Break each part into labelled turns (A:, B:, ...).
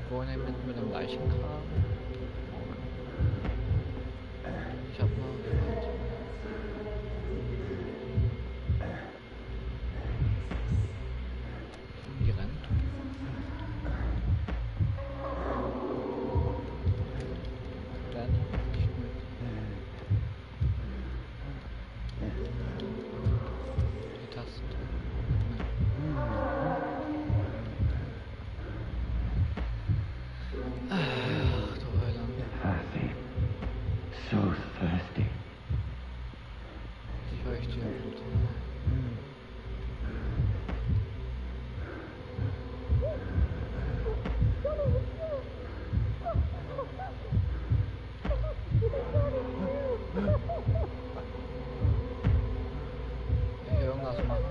A: Vorne mit dem Leichengraben. Ich hab mal die rennt. Dann nicht mit. Die Taste. Ach, du Heiland.
B: Thirsty. So thirsty.
A: Ich war echt hier. Irgendwas machen.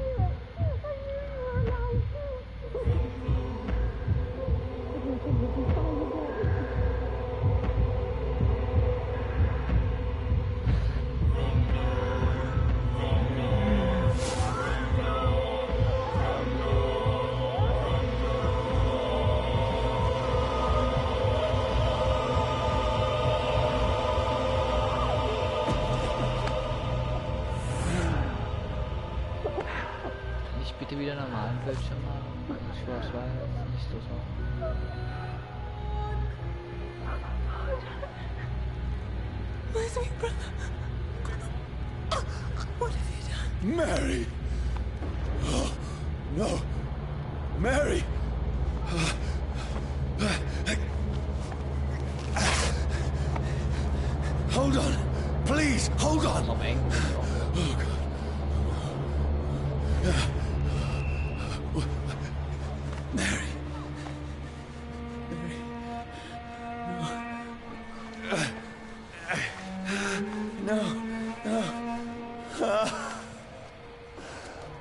A: Bitte wieder normalen Bildschirm haben. Ich war nicht so.
C: My sweet brother. What have you done?
D: Mary! Oh, no! Mary! Hold on! Please, hold on!
A: Noch eng.
D: Oh, God. Mary. Mary. No. No.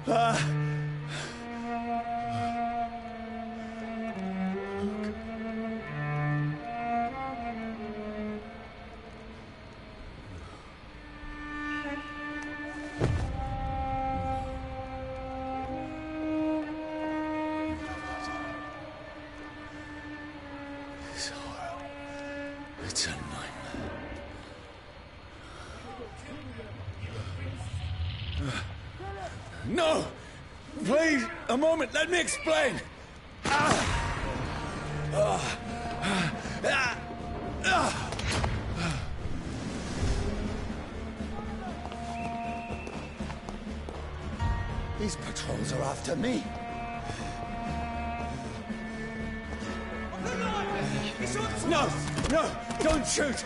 D: No. This horror. It's a nightmare. No! Please, a moment, let me explain! These patrols are after me. No! No! Don't shoot!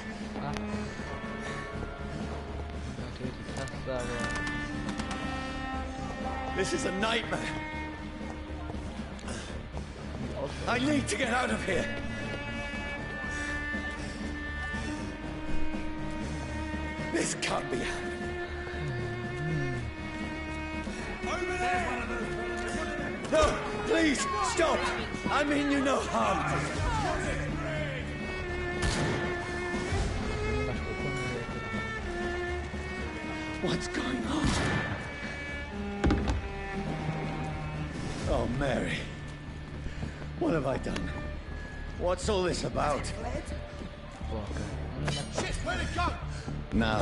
D: This is a nightmare. I need to get out of here. This can't be happening. Over there! No, please, stop! I mean you no harm. What's going on? Oh, Mary. What have I done? What's all this about?
C: Shit, where'd it go?
D: Now,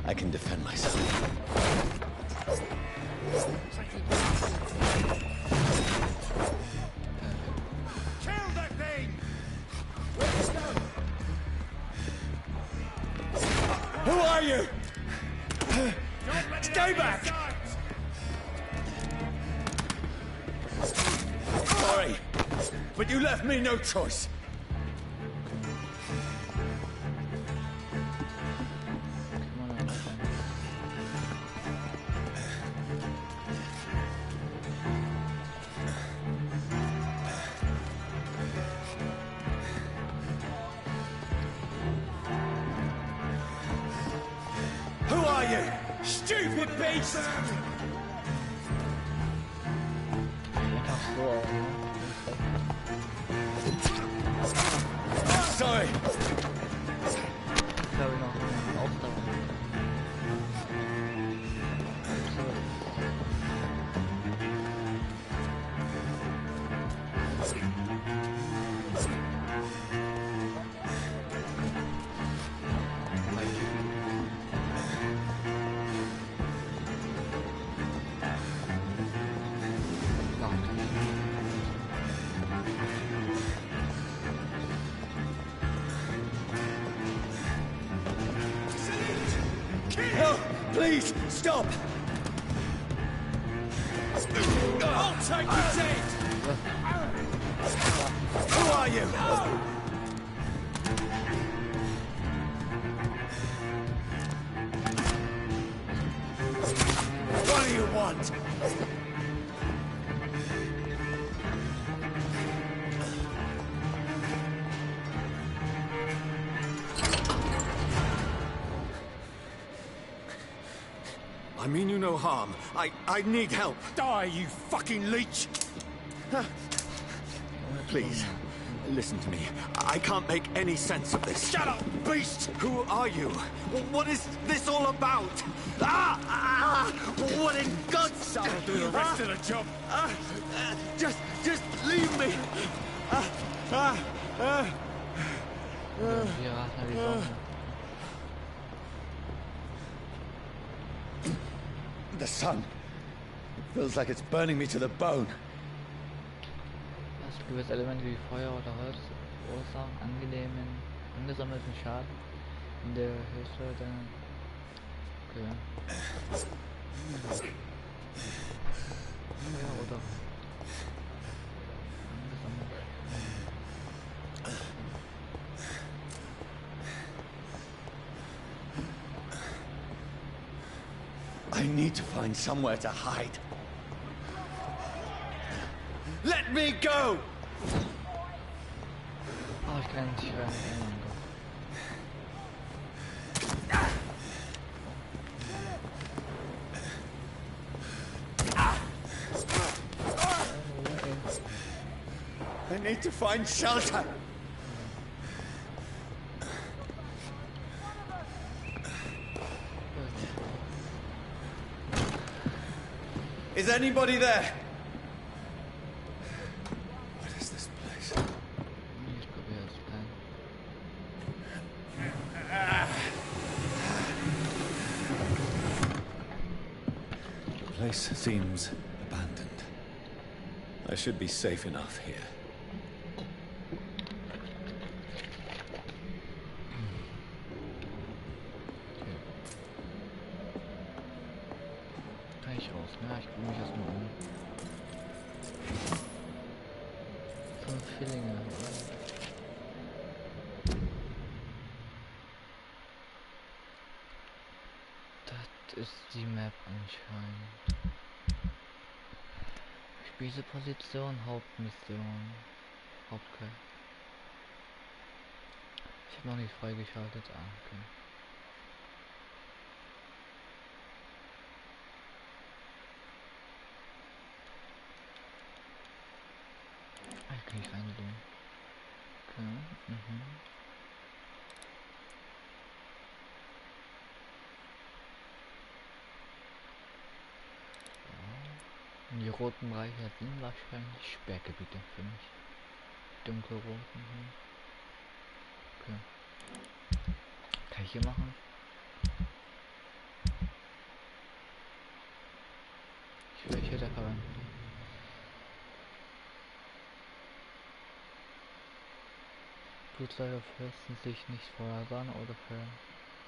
D: I can defend myself.
C: Kill that thing!
D: Who are you? Stay back! Sorry, but you left me no choice. Who are you? Stupid beast! Sorry. Please, stop!
C: I'll take his head!
D: Who are you? What do you want?
C: I mean you no harm. I need help. Die, you fucking leech!
D: Please, listen to me. I can't make any sense of this.
C: Shut up, beast!
D: Who are you? What is this all about? What in God's...
C: I'll do the rest of the job.
D: Just leave me.
A: Wir raten ja die Sonne.
D: The sun. It feels like it's burning me to the bone.
A: Das gewisse Elemente wie Feuer oder Holz verursachen angenehmen, angesammelten Schaden in der Hilfe der... Okay. Feuer oder... angesammelt.
D: I need to find somewhere to hide. Let me go!
A: Oh, ich kann nicht hören. Oh mein Gott.
D: I need to find shelter. Is anybody there? What is this place?
A: Ich probiere es klein.
D: The place seems abandoned. I should be safe enough here.
A: Kann ich raus, ne? Ich gucke mich erstmal um. 5 Vierlinge. Das ist die Map anscheinend. Spieleposition, Hauptmission. Hauptquest. Ich habe noch nicht freigeschaltet. Ah, okay. Ich kann nicht reingehen. Okay. So. Die roten Bereiche sind wahrscheinlich Sperrgebiete für mich. Dunkelrot. Okay. Kann ich hier machen? Ich will hier da verwenden. Blutsäure fürsten sich nicht vorhersagen oder fördern.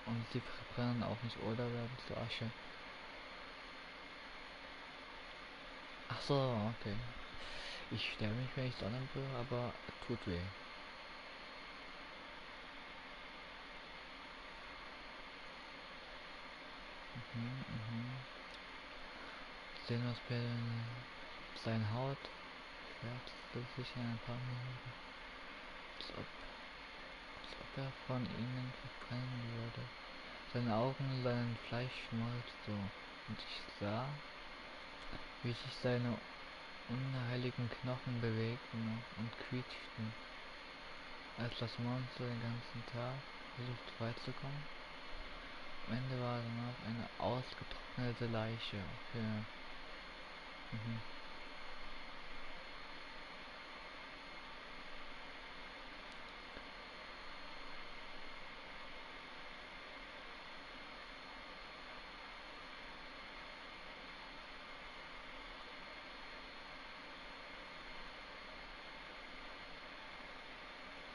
A: Und sie verbrennen auch nicht oder werden zu Asche. Ach so, okay. Ich sterbe nicht, wenn ich Sonnen berühre, aber tut weh. Sehen was bei seiner Haut schwärzt sich in ein paar Minuten. Als ob er von ihnen verbrennen würde. Seine Augen seien Fleischschmolz so, und ich sah, wie sich seine unheiligen Knochen bewegten und quietschten, als das Monster den ganzen Tag versucht freizukommen. Am Ende war er noch eine ausgetrocknete Leiche. Okay.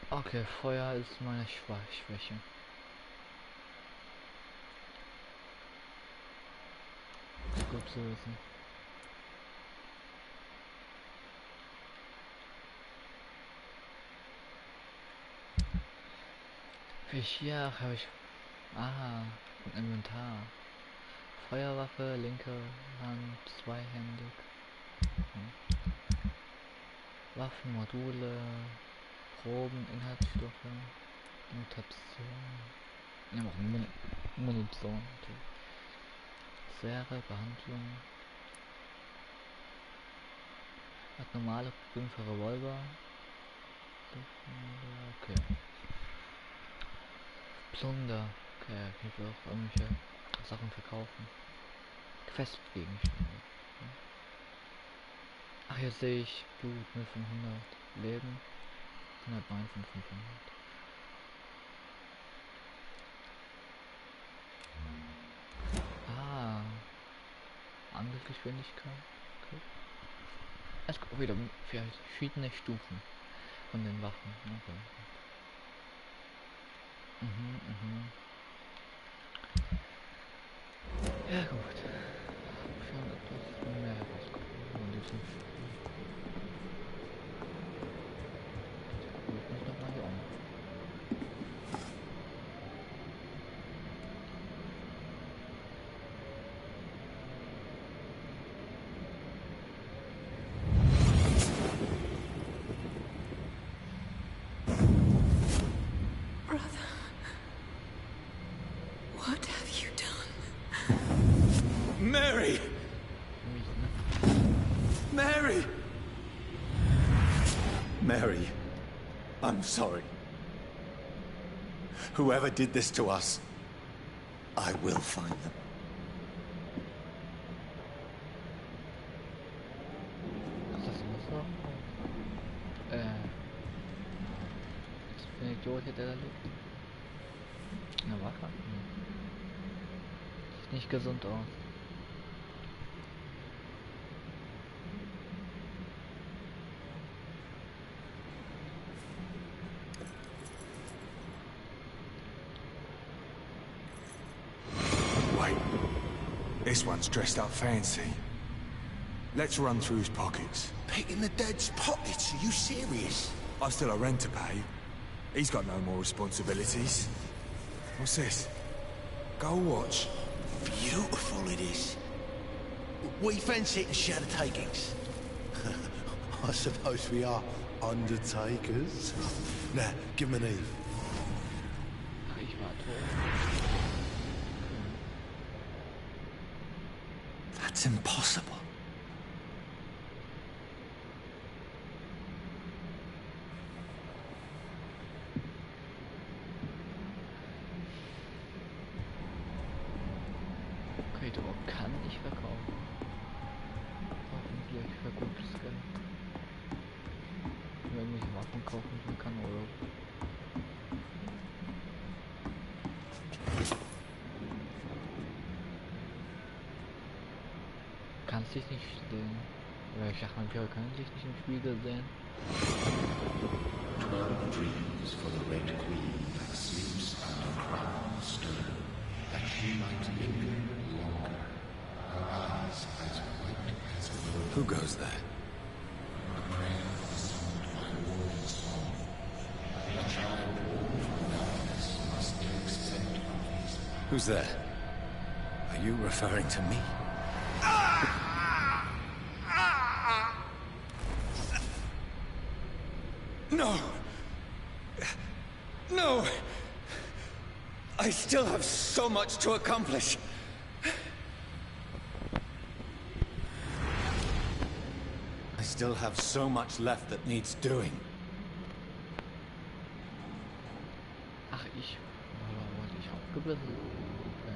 A: Okay, Feuer ist meine Schwäche. Ist gut zu wissen. Hier habe ich... Aha, ein Inventar. Feuerwaffe, linke Hand, zweihändig. Waffen, Module, Proben, Inhaltsstoffe, Mutation. Ja, auch Munition. Säre, Behandlung. Hat normale Prüfung für Revolver. Okay. Plunder. Okay, ich will auch irgendwelche Sachen verkaufen. Questgegenstände. Ach, hier sehe ich Blut, 0 von 100. Leben, 109 von 500. Ah, Angriffsgeschwindigkeit. Okay. Es gibt wieder verschiedene Stufen von den Waffen. Okay. Ja gut. Schon etwas mehr herausgefunden von diesem Spiel. Ich muss noch mal hier um.
E: Brother, what have you done?
D: Mary! Mary! Mary, I'm sorry. Whoever did this to us, I will find them.
A: Ist das Wasser? Was für ein Idiot der da liegt? Eine Waffe? Sieht nicht gesund aus.
C: Wait. This one's dressed up fancy. Let's run through his pockets.
D: Picking the dead's pockets? Are you serious?
C: I've still a rent to pay. He's got no more responsibilities. What's this? Gold watch.
D: Beautiful it is. We fence it and share the takings. I suppose we are undertakers. Now, give him an Eve.
A: Ach, ich war tot.
D: That's impossible.
A: Okay, du kann ich verkaufen. Hoffentlich für gutes Geld. Wenn ich Waffen kaufen kann oder... Kannst dich nicht sehen. Oder ich dachte, Vampyr kann sich nicht im Spiegel sehen.
B: 12 dreams for the Red Queen that sleeps under crown stone, that she might linger longer, her eyes as white as wool.
D: Who goes there?
B: A prayer summoned by warrior song. A child born from darkness must accept of his.
D: Who's there? Are you referring to me? No! No! I still have so much to accomplish. I still have so much left that needs doing.
A: Ach, ich... Wurde ich aufgebissen? Ja.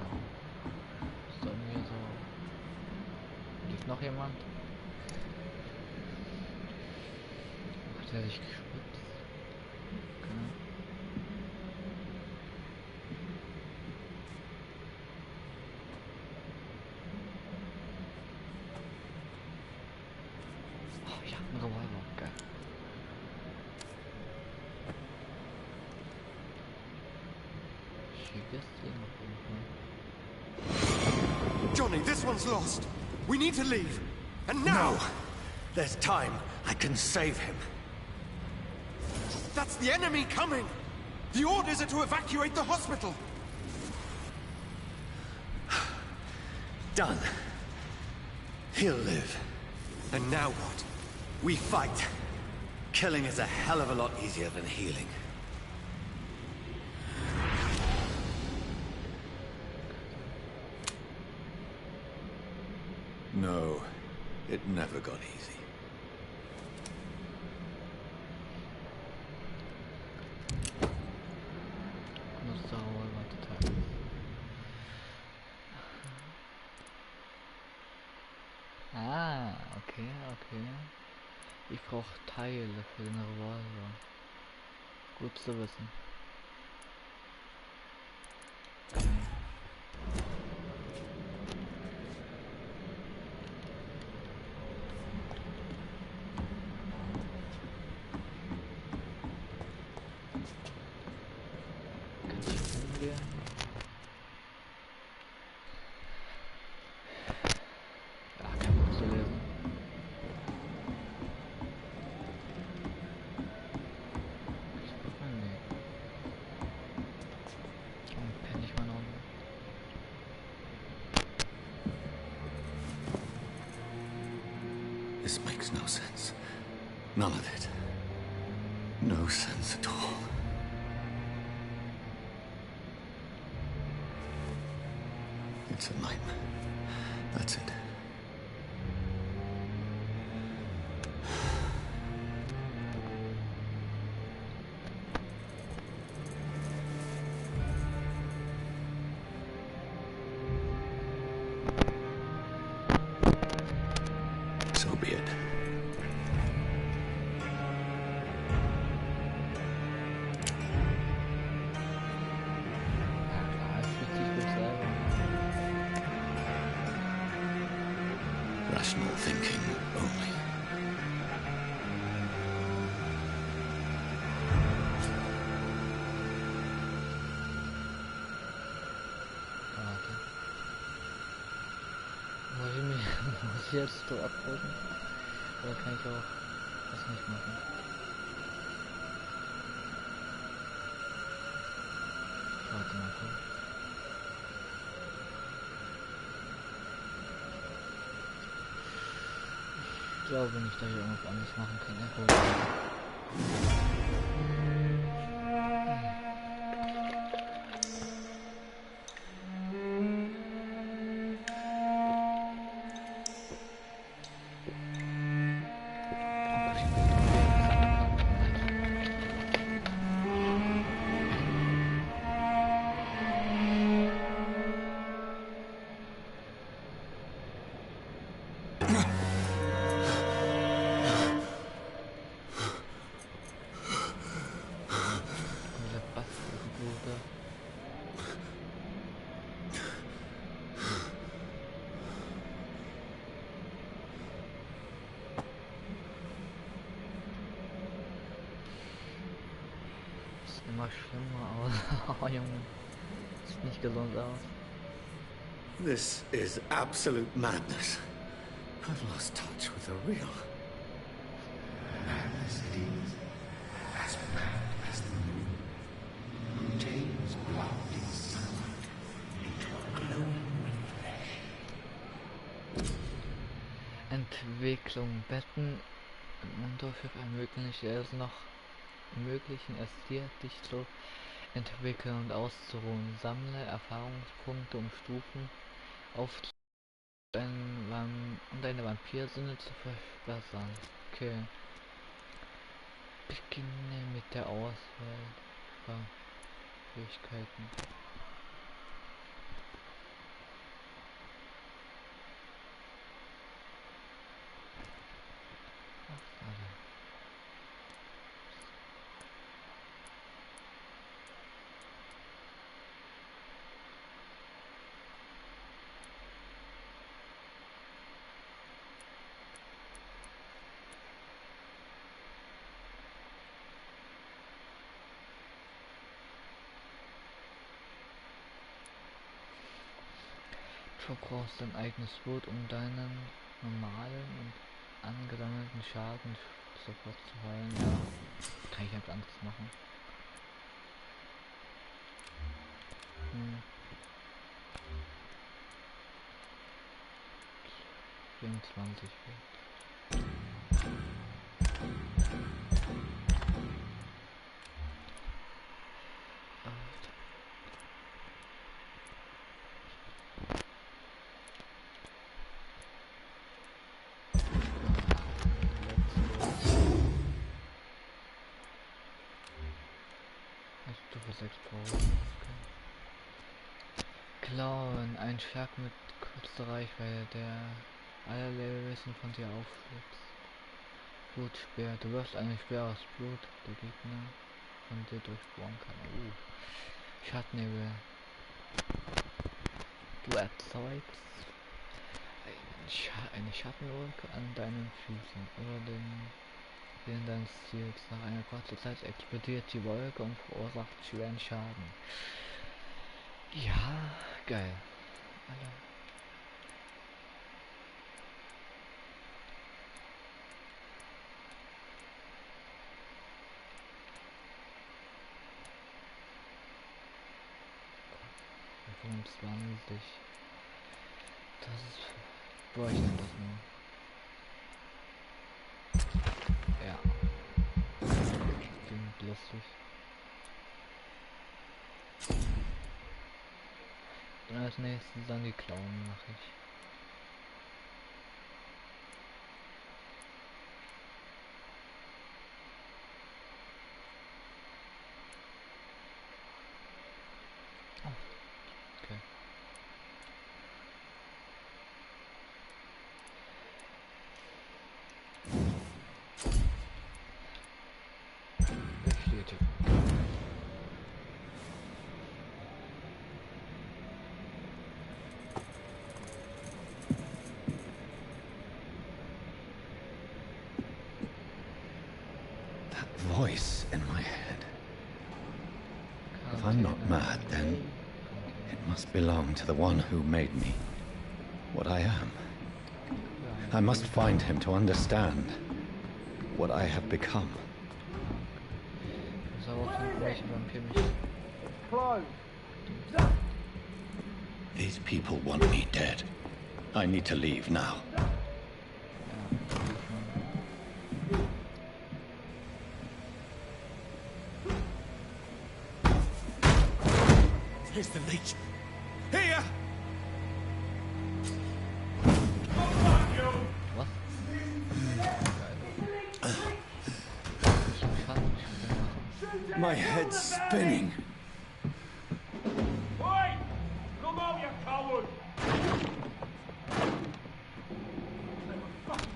A: Ist da irgendwie so... Liegt noch jemand? Hat er sich geschwitzt? Okay. Oh ja, ein Revolver, geil. Schickes Ding auf jeden Fall.
C: Johnny, this one's lost. We need to leave. And now!
D: No. There's time. I can save him.
C: That's the enemy coming! The orders are to evacuate the hospital!
D: Done. He'll live.
C: And now what?
D: We fight. Killing is a hell of a lot easier than healing. No, it never got easy.
A: Ah, okay, okay. Ich brauche Teile für den Revolver. Gut zu wissen. Kann ich umgehen? Ja, kein Buch zu lesen.
D: This makes no sense. None of it. No sense at all. It's a nightmare. That's it. So be it. Rational thinking only.
A: Warte. Muss ich jetzt so abdrücken? Oder kann ich auch das nicht machen? Warte mal kurz. Ich glaube nicht, dass ich irgendwas anderes machen kann. Ja, gut. Immer schlimmer aus. Oh Junge. Sieht nicht gesund aus.
D: This is absolute madness. I've lost touch with the real.
B: Madness it is, as profound as the moon, contains blinding sunlight into a glowing reflection.
A: Entwicklung. Betten im Unterschiff ermöglichen es dir, dich zu entwickeln und auszuruhen. Sammle Erfahrungspunkte, um Stufen aufzunehmen und deine Vampirsinne zu verbessern. Okay. Beginne mit der Auswahl von Fähigkeiten. verbrauchst dein eigenes Blut, um deinen normalen und angesammelten Schaden sofort zu heilen. Ja, kann ich halt anders machen. 24 wird. Stufe 6 brauchen. Okay. Klauen, ein Schlag mit kurzer Reichweite, der alle Lebewesen von dir aufschlitzt. Blutspeer, du wirfst eine Speer aus Blut, der Gegner von dir durchbohren kann. Schattennebel. Du erzeugst eine Schattenwolke an deinen Füßen oder den deines Ziels. Nach einer kurzen Zeit explodiert die Wolke und verursacht schweren Schaden. Ja, geil. Alter. Das ist... Boah, ich nehme das nur. Ja. Klingt lustig. Und als nächstes dann die Klauen mache ich. Okay. Bestätigen.
B: Voice in my head. If I'm not mad, then it must belong to the one who made me what I am. I must find him to understand what I have become. These people want me dead. I need to leave now.
C: Here's the leech. Here!
A: Was?
C: My head's spinning.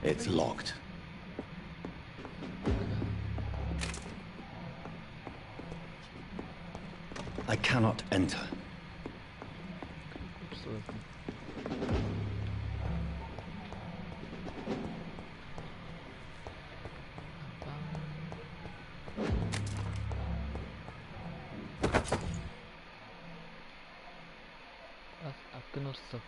B: It's locked. I cannot enter.
A: Abgenutzte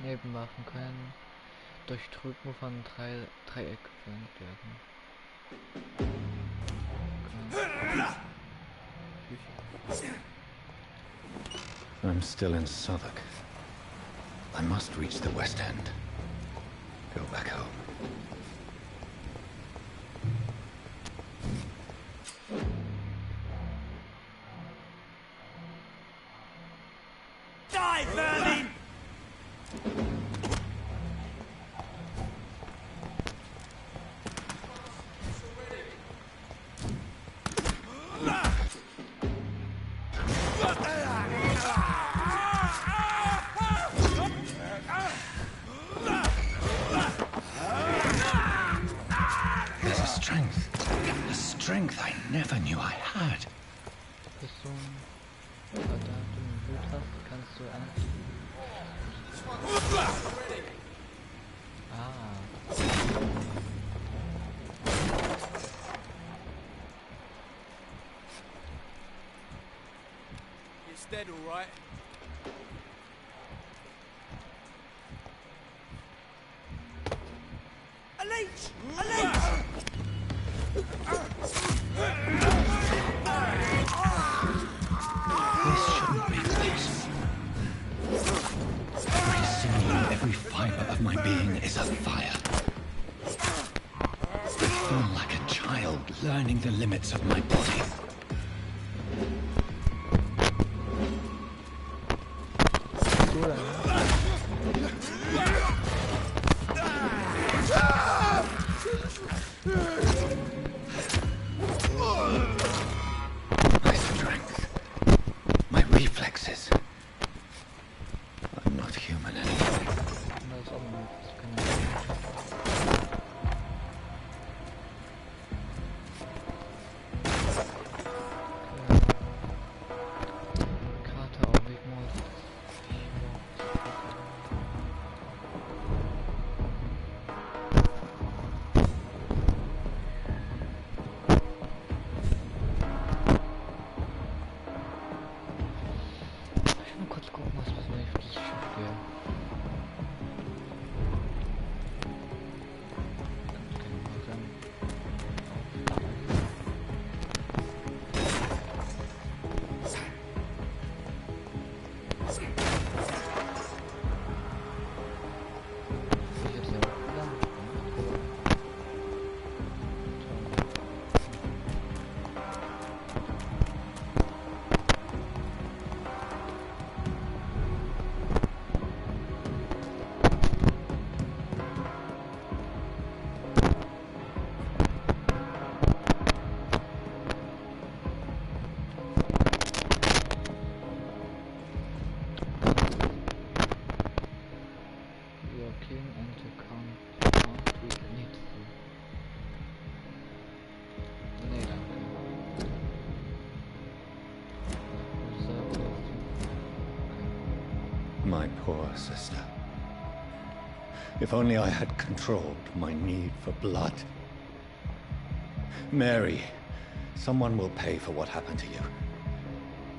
A: Nebenwaffen können durch Drücken von Dreieck verwendet werden.
B: I'm still in Southwark. I must reach the West End. Go back home.
C: Die, Vermin!
B: There's a strength I never knew I had.
A: Bis du einen verdammten Blut hast, kannst du
C: dead, all right. A leech! A leech!
B: This shouldn't be this. Every sinew, every fiber of my being is afire. I feel like a child learning the limits of my body. My strength, my reflexes. I'm not human anymore. My poor sister. If only I had controlled my need for blood. Mary, someone will pay for what happened to you.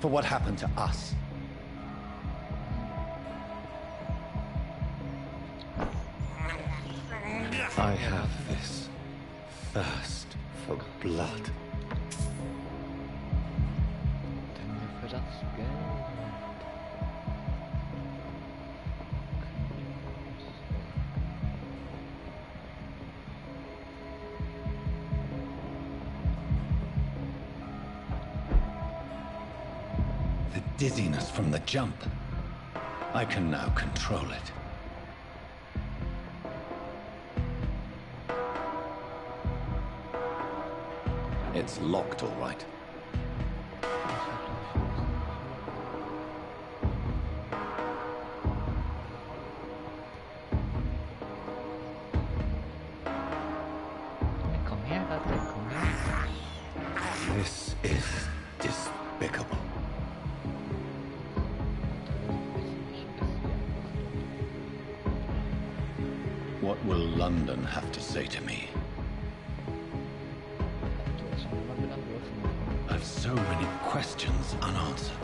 B: For what happened to us. I have this thirst for blood. The dizziness from the jump. I can now control it. It's locked, all right. This is despicable. What will London have to say to me? I've so many questions unanswered.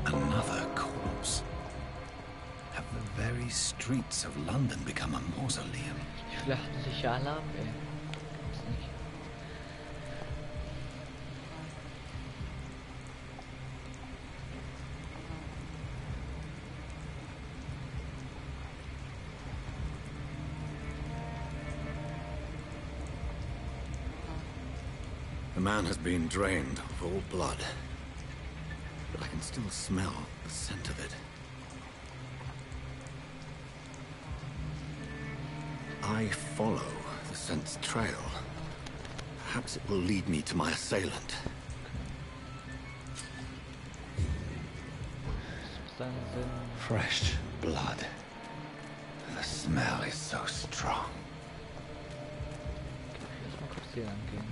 B: Another corpse. Have the very streets of London become a mausoleum?
A: Die flachen sich ja alle ab, ey. Gibt's nicht.
B: The man has been drained of all blood, but I can still smell the scent of it. I follow the scent's trail. Perhaps it will lead me to my assailant. Fresh blood. The smell is so strong.
A: Lass mal kurz hier lang gehen.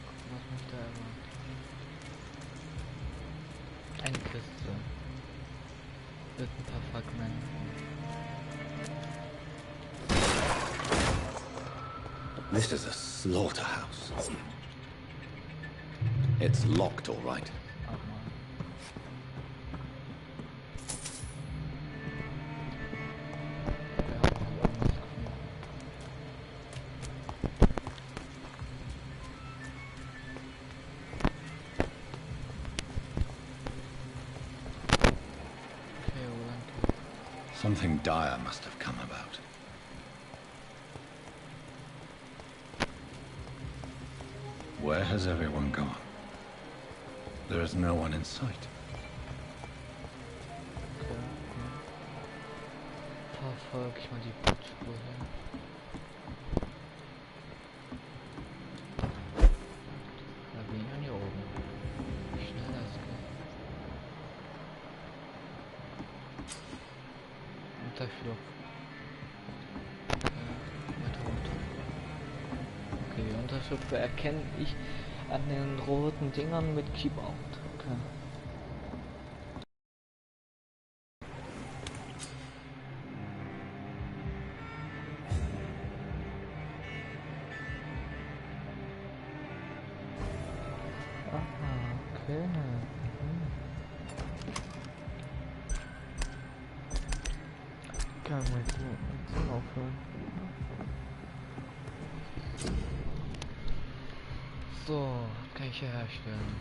A: Gucken, was mich da erwartet. Eine Kiste. Mit ein paar Fragmenten.
B: This is a slaughterhouse. It's locked, all right. Something dire must have come about. Where has everyone gone? There is no one in sight.
A: Verfolge ich mal die Blutspur hin. Da bin ich hier oben. Wie schnell das geht. Unterflug. Weiter runter. Okay, die Unterschlupfe erkenne ich an den roten Dingern mit Keyboard. Okay. Okay. Kann man jetzt aufhören. So, kann ich hier herstellen.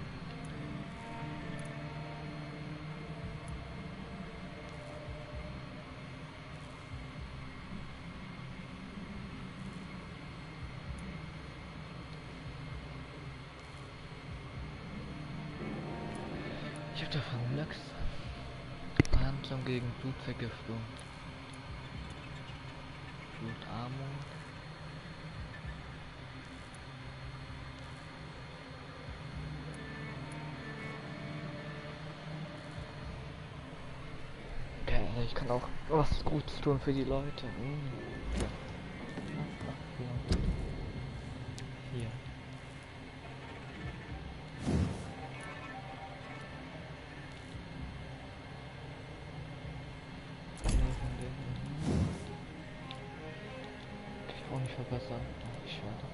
A: Ich habe davon nix. Behandlung gegen Blutvergiftung. Blutarmut. Okay, ich kann auch was Gutes tun für die Leute. Hier. Nicht verbessern. Ach, schade.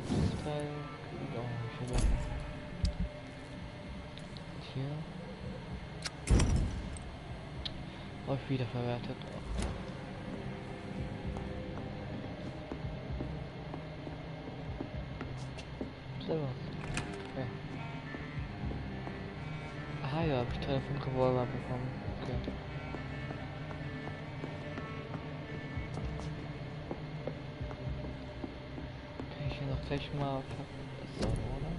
A: Das Teil kann ich auch nicht verbessern. Und hier. Auch wiederverwertet. Servus. Okay. Aha, ja, habe ich Teil von Revolver bekommen. Okay. Gleich mal verbessern, oder?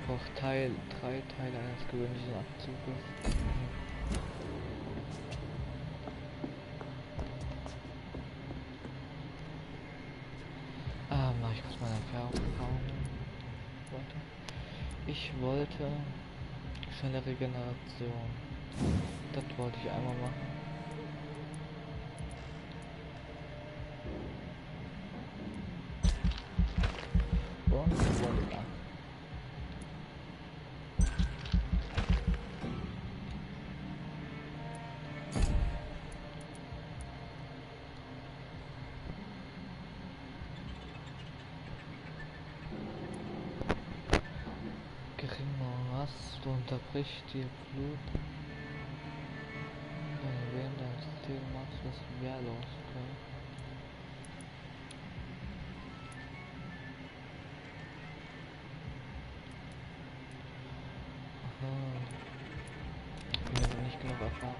A: Braucht 3 Teile eines gewöhnlichen Abzuges. Mach ich kurz meine Erfahrung. Warte. Ich wollte schnelle Regeneration. Das wollte ich einmal machen. Du unterbrichst die Blut. Während dein System machst du das wehrlos, okay? Aha. Ich habe nicht genug Erfahrung.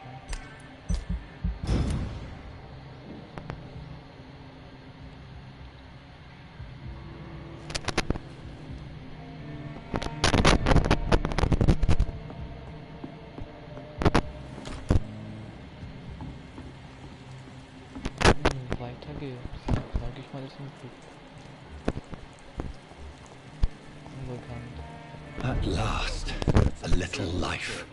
A: Sag ich mal, das ist unbekannt.
B: At last, a little life.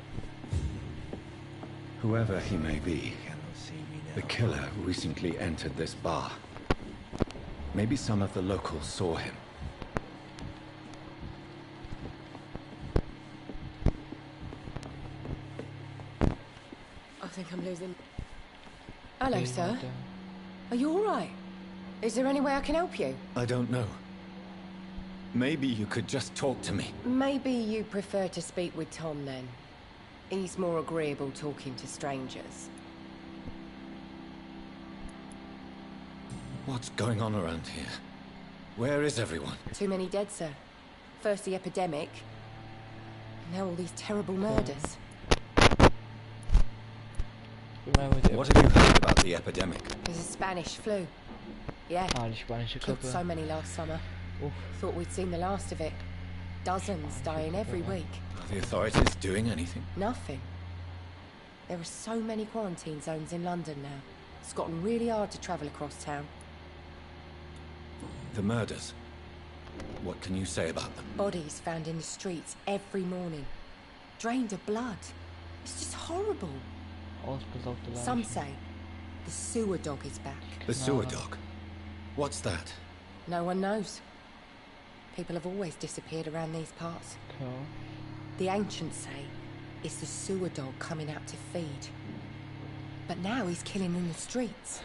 B: Whoever he may be, the killer recently entered this bar. Maybe some of the locals saw him.
E: I think I'm losing... Hello, sir. Are you all right? Is there any way I can help you?
B: I don't know. Maybe you could just talk to me.
E: Maybe you prefer to speak with Tom, then. He's more agreeable talking to strangers.
B: What's going on around here? Where is everyone?
E: Too many dead, sir. First the epidemic, now all these terrible murders.
B: What have you heard about the epidemic?
E: There's a Spanish flu. Yeah, killed so many last summer. Thought we'd seen the last of it. Dozens dying every week.
B: Are the authorities doing anything?
E: Nothing. There are so many quarantine zones in London now. It's gotten really hard to travel across town.
B: The murders. What can you say about them?
E: Bodies found in the streets every morning. Drained of blood. It's just horrible. Some say the sewer dog is back.
B: The sewer dog? What's that?
E: No one knows. People have always disappeared around these parts. The ancients say it's the sewer dog coming out to feed. But now he's killing in the streets.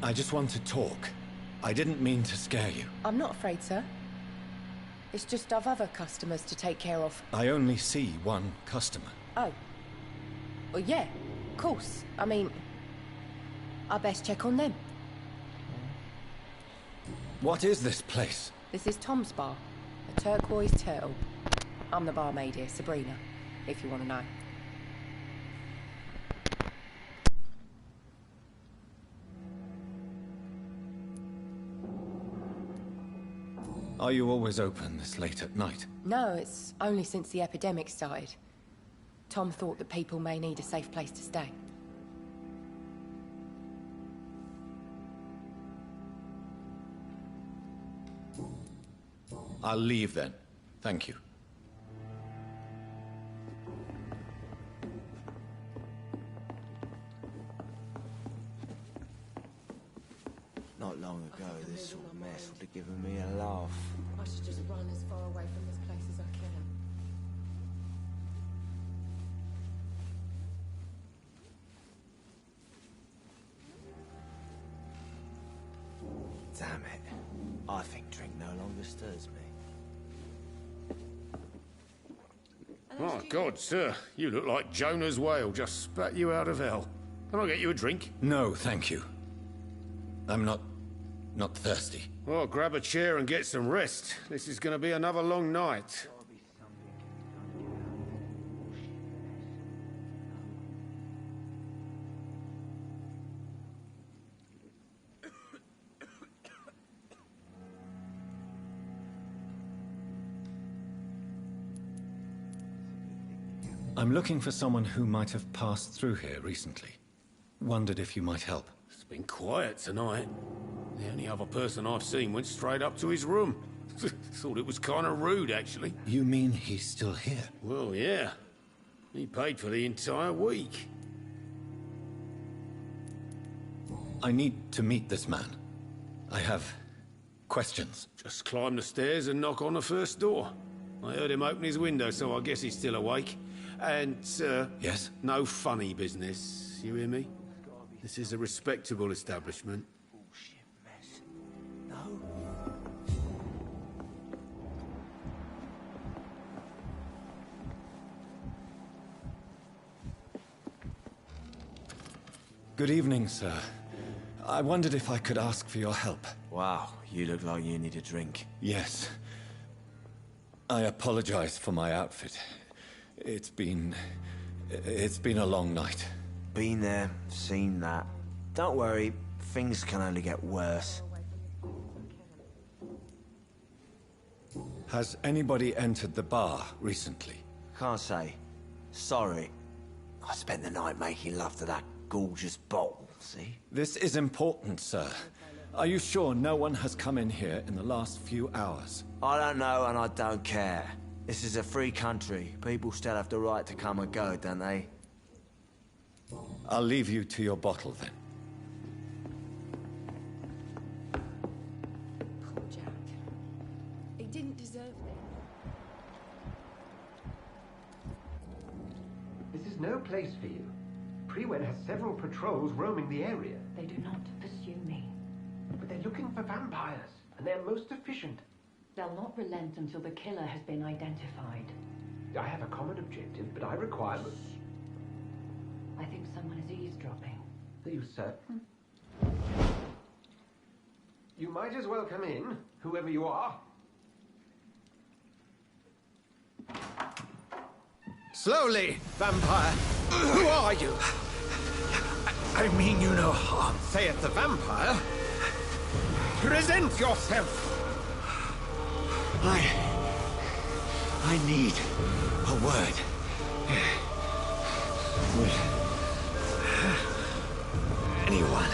B: I just want to talk. I didn't mean to scare you.
E: I'm not afraid, sir. It's just I've other customers to take care of.
B: I only see one customer.
E: Oh. Well, yeah, of course. I mean, I best check on them.
B: What is this place?
E: This is Tom's bar, a turquoise turtle. I'm the barmaid here, Sabrina, if you want to know.
B: Are you always open this late at night?
E: No, it's only since the epidemic started. Tom thought that people may need a safe place to stay.
B: I'll leave then. Thank you.
F: Not long ago, this sort of mess would have given me a laugh.
E: I should just run as far away from this place as I can.
F: Damn it. I think drink no longer stirs me.
G: Oh, God, sir. You look like Jonah's whale just spat you out of hell. Can I get you a drink?
B: No, thank you. I'm not thirsty.
G: Well, grab a chair and get some rest. This is going to be another long night.
B: I'm looking for someone who might have passed through here recently. Wondered if you might help.
G: It's been quiet tonight. The only other person I've seen went straight up to his room. Thought it was kind of rude, actually.
B: You mean he's still here?
G: Well, yeah. He paid for the entire week.
B: I need to meet this man. I have questions.
G: Just climb the stairs and knock on the first door. I heard him open his window, so I guess he's still awake. And,
B: Yes?
G: no funny business. You hear me? This is a respectable establishment.
F: Bullshit mess. No?
B: Good evening, sir. I wondered if I could ask for your help.
F: Wow, you look like you need a drink.
B: Yes. I apologize for my outfit. It's been a long night.
F: Been there, seen that. Don't worry, things can only get worse.
B: Has anybody entered the bar recently?
F: Can't say. Sorry. I spent the night making love to that gorgeous bottle, see?
B: This is important, sir. Are you sure no one has come in here in the last few hours?
F: I don't know and I don't care. This is a free country. People still have the right to come and go, don't they?
B: I'll leave you to your bottle then.
E: Poor Jack. He didn't deserve it.
H: This is no place for you. Freuen has several patrols roaming the area.
I: They do not pursue me.
H: But they're looking for vampires, and they're most efficient.
I: They'll not relent until the killer has been identified.
H: I have a common objective, but I require...
I: I think someone is eavesdropping.
H: Are you certain? You might as well come in, whoever you are.
J: Slowly, vampire. Who are you?
C: I mean you no harm.
J: Say it, the vampire. Present yourself.
C: I need a word. With anyone.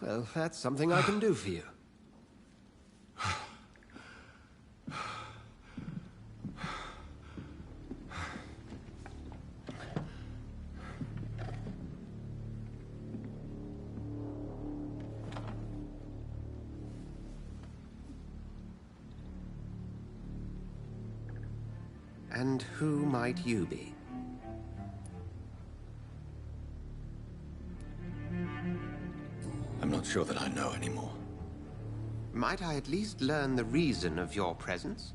J: Well, that's something I can do for you. And who might you be?
B: I'm not sure that I know anymore.
J: Might I at least learn the reason of your presence?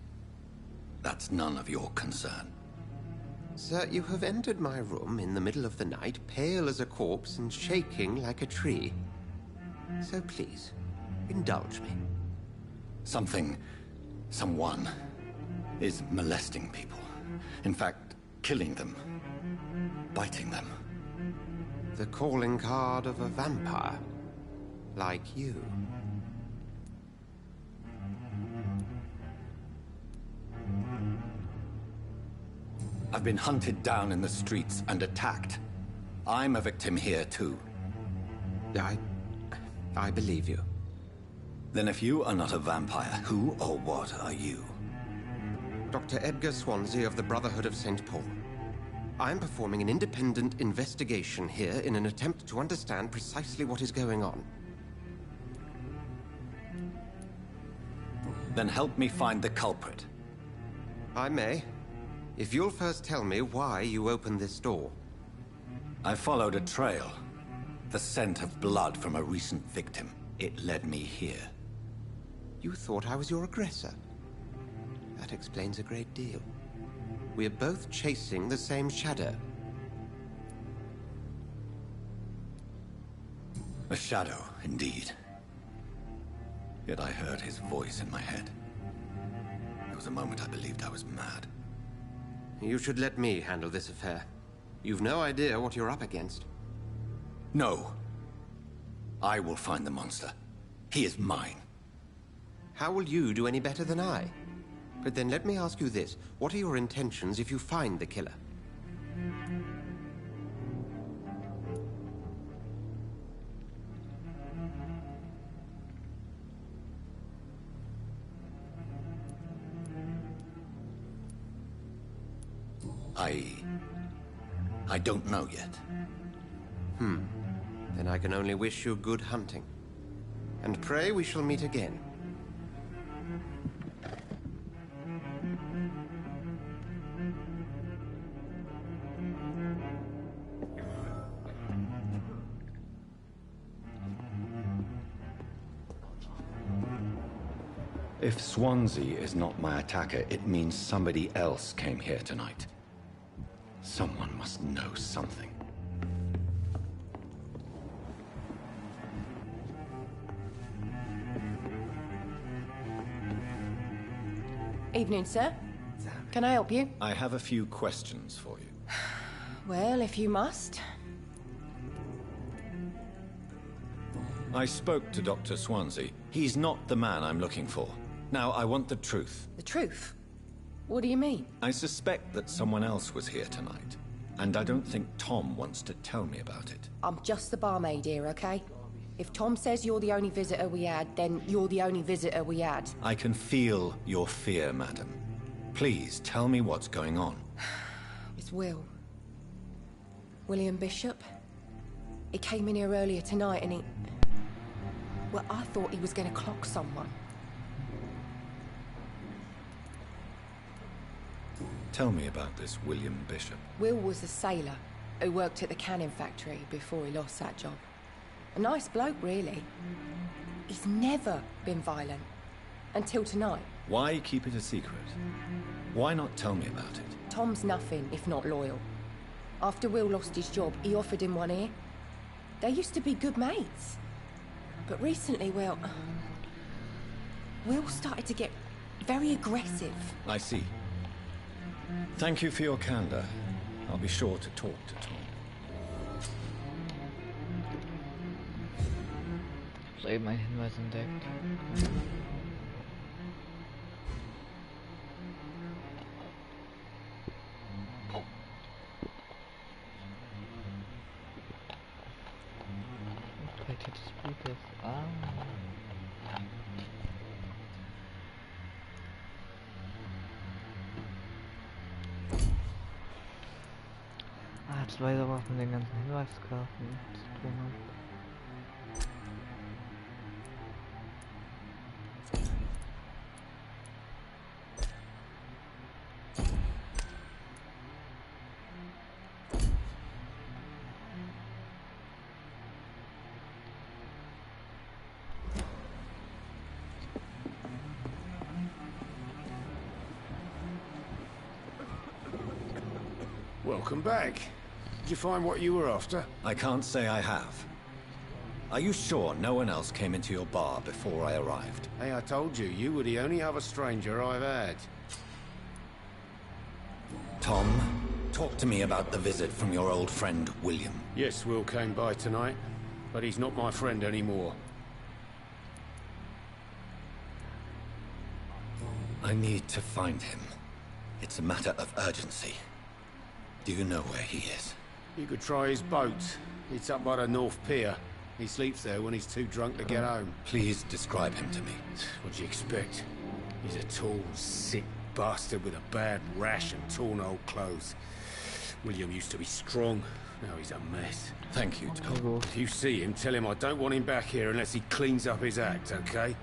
B: That's none of your concern.
J: Sir, you have entered my room in the middle of the night, pale as a corpse and shaking like a tree. So please, indulge me.
B: Someone is molesting people. In fact, killing them. Biting them.
J: The calling card of a vampire. Like you.
B: I've been hunted down in the streets and attacked. I'm a victim here too.
J: I believe you.
B: Then if you are not a vampire, who or what are you?
J: Dr. Edgar Swansea of the Brotherhood of St. Paul. I'm performing an independent investigation here in an attempt to understand precisely what is going on.
B: Then help me find the culprit.
J: I may. If you'll first tell me why you opened this door.
B: I followed a trail. The scent of blood from a recent victim. It led me here.
J: You thought I was your aggressor. That explains a great deal. We're both chasing the same shadow.
B: A shadow, indeed. Yet I heard his voice in my head. There was a moment I believed I was mad.
J: You should let me handle this affair. You've no idea what you're up against.
B: No. I will find the monster. He is mine.
J: How will you do any better than I? But then let me ask you this. What are your intentions if you find the killer?
B: I don't know yet.
J: Then I can only wish you good hunting. And pray we shall meet again.
B: If Swansea is not my attacker, it means somebody else came here tonight. Someone must know something.
E: Evening, sir. Can I help you?
B: I have a few questions for you.
E: Well, if you must.
B: I spoke to Dr. Swansea. He's not the man I'm looking for. Now, I want the truth.
E: The truth? What do you mean?
B: I suspect that someone else was here tonight. And I don't think Tom wants to tell me about it.
E: I'm just the barmaid here, okay? If Tom says you're the only visitor we had, then you're the only visitor we had.
B: I can feel your fear, madam. Please, tell me what's going on.
E: It's Will. William Bishop. He came in here earlier tonight and he... Well, I thought he was going to clock someone.
B: Tell me about this William Bishop.
E: Will was a sailor who worked at the cannon factory before he lost that job. A nice bloke, really. He's never been violent. Until tonight.
B: Why keep it a secret? Why not tell me about it?
E: Tom's nothing if not loyal. After Will lost his job, he offered him one ear. They used to be good mates. But recently, well... Will started to get very aggressive.
B: I see. Thank you for your candor. I'll be sure to talk to Tom.
A: Ich habe eben einen Hinweis entdeckt. Qualität des Blutes. Das weiß aber auch mit den ganzen Hinweiskarten zu tun hat.
G: Welcome back. Did you find what you were after?
B: I can't say I have. Are you sure no one else came into your bar before I arrived?
G: Hey, I told you, you were the only other stranger I've had.
B: Tom, talk to me about the visit from your old friend, William.
G: Yes, Will came by tonight, but he's not my friend anymore.
B: I need to find him. It's a matter of urgency. Do you know where he is?
G: You could try his boat. It's up by the North Pier. He sleeps there when he's too drunk to get home.
B: Please describe him to me.
G: What do you expect? He's a tall, sick bastard with a bad rash and torn old clothes. William used to be strong. Now he's a mess.
B: Thank you, Tom.
G: If you see him, tell him I don't want him back here unless he cleans up his act, okay?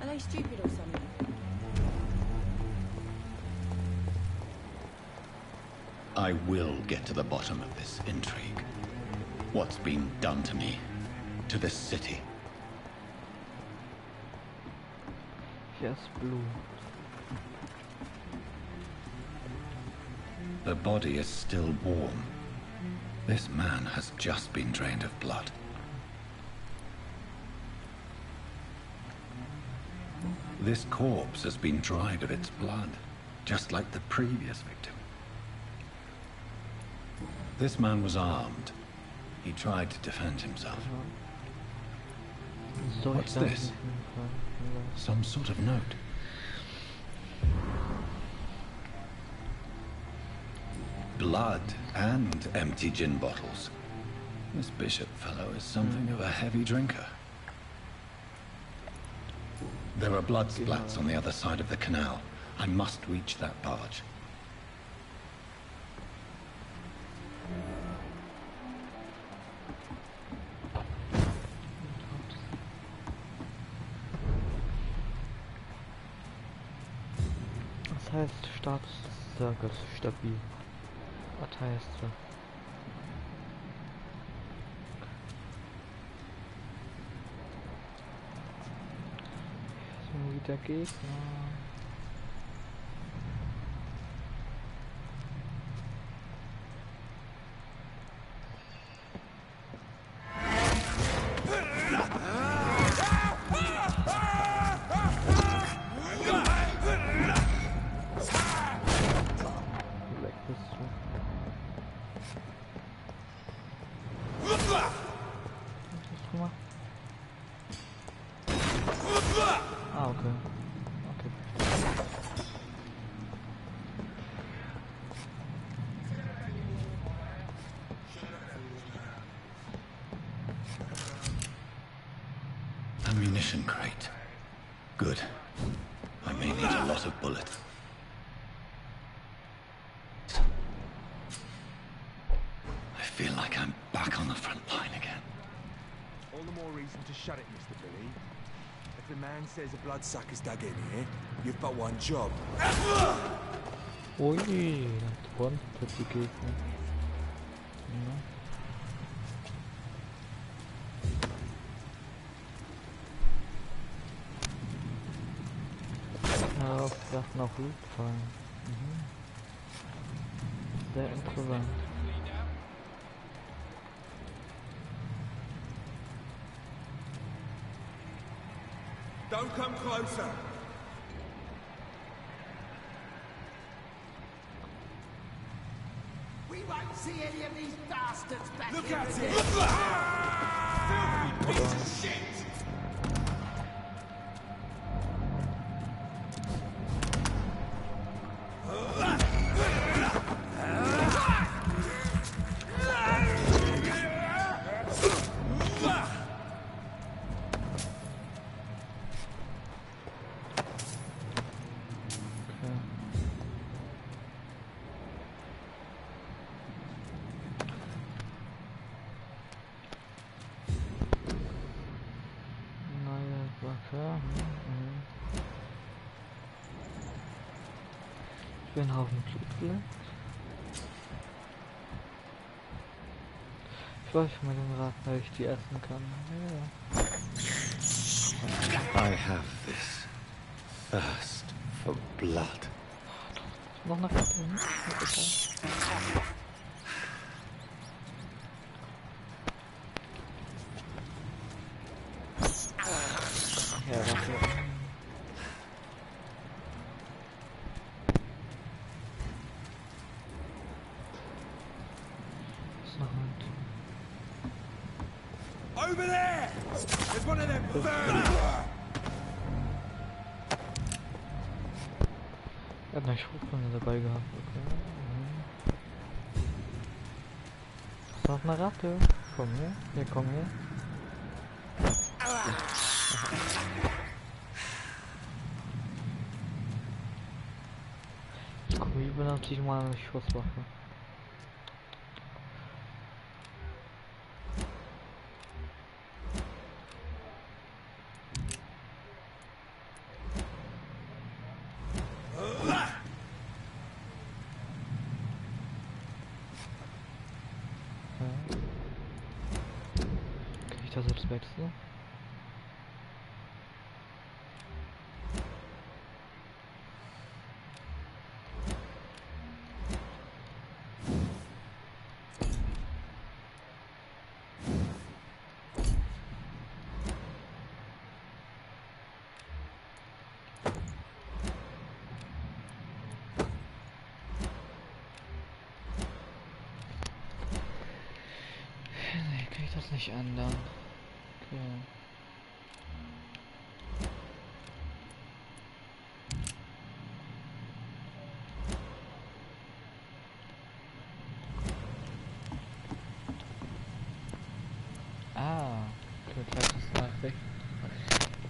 E: Are they stupid or something?
B: I will get to the bottom of this intrigue. What's been done to me, to this city.
A: Yes, blue.
B: The body is still warm. This man has just been drained of blood. This corpse has been dried of its blood, just like the previous victim. This man was armed. He tried to defend himself. What's this? Some sort of note. Blood and empty gin bottles. This Bishop fellow is something of a heavy drinker. There are blood splats on the other side of the canal. I must reach that barge.
A: Das heißt, Status des Circus stabil. Was heißt so? Der Gegner.
B: ammunition crate. Good. I may need a lot of bullets. I feel like I'm back on the front line again.
C: All the more reason to shut it, Mr. Billy. If the man says a bloodsucker's dug in here, you've but one job.
A: Ui, dann die Gegner. Ja. Ja, das noch gut fallen. Sehr interessant.
C: Don't come closer.
D: We won't see any of these bastards back.
C: Look
D: here
C: at
D: again.
C: it! Filthy piece of shit!
A: Ich bin einen Haufen Blut gelangt. Ich weiß mal den Rat, weil ich die essen kann. Ja.
B: I have this thirst for blood.
A: Noch eine Ratte. Ja, warte.
C: Over there! There's one of them birds!
A: Er hat eine Schrotflinte dabei gehabt, okay. Ist noch eine Ratte? Komm her, hier, komm her. Komm, wie benutze ich mal eine Schusswaffe? Kann ich das jetzt wechseln? Nee, kann ich das nicht ändern? Okay. Ah, okay, gleiches Nachricht.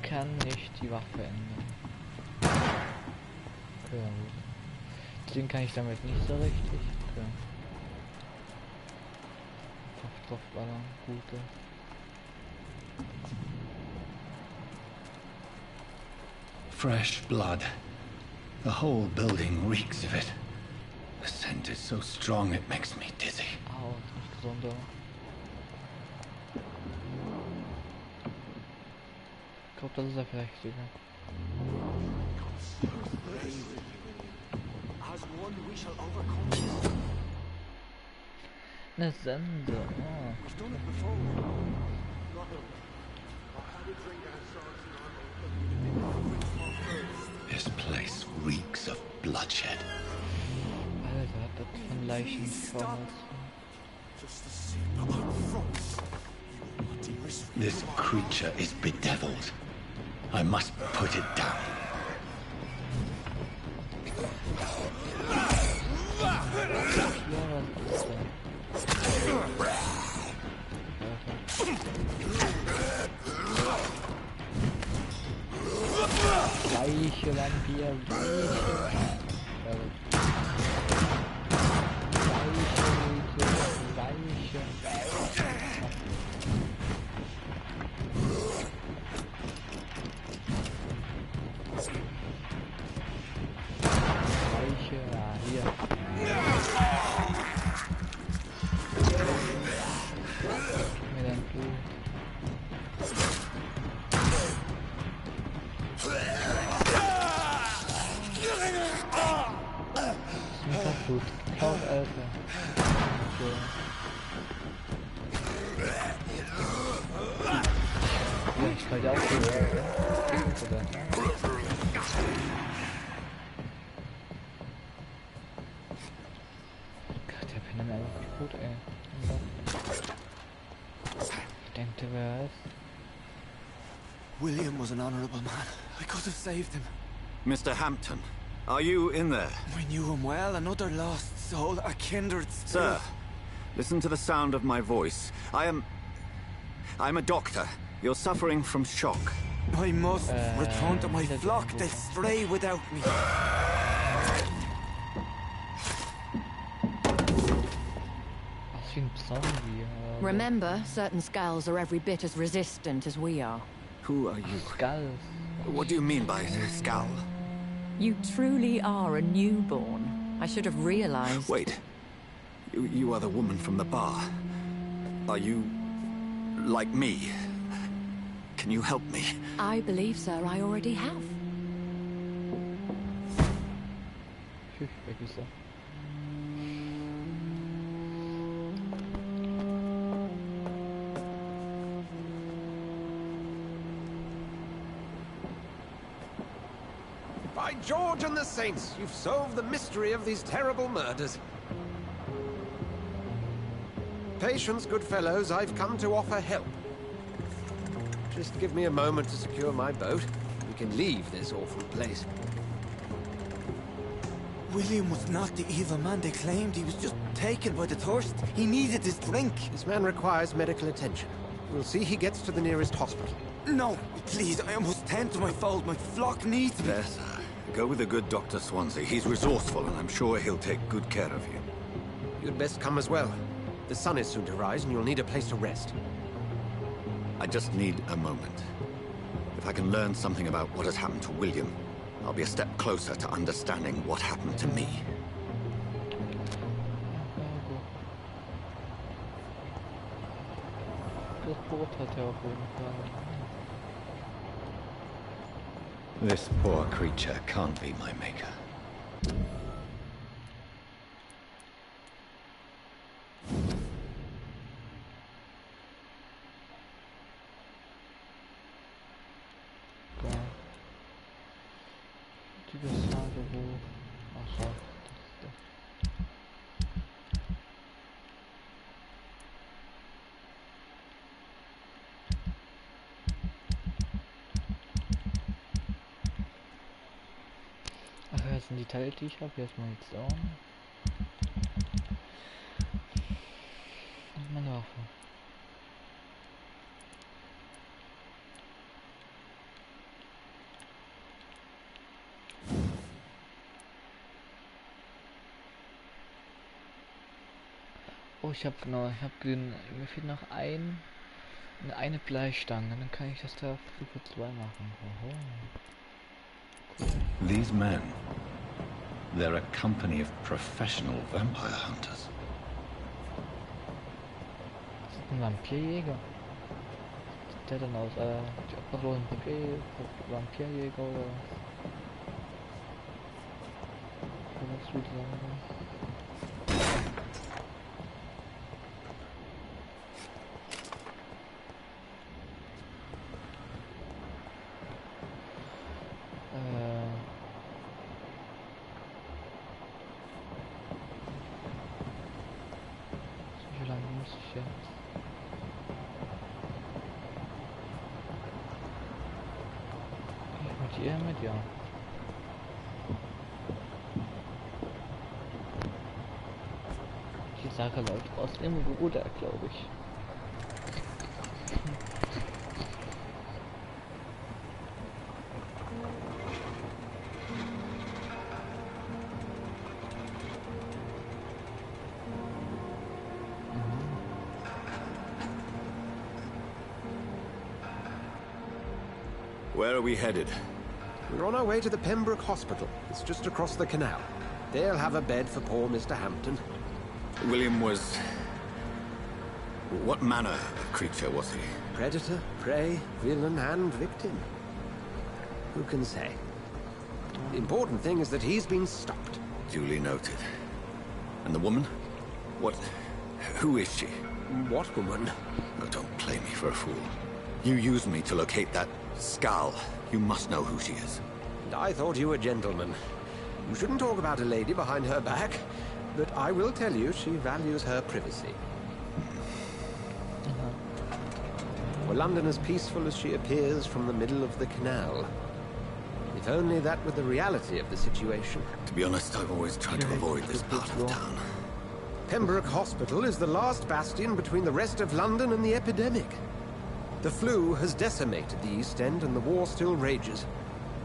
A: Kann nicht die Waffe ändern. Okay, gut. Deswegen kann ich damit nicht so richtig. Okay. Stoffballern, gute.
B: Fresh blood. The whole building reeks of it. The scent is so strong it makes me dizzy.
A: Au, ist nicht gesund. Ich glaube, das ist er vielleicht sogar. Eine Sende. Oh.
B: This place reeks of bloodshed.
A: Alter, das von Leichen vorhals.
B: This creature is bedeviled. I must put it down.
A: Vampir, gut. Kaut, Alter. Okay. Ja, ich kann ja auch gut, oder? Gott, der Penner einfach nicht gut, ey. Ich denke, wer ist?
C: William was an honorable man. I could have saved him.
B: Mr. Hampton, are you in there?
C: We knew him well, another lost soul, a kindred spirit.
B: Sir, listen to the sound of my voice. I'm a doctor. You're suffering from shock.
C: I must return to my flock. They'll stray without me.
I: Remember, certain skulls are every bit as resistant as we are.
B: Who are you?
A: Skulls.
B: What do you mean by skull?
I: You truly are a newborn. I should have realized.
B: Wait. You are the woman from the bar. Are you like me? Can you help me?
I: I believe, sir, I already have.
J: By George and the Saints, you've solved the mystery of these terrible murders. Patience, good fellows, I've come to offer help. Just give me a moment to secure my boat. We can leave this awful place.
C: William was not the evil man they claimed. He was just taken by the thirst. He needed his drink.
J: This man requires medical attention. We'll see he gets to the nearest hospital.
C: No, please, I must tend to my fold. My flock needs me.
B: There, sir. Go with the good Dr. Swansea. He's resourceful, and I'm sure he'll take good care of you.
J: You'd best come as well. The sun is soon to rise, and you'll need a place to rest.
B: I just need a moment. If I can learn something about what has happened to William, I'll be a step closer to understanding what happened to me. This poor creature can't be my maker.
A: Das sind die Teile, die ich habe. Hier ist Munition. Und meine Waffe. Oh, ich habe genau, mir fehlt noch eine Bleistange, dann kann ich das da für 2 machen. Oho.
B: These men, they're a company of professional vampire hunters.
A: Das ist ein Vampirjäger. Sieht der denn aus? Die Obdachlosen Vampirjäger oder was würde ich sagen? Wie lange muss ich jetzt? Ich mit ihr mit, ja. Die Sache läuft aus dem Ruder, glaube ich.
B: Where are we headed?
J: We're on our way to the Pembroke Hospital. It's just across the canal. They'll have a bed for poor Mr. Hampton.
B: William was... What manner of creature was he?
J: Predator, prey, villain, and victim. Who can say? The important thing is that he's been stopped.
B: Duly noted. And the woman? What... Who is she?
J: What woman?
B: Oh, don't play me for a fool. You used me to locate that skull. You must know who she is.
J: And I thought you a gentleman. You shouldn't talk about a lady behind her back, but I will tell you she values her privacy. Were London as peaceful as she appears from the middle of the canal? If only that were the reality of the situation.
B: To be honest, I've always tried to avoid this part of town.
J: Pembroke Hospital is the last bastion between the rest of London and the epidemic. The flu has decimated the East End and the war still rages.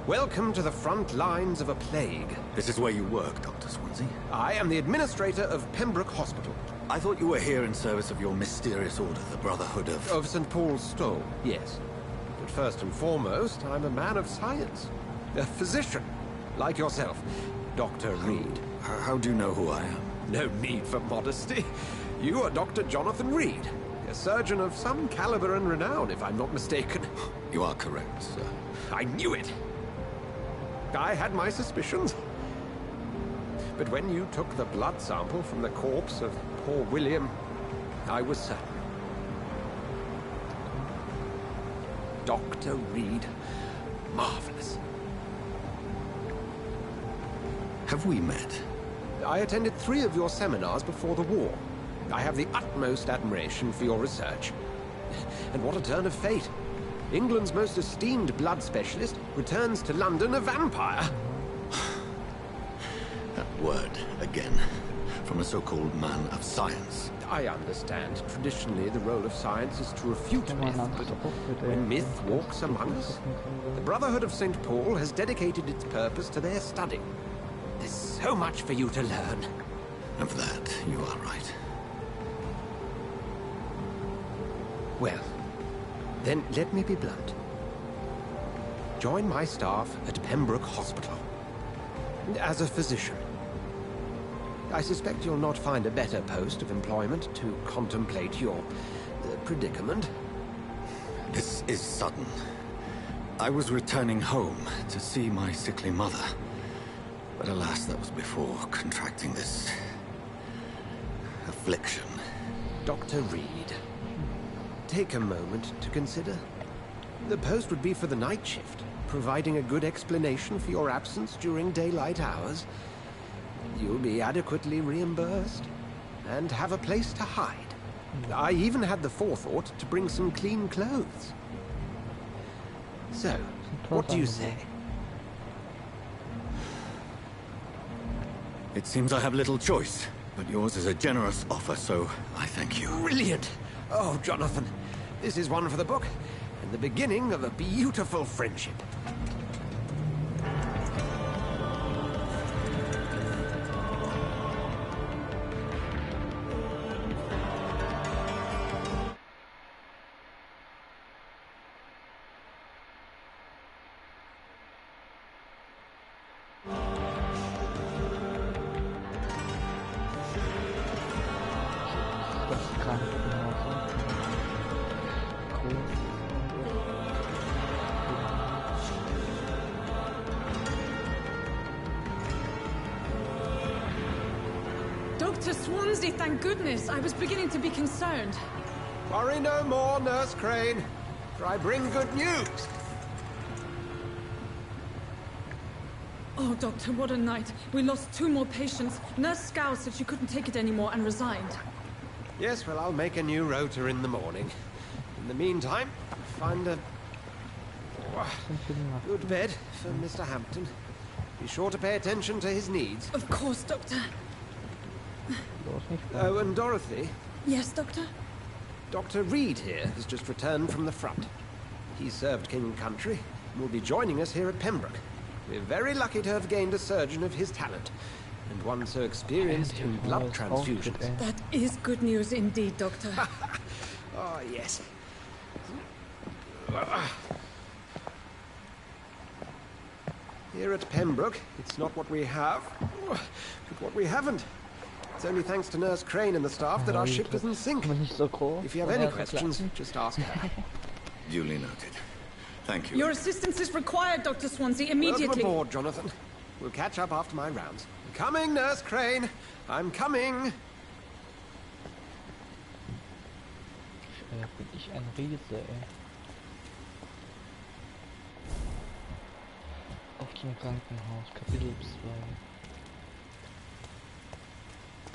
J: Welcome to the front lines of a plague.
B: This is where you work, Dr. Swansea?
J: I am the administrator of Pembroke Hospital.
B: I thought you were here in service of your mysterious order, the Brotherhood of...
J: Of St. Paul's Stole, yes. But first and foremost, I'm a man of science. A physician, like yourself, Dr. Reed.
B: How do you know who I am?
J: No need for modesty. You are Dr. Jonathan Reed, a surgeon of some caliber and renown, if I'm not mistaken.
B: You are correct, sir.
J: I knew it! I had my suspicions. But when you took the blood sample from the corpse of poor William, I was certain. Dr. Reed. Marvelous.
B: Have we met?
J: I attended 3 of your seminars before the war. I have the utmost admiration for your research. And what a turn of fate. England's most esteemed blood specialist returns to London a vampire.
B: That word, again, from a so-called man of science.
J: I understand. Traditionally, the role of science is to refute myth, but when myth walks among us, the Brotherhood of St. Paul has dedicated its purpose to their study. There's so much for you to learn.
B: Of that, you are right.
J: Well, then let me be blunt. Join my staff at Pembroke Hospital. As a physician. I suspect you'll not find a better post of employment to contemplate your predicament.
B: This is sudden. I was returning home to see my sickly mother. But alas, that was before contracting this... affliction.
J: Dr. Reed, take a moment to consider. The post would be for the night shift, providing a good explanation for your absence during daylight hours. You'll be adequately reimbursed, and have a place to hide. I even had the forethought to bring some clean clothes. So, what do you say?
B: It seems I have little choice, but yours is a generous offer, so I thank you.
J: Brilliant! Oh, Jonathan, this is one for the book, and the beginning of a beautiful friendship.
K: Dr. Swansea, thank goodness. I was beginning to be concerned.
J: Worry no more, Nurse Crane, for I bring good news.
K: Oh, Doctor, what a night. We lost 2 more patients. Nurse Scow said she couldn't take it anymore and resigned.
J: Yes, well, I'll make a new rota in the morning. In the meantime, find a good bed for Mr. Hampton. Be sure to pay attention to his needs.
K: Of course, Doctor.
J: Oh, and Dorothy?
K: Yes, Doctor?
J: Dr. Reed here has just returned from the front. He served King and Country and will be joining us here at Pembroke. We're very lucky to have gained a surgeon of his talent, and one so experienced in blood transfusions.
K: That is good news indeed, Doctor.
J: Oh, yes. Here at Pembroke, it's not what we have, but what we haven't. It's only thanks to Nurse Crane and the staff that our ship doesn't sink. If you have any questions, just ask her.
B: Duly noted. Thank you.
K: Your assistance is required, Dr. Swansea, immediately.
J: Welcome aboard, Jonathan. We'll catch up after my rounds. I'm coming, Nurse Crane. I'm coming.
A: Bin ich ein Riese, ey. Auf zum Krankenhaus, Kapitel 2.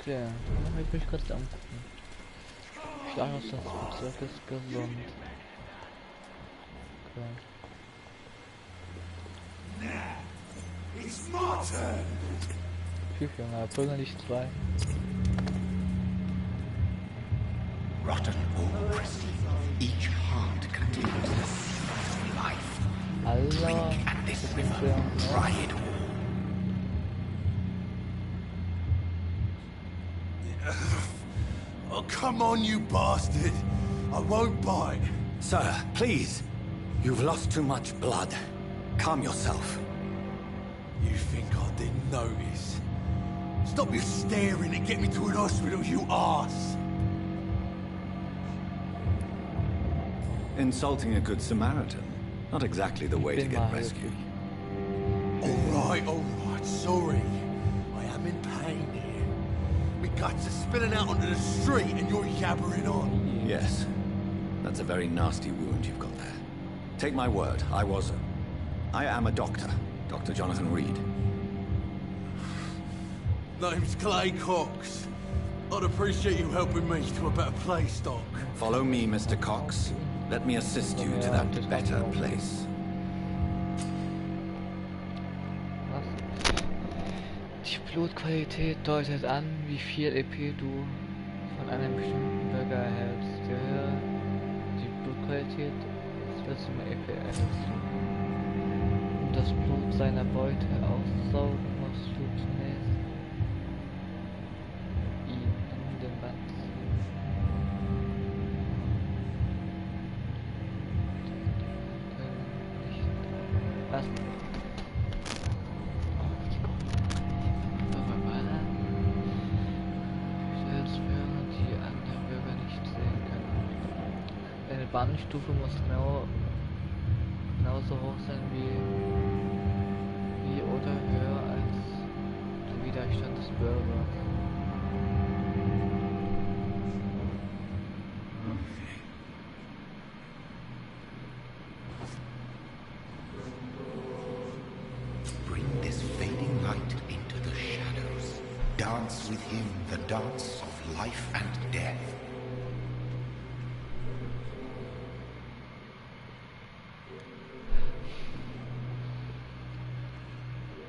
A: Okay, dann habe ich mich kurz angucken. Schlag aus das Flugzeug ist gesund. Okay.
D: It's my turn.
A: Junge, April nicht 2.
L: Rotten or pristine, each heart contains the seed of life. Drink at this river, try it
D: all. Oh, come on, you bastard. I won't bite.
B: Sir, please. You've lost too much blood. Calm yourself.
D: You think I didn't notice? Stop your staring and get me to an hospital, you arse!
B: Insulting a good Samaritan. Not exactly the way to get rescued.
D: Alright, sorry. I am in pain here. My guts are spilling out onto the street and you're yabbering on.
B: Yes. That's a very nasty wound you've got there. Take my word, I am a doctor. Dr. Jonathan Reed.
D: Name's Clay Cox. I'd appreciate you helping me to a better place, Doc.
B: Follow me, Mr. Cox. Let me assist you to that better place.
A: Die Blutqualität deutet an, wie viel EP du von einem bestimmten Bürger erhältst. Je höher die Blutqualität, desto mehr EP erhältst du. Um das Blut seiner Beute auszusaugen, musst du zunächst ihn in den Band ziehen. Was? Die anderen Bürger nicht sehen können. Deine Bahnstufe muss genauso hoch sein wie oder höher als der Widerstand des Bürgers.
L: Bring this fading light into the shadows. Dance with him the dance of life and death.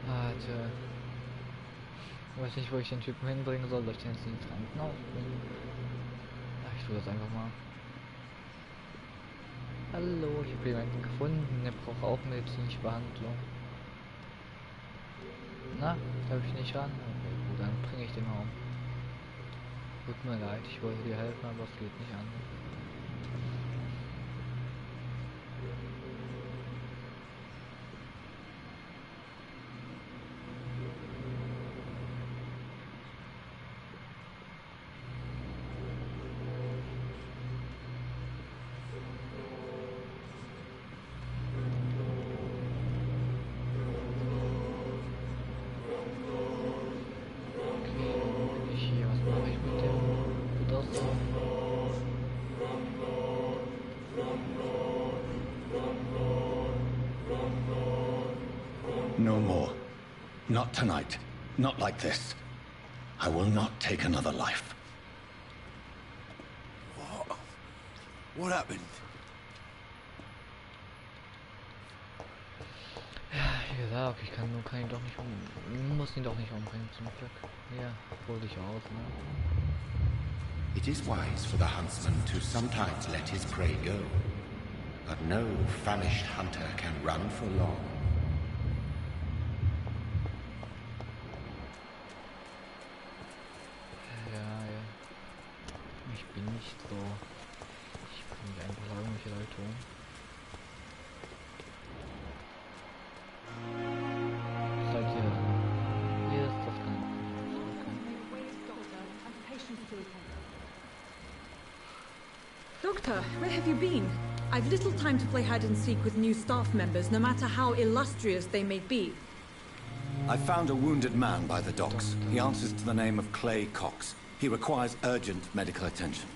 A: Alter. Ich weiß nicht, wo ich den Typen hinbringen soll. Soll ich den jetzt ins Krankenhaus bringen? Ach, ich tue das einfach mal. Hallo, ich habe jemanden gefunden. Der braucht auch medizinische Behandlung. Na, darf ich nicht ran? Okay, gut, dann bringe ich den Raum. Tut mir leid, ich wollte dir helfen, aber es geht nicht an.
B: No more. Not tonight. Not like this. I will not take another life.
D: What happened?
A: Ja, wie gesagt, ich kann ihn doch nicht muss ihn doch nicht umbringen, zum Glück. Ja, hol dich aus, ne?
L: It is wise for the huntsman to sometimes let his prey go, but no famished hunter can run for long.
A: Ja. Ich bin nicht so. Ich kann nicht einfach sagen, welche Leute tun.
K: patients to attend. Doctor, where have you been? I've little time to play hide and seek with new staff members, no matter how illustrious they may be.
B: I found a wounded man by the docks. He answers to the name of Clay Cox. He requires urgent medical attention.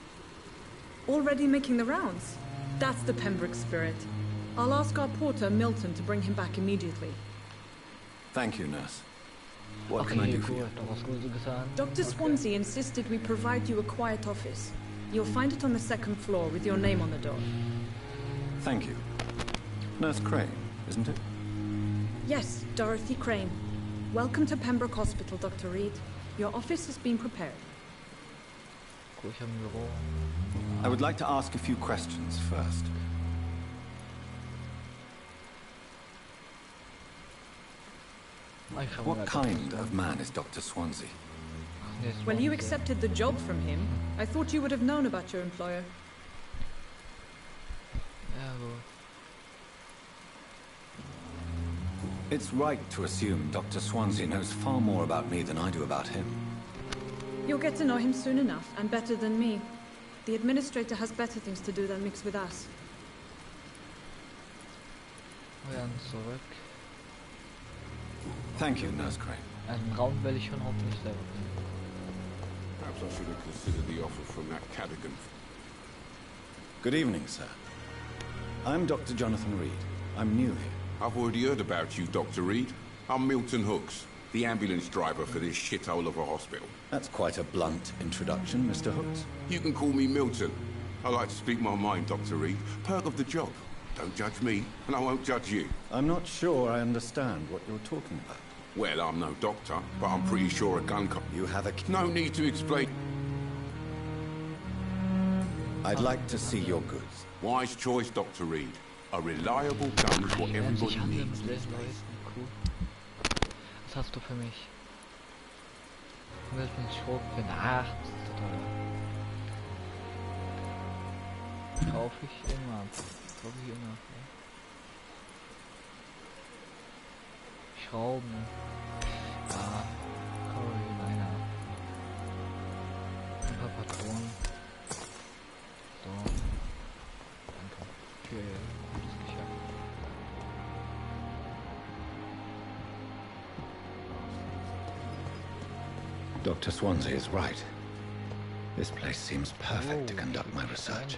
K: Already making the rounds? That's the Pembroke spirit. I'll ask our porter, Milton, to bring him back immediately.
B: Thank you, nurse. What can I do for you?
K: Dr. Swansea insisted we provide you a quiet office. You'll find it on the second floor with your name on the door.
B: Thank you. Nurse Crane, isn't it?
K: Yes, Dorothy Crane. Welcome to Pembroke Hospital, Dr. Reed. Your office has been prepared.
B: I would like to ask a few questions first. What kind of man is Dr. Swansea?
K: Well, you accepted the job from him. I thought you would have known about your employer.
B: It's right to assume Dr. Swansea knows far more about me than I do about him.
K: You'll get to know him soon enough, and better than me. The administrator has better things to do than mix with us.
B: Thank you, Nurse Crane.
M: Perhaps I should have considered the offer from that Cadogan.
B: Good evening, sir. I'm Dr. Jonathan Reed. I'm new here.
M: I've already heard about you, Dr. Reed. I'm Milton Hooks, the ambulance driver for this shithole of a hospital.
B: That's quite a blunt introduction, Mr. Hooks.
M: You can call me Milton. I like to speak my mind, Dr. Reed. Perk of the job. Don't judge me, and I won't judge you.
B: I'm not sure I understand what you're talking about.
M: Well, I'm no doctor, but I'm pretty sure a gun cop...
B: You have a...
M: No need to explain.
B: I'd like to see your goods.
M: Wise choice, Dr. Reed. A reliable gun is what everybody needs.
A: Cool. Was hast du für mich? Du willst mich Schrotflinte. Ach, das ist total. Kaufe ich immer. Kaufe ich immer. Schrauben. Ja, kaufe ich meiner. Ein paar Patronen. So. Danke. Für das Geschäft.
B: Dr. Swansea is right. This place seems perfect to conduct my research.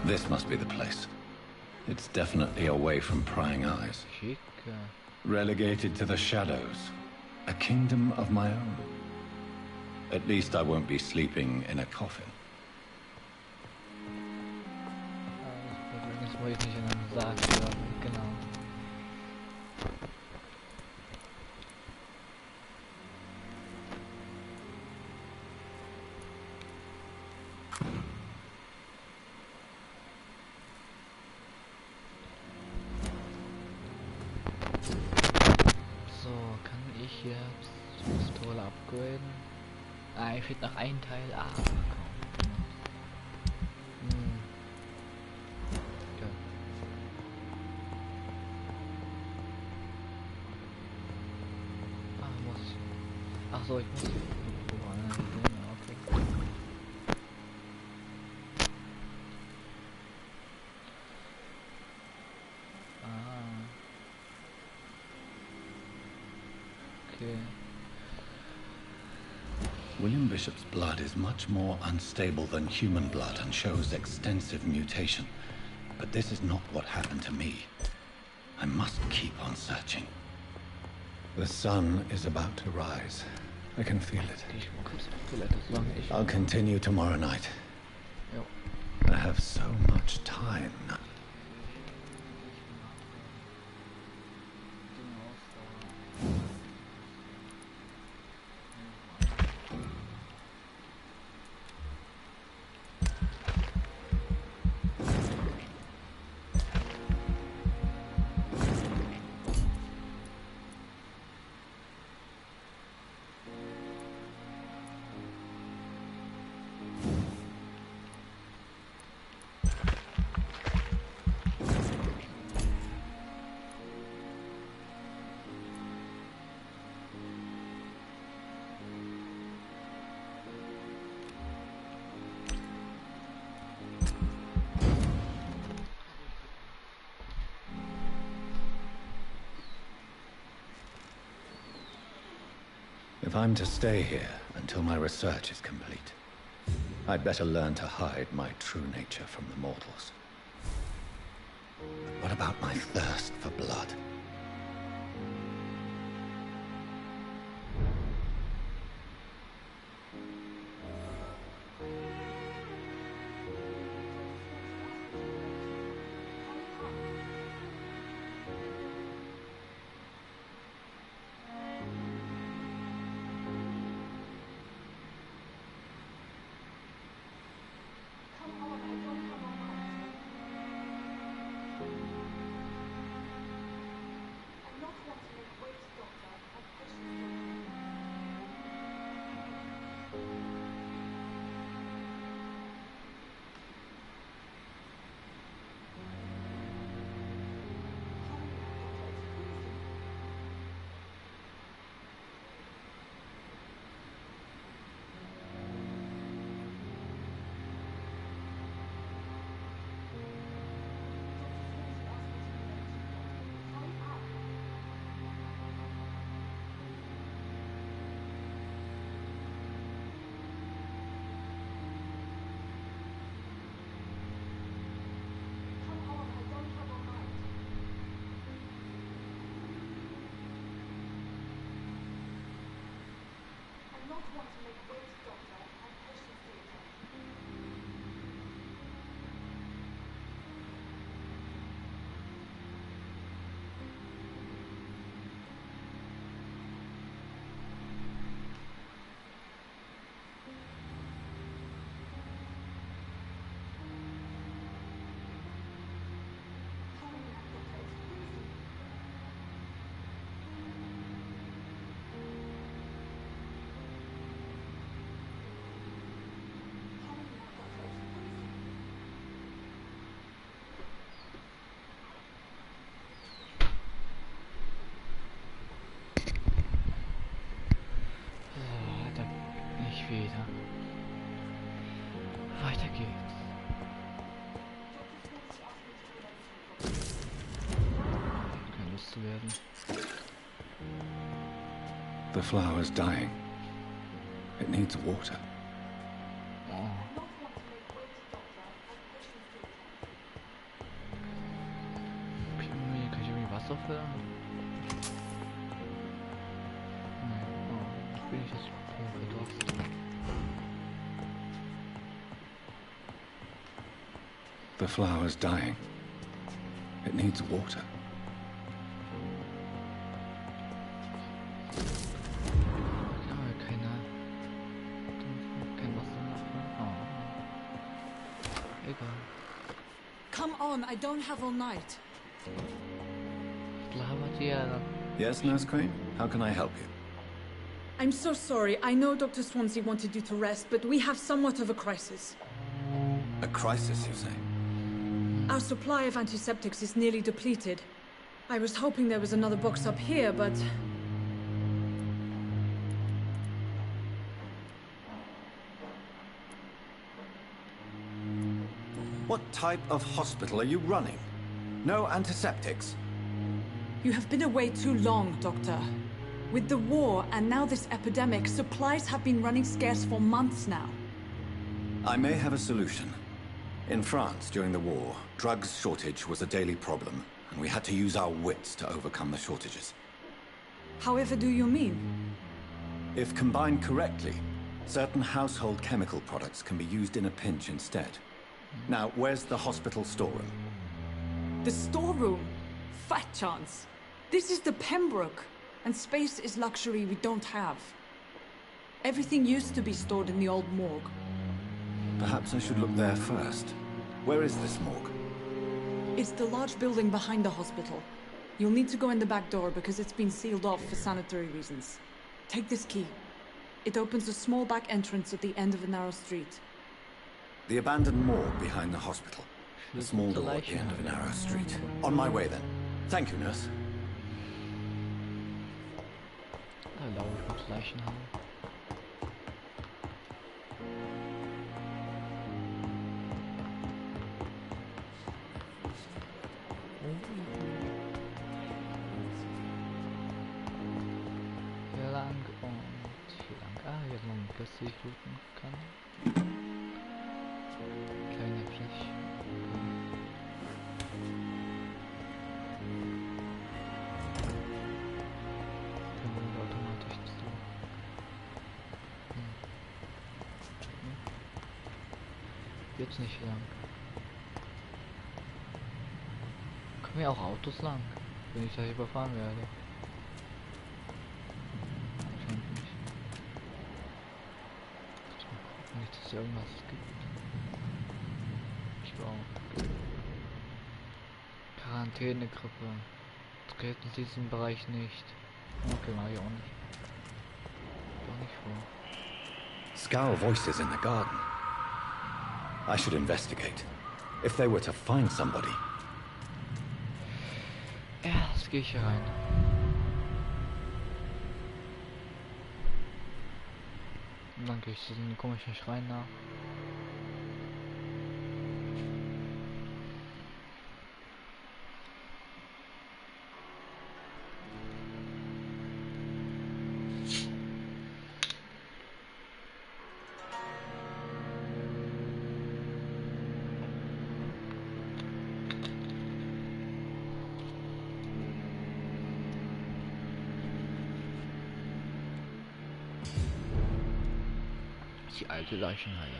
B: This must be the place. It's definitely away from prying eyes. Relegated to the shadows. A kingdom of my own. At least I won't be sleeping in a coffin.
A: Ich fehlt noch ein Teil. Ah, ja. Muss ich. Ach so, ich muss. Okay. Okay.
B: William Bishop's blood is much more unstable than human blood and shows extensive mutation. But this is not what happened to me. I must keep on searching. The sun is about to rise. I can feel it. I'll continue tomorrow night. I have so much time now. If I'm to stay here until my research is complete, I'd better learn to hide my true nature from the mortals. But what about my thirst for blood?
A: Wieder. Weiter geht's. Keine Lust zu werden.
B: The flower's dying. It needs water.
A: Kann ich irgendwie Wasser füllen? Nein. Oh, ich bin nicht das verdurst.
B: The flower's dying. It needs water.
K: Come on, I don't have all night.
B: Yes, Nurse Crane? How can I help you?
K: I'm so sorry. I know Dr. Swansea wanted you to rest, but we have somewhat of a crisis.
B: A crisis, you say?
K: Our supply of antiseptics is nearly depleted. I was hoping there was another box up here, but...
B: What type of hospital are you running? No antiseptics?
K: You have been away too long, Doctor. With the war and now this epidemic, supplies have been running scarce for months now.
B: I may have a solution. In France, during the war, drugs shortage was a daily problem, and we had to use our wits to overcome the shortages.
K: However do you mean?
B: If combined correctly, certain household chemical products can be used in a pinch instead. Now, where's the hospital storeroom?
K: The storeroom? Fat chance. This is the Pembroke, and space is luxury we don't have. Everything used to be stored in the old morgue.
B: Perhaps I should look there first. Where is this morgue?
K: It's the large building behind the hospital. You'll need to go in the back door because it's been sealed off for sanitary reasons. Take this key. It opens a small back entrance at the end of a narrow street.
B: The abandoned morgue behind the hospital. A small door at the end of a narrow street. On my way then. Thank you, nurse.
A: Hier lang und noch ein Platz, die ich looten kann. Kleine Fläche. Können wir automatisch zu. Jetzt nicht lang. Kommen ja auch Autos lang, wenn ich da überfahren werde. Wahrscheinlich nicht. Nicht, dass es irgendwas gibt. Ich war auch. Quarantänegrippe. Treten Sie diesen Bereich nicht. Okay, mach ich auch nicht. Doch nicht vor.
B: Scowl voices in the garden. I should investigate. If they were to find somebody.
A: Ja, jetzt gehe ich hier rein. Und dann gehe ich diesen komischen Schrein nach. Die alte Leichenhalle.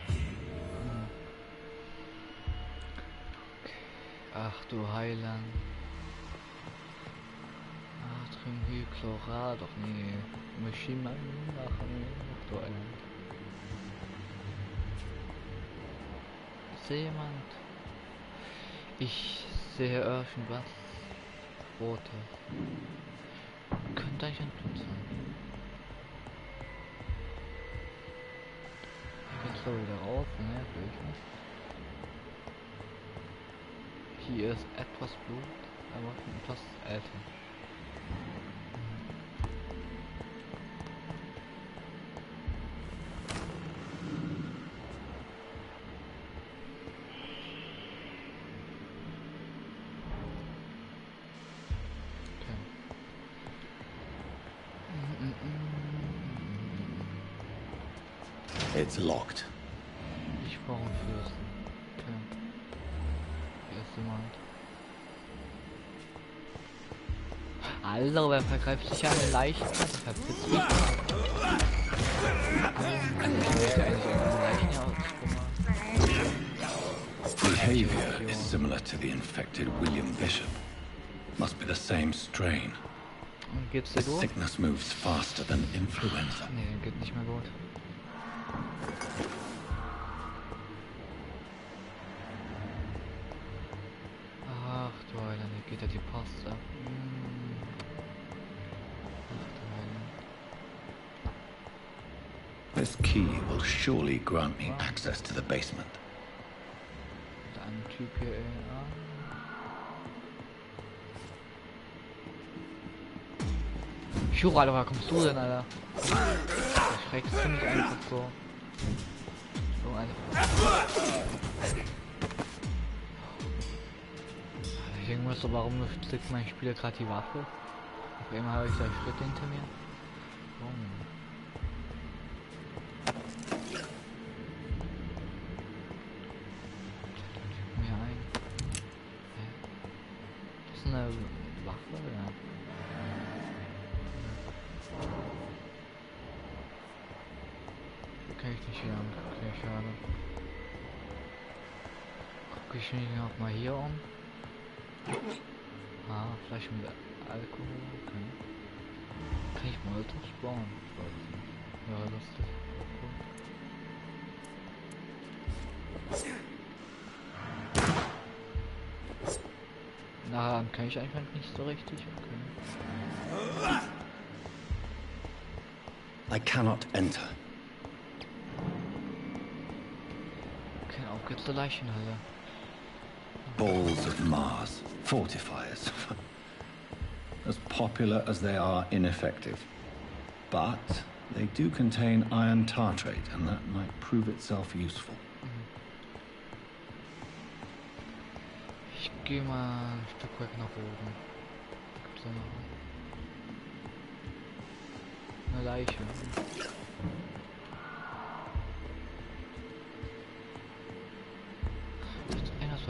A: Ach du Heiland. Natriumhydchlorat, doch nee. Maschinen machen. Ach du Heiland. Ist da jemand? Ich sehe irgendwas Rotes. Könnte eigentlich ein Blut sein. So wieder raus, ne, will ich nicht. Hier ist etwas Blut, aber etwas älter.
B: It's locked.
A: Ich brauche einen Fürsten. Okay. Hier ist jemand. Hallo, wer vergreift sich an eine Leiche? Das verpisst mich.
B: Behavior is similar to the infected William Bishop. Must be the same strain.
A: Geht's
B: The
A: dir gut?
B: sickness moves faster than influenza.
A: Nee, geht nicht mehr gut. Ach du Heiland, hier geht ja die Post ab. Ach du Heiland.
B: This key will surely grant me access to the basement.
A: Ein Typ hier, ey. Alter, woher kommst du denn, Alter? Das schreckt ziemlich einfach so. So, Alter. Ich denke mir so, warum drückt mein Spieler gerade die Waffe? Auf einmal habe ich da Schritte hinter mir. Mir ein. Das ist eine Waffe, ja. Kann ich nicht wieder an. Okay, schade. Gucke ich mich noch mal hier um. Ah, Flasche mit Alkohol. Okay. Kann ich Molotov spawnen? Ich weiß es nicht. Ja, lustig. Cool. Na, kann ich einfach nicht so richtig. Okay.
B: I cannot enter.
A: Okay, auf geht's zur Leichenhalle.
B: Balls of Mars, fortifiers. As popular as they are ineffective. But they do contain iron tartrate, and that might prove itself useful.
A: Ich gehe mal ein Stück weit nach oben. Gibt's da noch eine Leiche?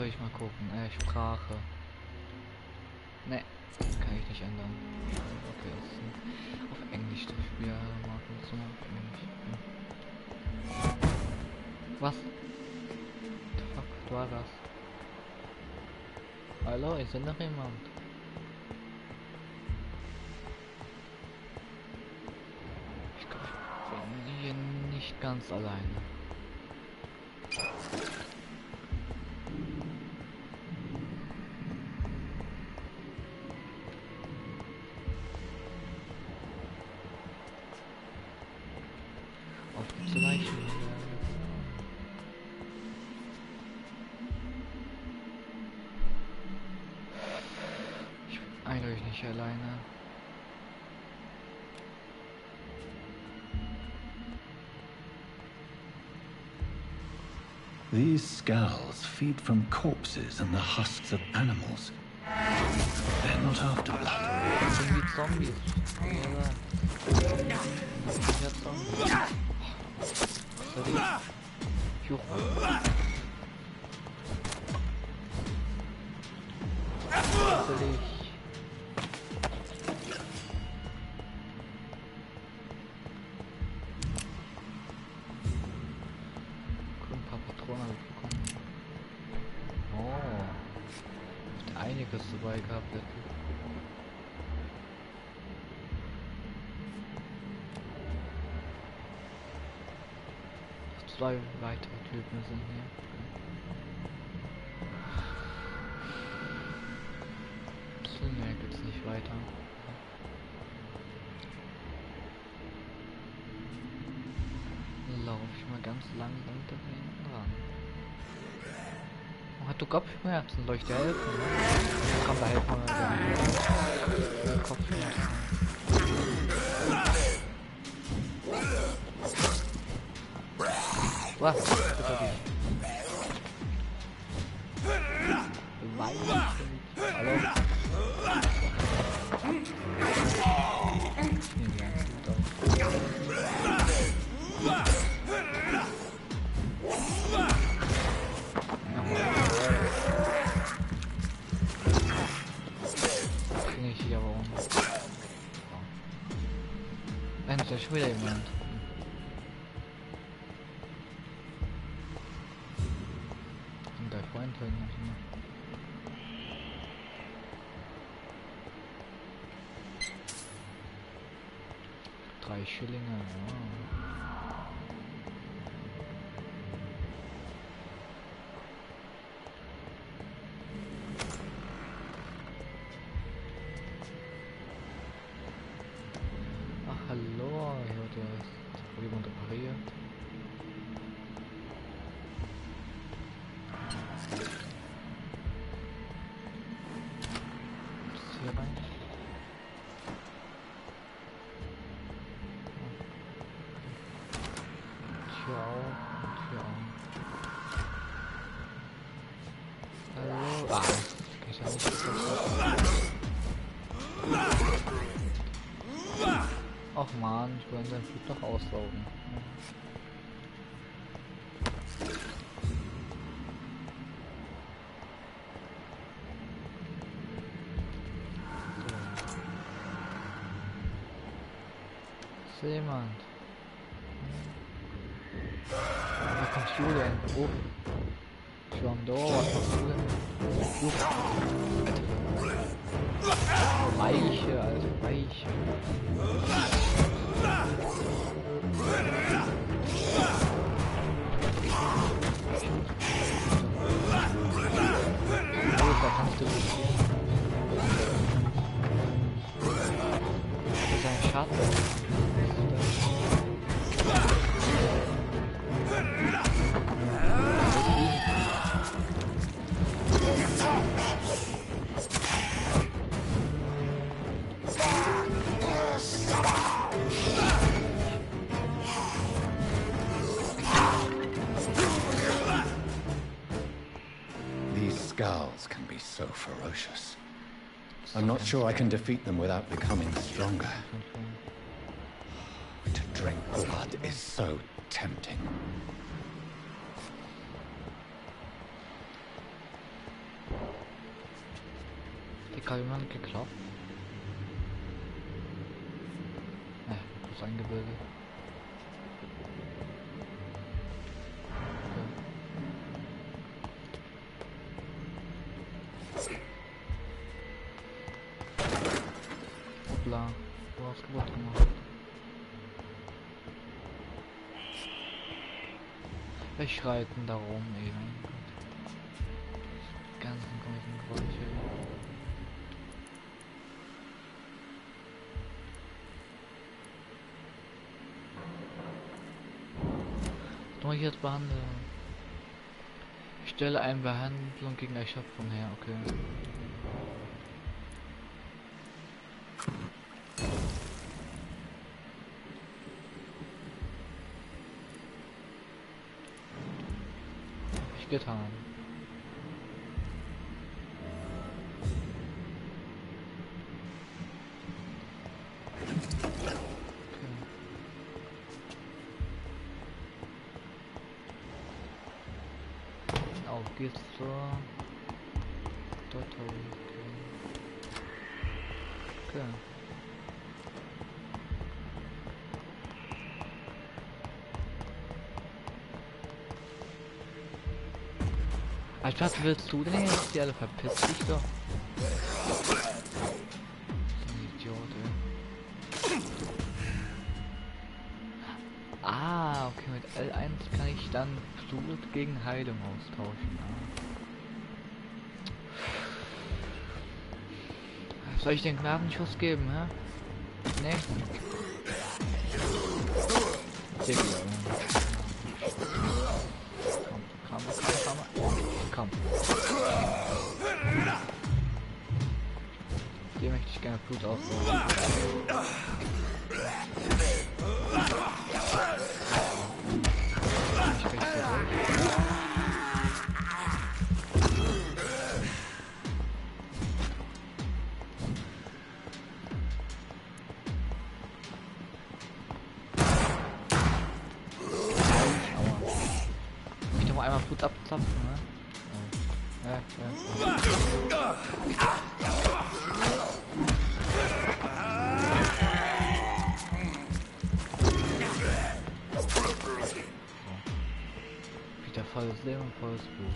A: soll ich mal gucken? Sprache. Ne, kann ich nicht ändern. Okay, das ist auf Englisch das Spiel. Machen wir mal auf Englisch. Was? The fuck, du war das? Hallo, ist da noch jemand? Ich glaube, ich bin hier nicht ganz alleine. Eindeutig nicht alleine.
B: These skulls feed from corpses and the husks of animals. They're not after blood.
A: Das sind wie Zombies. Ja, einiges dabei gehabt hätte. Zwei weitere Typen sind hier. So, ne, geht's nicht weiter. Laufe ich mal ganz langsam da hinten ran. Oh, hat du Kopfschmerzen? Soll ich dir helfen? Ne? Komm, da helfen wir mal. Kopfschmerzen. Was? Hallo? Krieg ich hier aber um. Mensch, da ist schon wieder jemand. Freund noch immer. 3 Schillinge, ja. Ach, hallo, hier wird ja jemand repariert. Ach man, ich wollte sein Blut doch auslaufen. Ist da jemand? Da kommt Julian. Oh. Schon da, was machst du denn? Weiche, also Weiche. Oh, da kannst du nicht. Das ist ein Schatten.
B: Skulls can be so ferocious. I'm not sure I can defeat them without becoming stronger. To drink blood is so tempting.
A: Hat gerade jemand geklopft? Ne, das ist ein Gebilde. Hoppla, du hast kaputt gemacht. Wir schreiten darum eben. Die ganzen komischen Geräusche. Nur jetzt behandeln. Ich stelle eine Behandlung gegen Erschöpfung her, okay. Getan. Okay. Auf geht's zur dort. Okay. Was willst du denn jetzt? Die alle verpiss dich doch. So ein Idiot, ey. Ah, okay, mit L1 kann ich dann Blut gegen Heilung austauschen. Ah. Soll ich den Gnadenschuss geben, hä? Ne? Komm. Hier möchte ich gerne Blut aufbauen. Ich noch einmal Blut abzapfen, ne? Ja. Wieder volles Leben und volles Blut.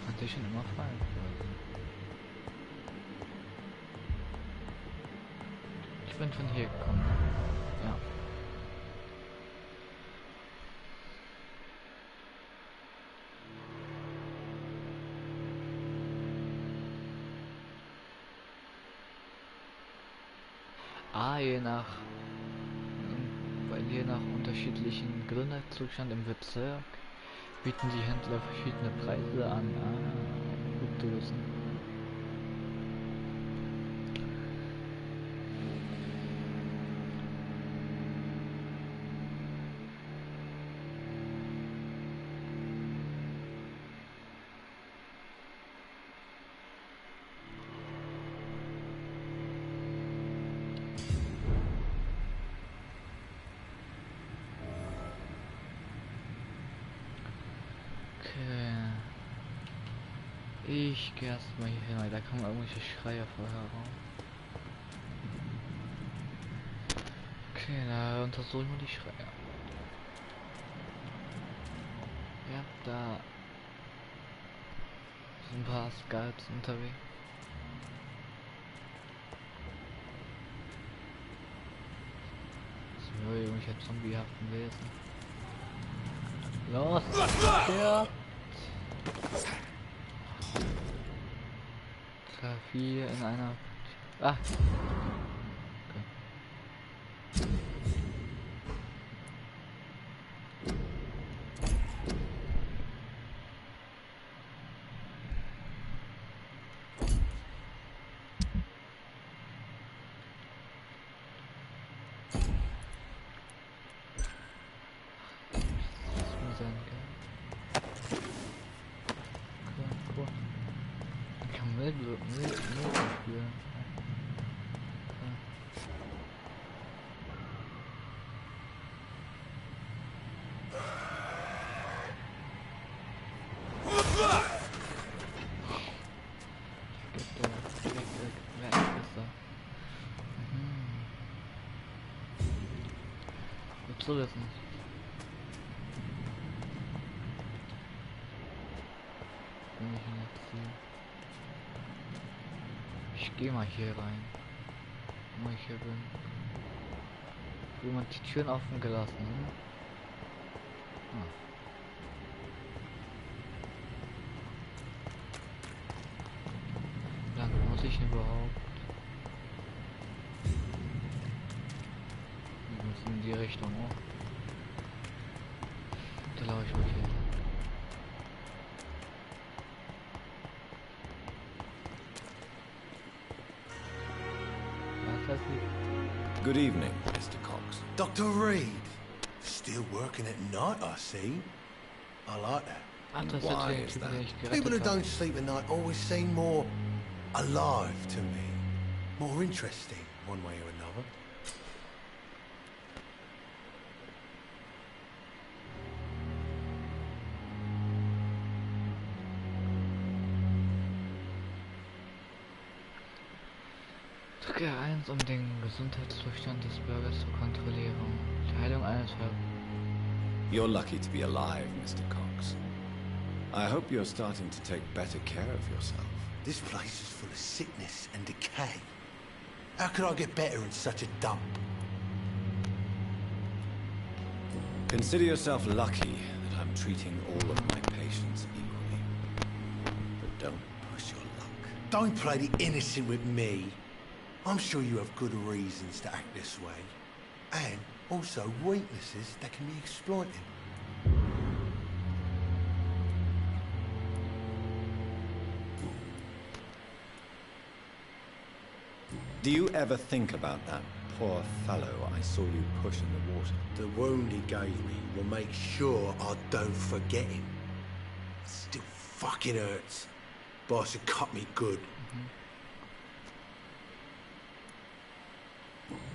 A: Fand ich schon immer frei. Ich bin von hier gekommen. Ja. Je nach unterschiedlichen Gesundheitszustand im Bezirk bieten die Händler verschiedene Preise an. Gut zu wissen. Ich gehe erstmal hier hin, weil da kommen irgendwelche Schreie vorher raus. Okay, da untersuchen wir die Schreie. Ja, da sind ein paar Scouts unterwegs. So, irgendwelche zombiehaften Wesen. Los! Ja! 4 in einer. Ah! Okay. Das muss sein, gell? Cool. Ich kann Müll spielen. zu wissen. Wenn ich ihn jetzt sehe. Ich gehe mal hier rein. Wo ich hier bin. Jemand die Türen offen gelassen. Ah. Wie lange muss ich überhaupt? Wir müssen in die Richtung auch. Da laufe ich mal hier.
B: Good evening, Mr. Cox.
D: Dr. Reed. Still working at night, I see. I like that.
B: And why is that?
D: People who don't sleep at night always seem more alive to me. More interesting, one way or another.
A: Drücke 1, um den Gesundheitszustand des Bürgers zu kontrollieren. Die Heilung eines
B: You're lucky to be alive, Mr. Cox. I hope you're starting to take better care of yourself.
D: This place is full of sickness and decay. How could I get better in such a dump?
B: Consider yourself lucky that I'm treating all of my patients equally. But don't push your luck.
D: Don't play the innocent with me. I'm sure you have good reasons to act this way. And also weaknesses that can be exploited.
B: Do you ever think about that poor fellow I saw you push in the water?
D: The wound he gave me will make sure I don't forget him. It still fucking hurts. Boss had cut me good.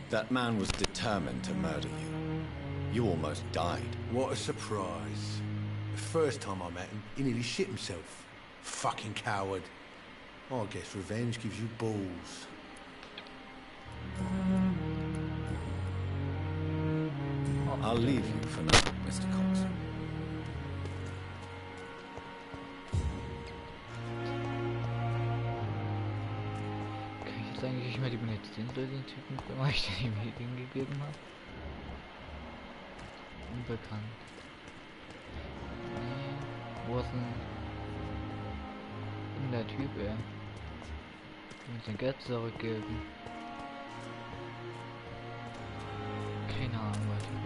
B: That man was determined to murder you. You almost died.
D: What a surprise. The first time I met him, he nearly shit himself. Fucking coward. I guess revenge gives you balls.
B: I'll leave you for now, Mr. Cox.
A: Kann ich jetzt eigentlich nicht mehr die Munition durch den Typen bringen, weil ich den Medien gegeben habe? Unbekannt. Nee. Wo ist denn der Typ, ey? Ich muss den Geld zurückgeben. Keine Ahnung, was ich will.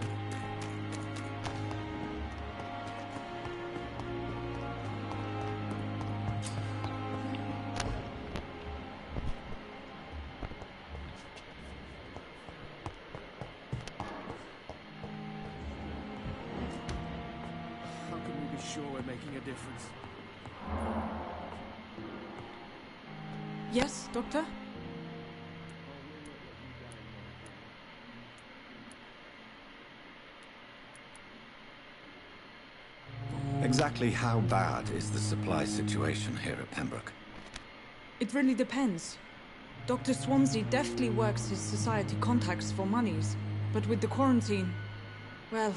C: How can we be sure we're making a difference?
K: Yes, Doctor?
B: Exactly how bad is the supply situation here at Pembroke?
K: It really depends. Dr. Swansea deftly works his society contacts for monies, but with the quarantine, well,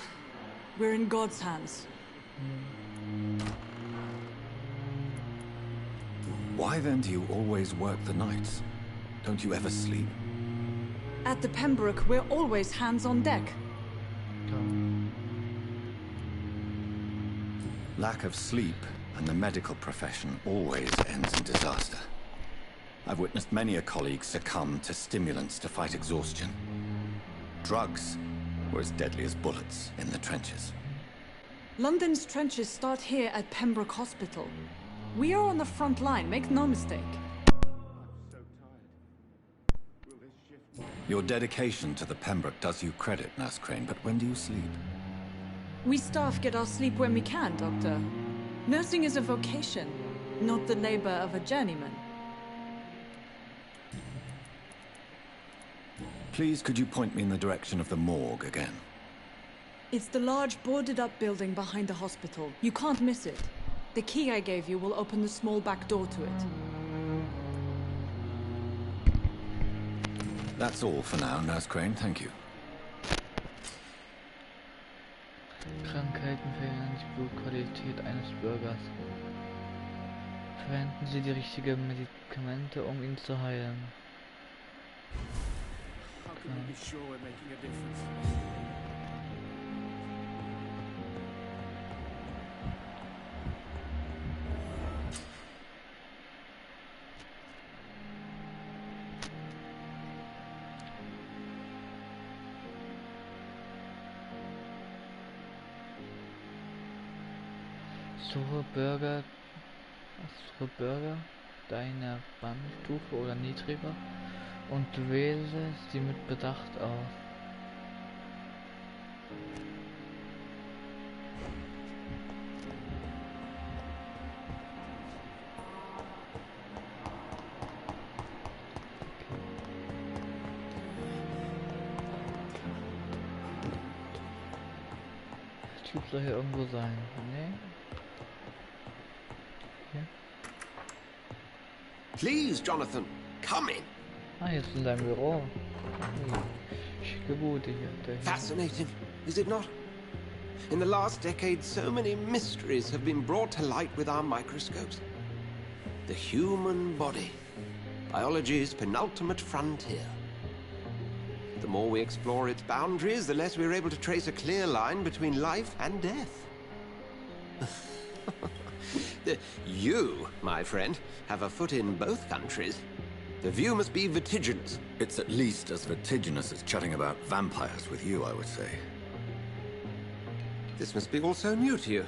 K: we're in God's hands.
B: Why then do you always work the nights? Don't you ever sleep?
K: At the Pembroke, we're always hands on deck.
B: Lack of sleep and the medical profession always ends in disaster. I've witnessed many a colleague succumb to stimulants to fight exhaustion. Drugs were as deadly as bullets in the trenches.
K: London's trenches start here at Pembroke Hospital. We are on the front line, make no mistake.
B: Your dedication to the Pembroke does you credit, Nurse Crane, but when do you sleep?
K: We staff get our sleep when we can, Doctor. Nursing is a vocation, not the labor of a journeyman.
B: Please, could you point me in the direction of the morgue again?
K: It's the large boarded-up building behind the hospital. You can't miss it. The key I gave you will open the small back door to it.
B: That's all for now, Nurse Crane, thank you.
A: Krankheiten verändern die Blutqualität eines Bürgers. Verwenden Sie die richtigen Medikamente, um ihn zu heilen.
G: How can we be sure we're making a difference?
A: Suche Bürger deiner Rangstufe oder niedriger und wähle sie mit Bedacht aus. Der Typ soll hier irgendwo sein. Nee.
J: Please, Jonathan, come in.
A: Ah, jetzt in deinem Büro. Schicke Bude hier.
J: Fascinating, is it not? In the last decade, so many mysteries have been brought to light with our microscopes. The human body, biology's penultimate frontier. The more we explore its boundaries, the less we're able to trace a clear line between life and death. You, my friend, have a foot in both countries. The view must be vertiginous.
B: It's at least as vertiginous as chatting about vampires with you, I would say.
J: This must be all so new to you.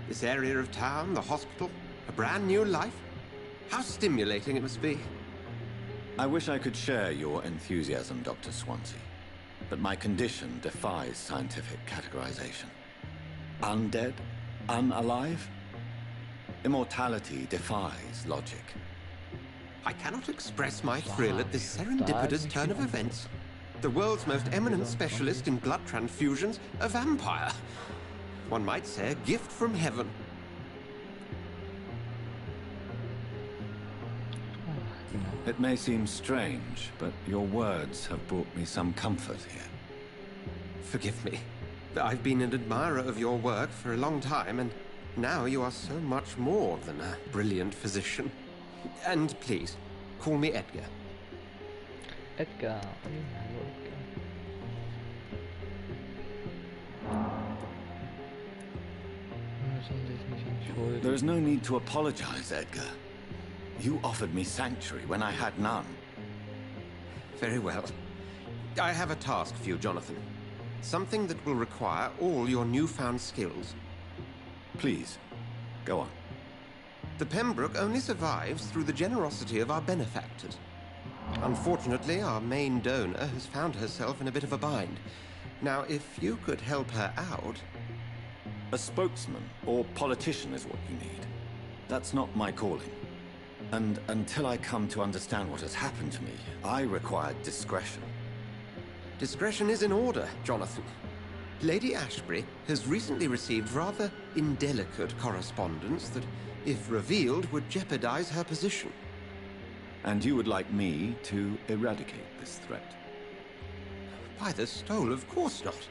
J: This area of town, the hospital, a brand new life. How stimulating it must be.
B: I wish I could share your enthusiasm, Dr. Swansea. But my condition defies scientific categorization. Undead? Unalive? Immortality defies logic.
J: I cannot express my thrill at this serendipitous turn of events. The world's most eminent specialist in blood transfusions, a vampire. One might say a gift from heaven.
B: It may seem strange, but your words have brought me some comfort here.
J: Forgive me. I've been an admirer of your work for a long time, and now you are so much more than a brilliant physician. And please, call me Edgar.
A: Edgar.
B: There is no need to apologize, Edgar. You offered me sanctuary when I had none.
J: Very well. I have a task for you, Jonathan. Something that will require all your newfound skills.
B: Please, go on.
J: The Pembroke only survives through the generosity of our benefactors. Unfortunately, our main donor has found herself in a bit of a bind. Now, if you could help her out...
B: A spokesman or politician is what you need. That's not my calling. And until I come to understand what has happened to me, I require discretion.
J: Discretion is in order, Jonathan. Lady Ashbury has recently received rather indelicate correspondence that, if revealed, would jeopardize her position.
B: And you would like me to eradicate this threat?
J: By the stole, of course not.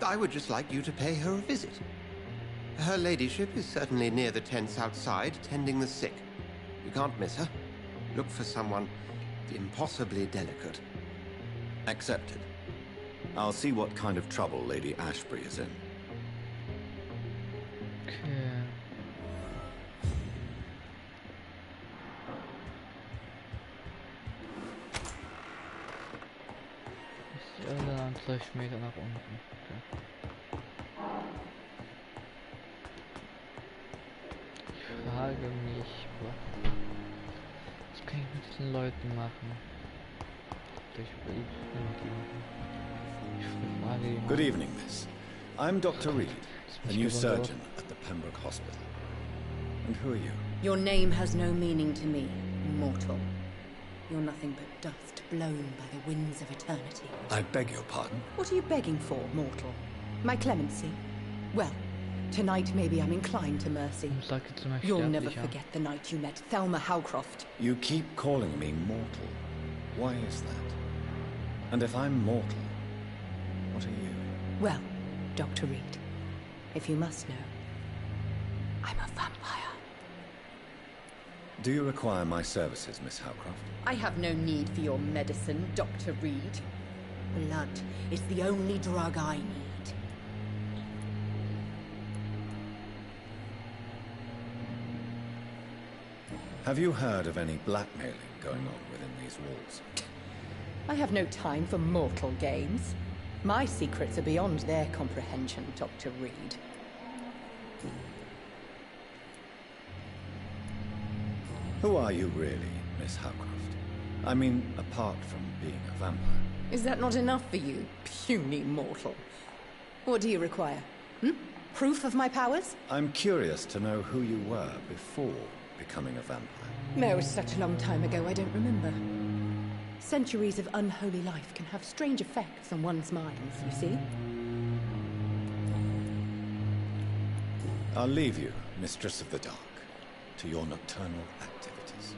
J: I would just like you to pay her a visit. Her ladyship is certainly near the tents outside, tending the sick. You can't miss her. Look for someone impossibly delicate.
B: Accepted. I'll see what kind of trouble Lady Ashbury is in.
A: Okay. Ist die Irrland 2 Meter nach unten. Okay. Ich frage mich, was kann ich mit diesen Leuten machen?
B: Good evening, miss. I'm Dr. Reed, a new surgeon at the Pembroke Hospital. And who are you?
E: Your name has no meaning to me, mortal. You're nothing but dust blown by the winds of eternity.
B: I beg your pardon?
E: What are you begging for, mortal? My clemency? Well, tonight maybe I'm inclined to mercy. You'll never forget the night you met Thelma Howcroft.
B: You keep calling me mortal. Why is that? And if I'm mortal, what are you?
E: Well, Dr. Reed, if you must know. I'm a vampire.
B: Do you require my services, Miss Howcroft?
N: I have no need for your medicine, Dr. Reed. Blood is the only drug I need.
B: Have you heard of any blackmailing going on within these walls?
N: I have no time for mortal games. My secrets are beyond their comprehension, Dr. Reed.
B: Who are you really, Miss Howcroft? I mean, apart from being a vampire.
N: Is that not enough for you, puny mortal? What do you require? Proof of my powers?
B: I'm curious to know who you were before becoming a vampire.
N: No, such a long time ago, I don't remember. Centuries of unholy life can have strange effects on one's minds, you see?
B: I'll leave you, Mistress of the Dark, to your nocturnal activities.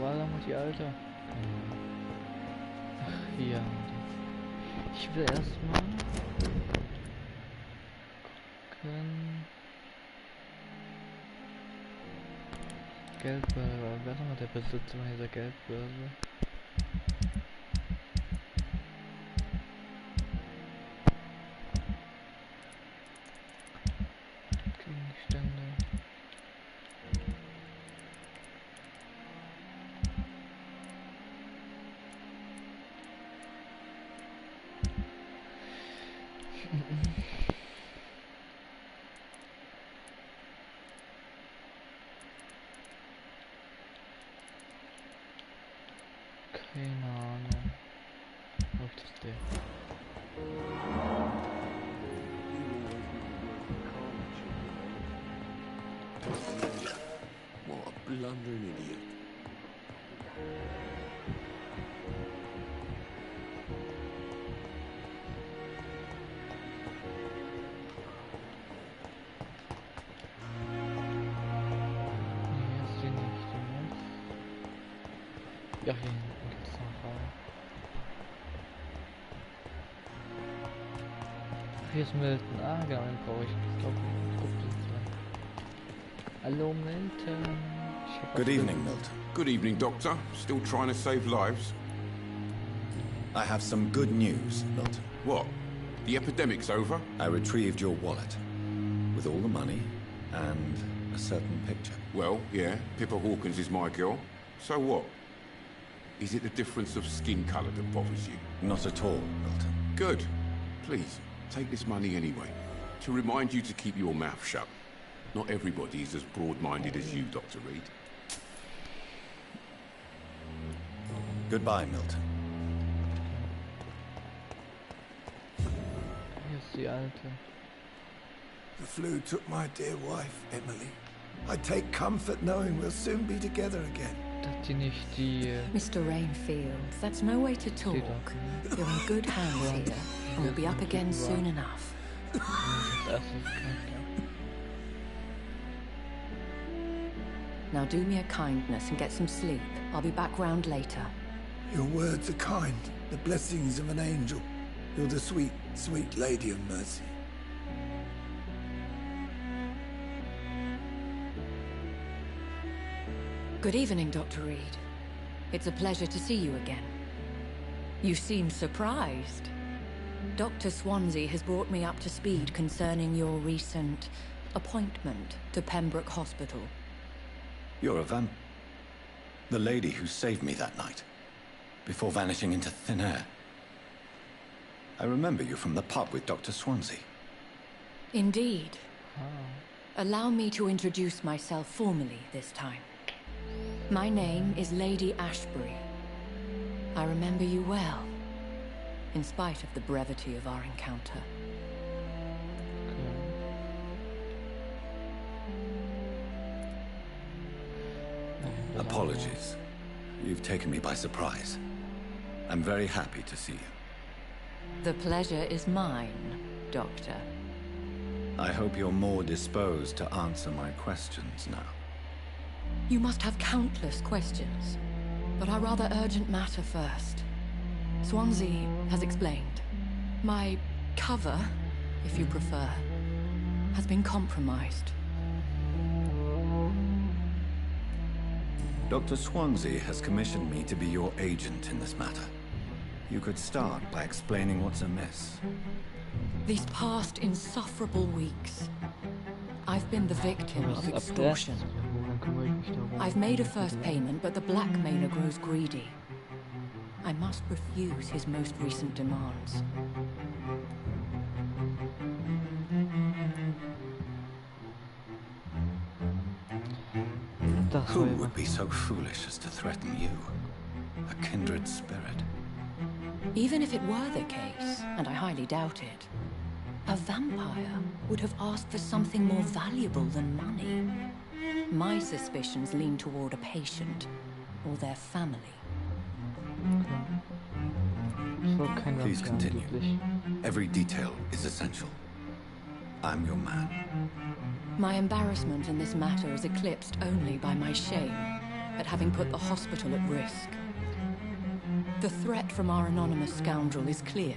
A: War da die Alte? Ach, hier. Ich will erstmal gucken. Geldbörse. Wer ist nochmal der Besitzer dieser Geldbörse? Gegenstände. Keine Ahnung. Läuft das der?
G: What a blundering idiot.
A: Ja, hier hinten gibt es noch Raum. Hier ist Milton. Ah, genau, den brauche ich. Ich glaube, Hallo, Milton.
B: Good evening, Milton.
M: Good evening, Doctor. Still trying to save lives?
B: I have some good news, Milton.
M: What? The epidemic's over?
B: I retrieved your wallet, with all the money, and a certain picture.
M: Well, yeah, Pippa Hawkins is my girl. So what? Is it the difference of skin colour that bothers you?
B: Not at all, Milton.
M: Good. Please, take this money anyway. To remind you to keep your mouth shut. Not everybody is as broad-minded as you, Dr. Reed.
B: Goodbye, Milton.
A: Hier ist die Alte.
D: The flu took my dear wife, Emily. I take comfort knowing we'll soon be together again.
A: Dass die nicht die...
I: Mr. Rainfield, that's no way to talk. You're in good hands here, and we'll be up again soon enough. Now do me a kindness and get some sleep. I'll be back round later.
D: Your words are kind, the blessings of an angel. You're the sweet, sweet lady of mercy.
I: Good evening, Dr. Reed. It's a pleasure to see you again. You seem surprised. Dr. Swansea has brought me up to speed concerning your recent appointment to Pembroke Hospital.
B: You're a the lady who saved me that night, before vanishing into thin air. I remember you from the pub with Dr. Swansea.
I: Indeed. Allow me to introduce myself formally this time. My name is Lady Ashbury. I remember you well, in spite of the brevity of our encounter.
B: Apologies. You've taken me by surprise. I'm very happy to see you.
I: The pleasure is mine, Doctor.
B: I hope you're more disposed to answer my questions now.
I: You must have countless questions, but our rather urgent matter first. Swansea has explained. My cover, if you prefer, has been compromised.
B: Dr. Swansea has commissioned me to be your agent in this matter. You could start by explaining what's amiss.
I: These past insufferable weeks, I've been the victim of extortion. I've made a first payment, but the blackmailer grows greedy. I must refuse his most recent demands.
B: Who would be so foolish as to threaten you? A kindred spirit.
I: Even if it were the case, and I highly doubt it, a vampire would have asked for something more valuable than money. My suspicions lean toward a patient or their family.
B: Please continue. Every detail is essential. I'm your man.
I: My embarrassment in this matter is eclipsed only by my shame at having put the hospital at risk. The threat from our anonymous scoundrel is clear.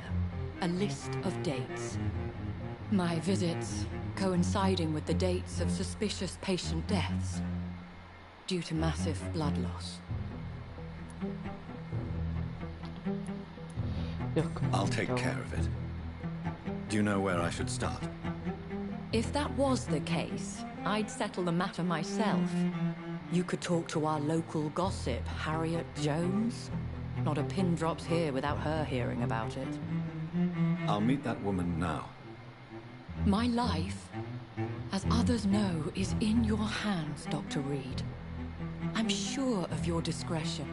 I: A list of dates. My visits coinciding with the dates of suspicious patient deaths due to massive blood loss.
B: I'll take care of it. Do you know where I should start?
I: If that was the case, I'd settle the matter myself. You could talk to our local gossip, Harriet Jones. Not a pin drops here without her hearing about it.
B: I'll meet that woman now.
I: My life, as others know, is in your hands, Dr. Reed. I'm sure of your discretion,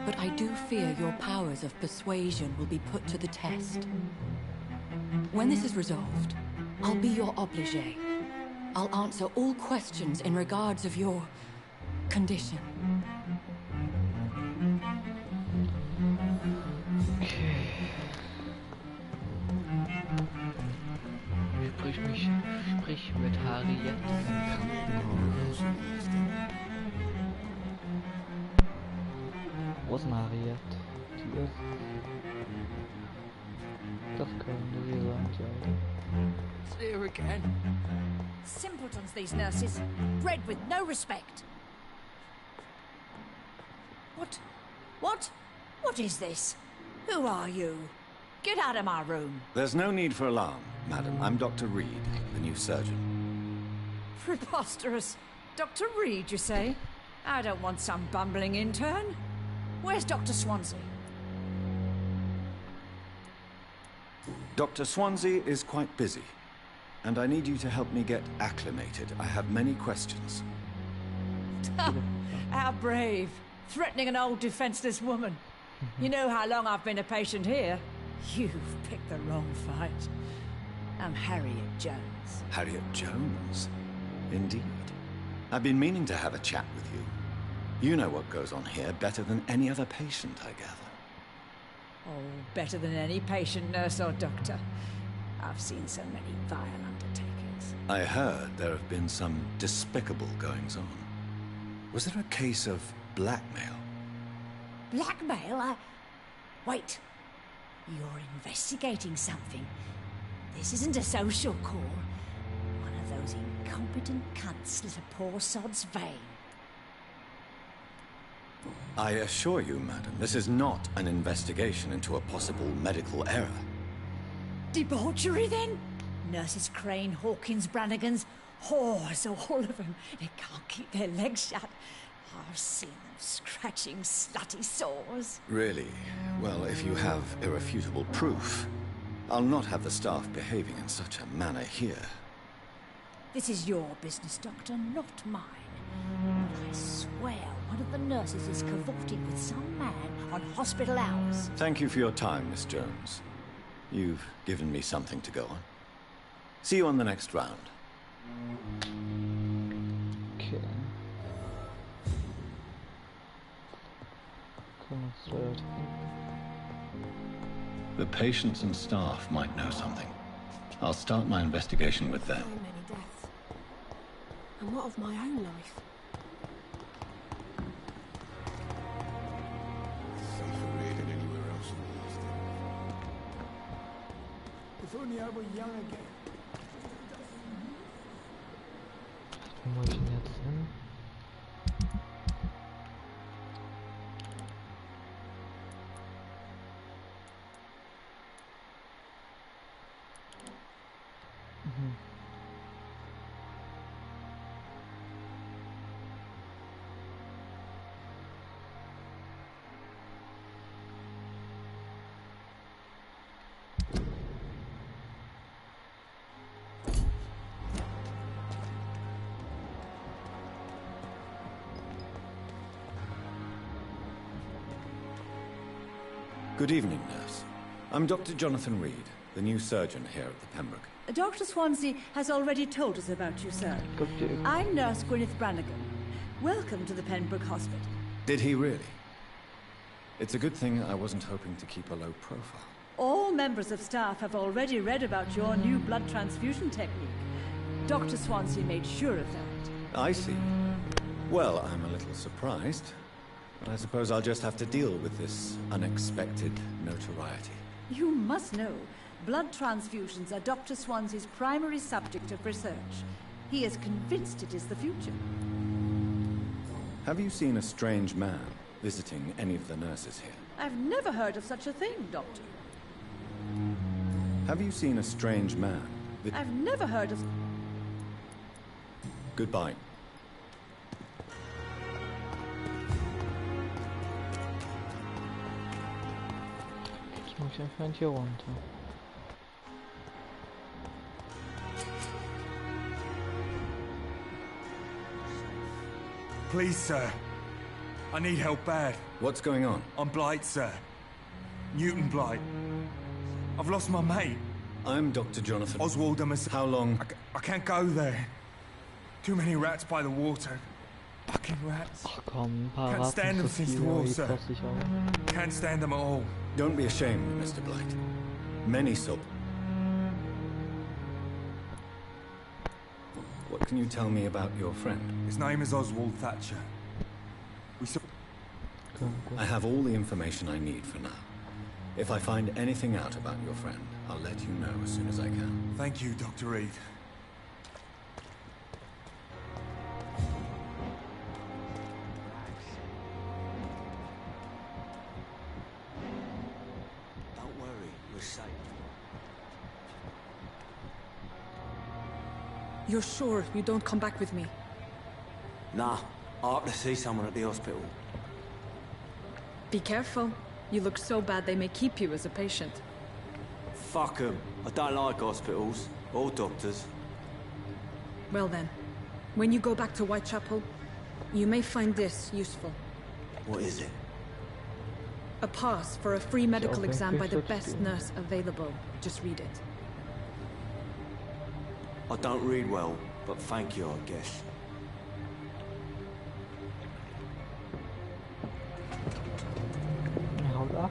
I: but I do fear your powers of persuasion will be put to the test. When this is resolved, I'll be your obligé. I'll answer all questions in regards of your condition.
A: Sprich mit Harriet im Krankenhaus. Wo ist denn Harriet? Die ist... Das könnte sie sein, ja.
O: It's here again. Simpletons, these nurses. Bred with no respect. What is this? Who are you? Get out of my room.
B: There's no need for alarm, madam. I'm Dr. Reed, the new surgeon.
O: Preposterous. Dr. Reed, you say? I don't want some bumbling intern. Where's Dr. Swansea?
B: Dr. Swansea is quite busy, and I need you to help me get acclimated. I have many questions.
O: How brave. Threatening an old defenseless woman. You know how long I've been a patient here? You've picked the wrong fight. I'm Harriet Jones.
B: Harriet Jones? Indeed. I've been meaning to have a chat with you. You know what goes on here better than any other patient, I gather.
O: Oh, better than any patient, nurse or doctor. I've seen so many vile undertakings.
B: I heard there have been some despicable goings-on. Was there a case of blackmail?
O: Blackmail? Wait. You're investigating something. This isn't a social call. One of those incompetent cunts slit a poor sod's vein.
B: I assure you, madam, this is not an investigation into a possible medical error.
O: Debauchery, then? Nurses Crane, Hawkins, Brannigans, whores, all of them. They can't keep their legs shut. I've seen them scratching slutty sores.
B: Really? Well, if you have irrefutable proof, I'll not have the staff behaving in such a manner here.
O: This is your business, Doctor, not mine. I swear one of the nurses is cavorting with some man on hospital hours.
B: Thank you for your time, Miss Jones. You've given me something to go on. See you on the next round.
A: Okay.
B: The patients and staff might know something. I'll start my investigation with them.
N: So many deaths. And what of my own life?
C: only I were young again.
A: Wo muss ich denn jetzt hin?
B: Good evening, nurse. I'm Dr. Jonathan Reed, the new surgeon here at the Pembroke.
O: Dr. Swansea has already told us about you, sir. I'm Nurse Gwyneth Brannigan. Welcome to the Pembroke Hospital.
B: Did he really? It's a good thing I wasn't hoping to keep a low profile.
O: All members of staff have already read about your new blood transfusion technique. Dr. Swansea made sure of that.
B: I see. Well, I'm a little surprised. But I suppose I'll just have to deal with this unexpected notoriety.
O: You must know, blood transfusions are Dr. Swansea's primary subject of research. He is convinced it is the future.
B: Have you seen a strange man visiting any of the nurses here?
O: I've never heard of such a thing, Doctor.
B: Have you seen a strange man?
O: I've never heard of...
B: Goodbye.
A: Jetzt muss ich einfach hier runter.
C: Please, sir. I need help bad.
B: What's going on?
C: I'm Blight, sir. Newton Blight. I've lost my mate.
B: I'm Dr. Jonathan.
C: Oswald,
B: How long?
C: I can't go there. Too many rats by the water. Fucking rats.
A: Ach komm, ein paar
C: Can't
A: Ratten
C: stand them
A: zu
C: since the
A: viel,
C: war,
A: die
C: sir.
A: fress ich auch.
C: Can't stand them at all.
B: Don't be ashamed, Mr. Blight. Many so. What can you tell me about your friend?
C: His name is Oswald Thatcher.
B: I have all the information I need for now. If I find anything out about your friend, I'll let you know as soon as I can.
C: Thank you, Dr. Reed.
F: Don't worry, we're safe.
K: You're sure you don't come back with me?
F: Nah, I have to see someone at the hospital.
K: Be careful. You look so bad they may keep you as a patient.
F: Fuck 'em. I don't like hospitals or doctors.
K: Well then, when you go back to Whitechapel, you may find this useful.
F: What is it?
K: A pass for a free medical exam by the best nurse available. Just read it.
F: I don't read well, but thank you, I guess.
A: Haut ab.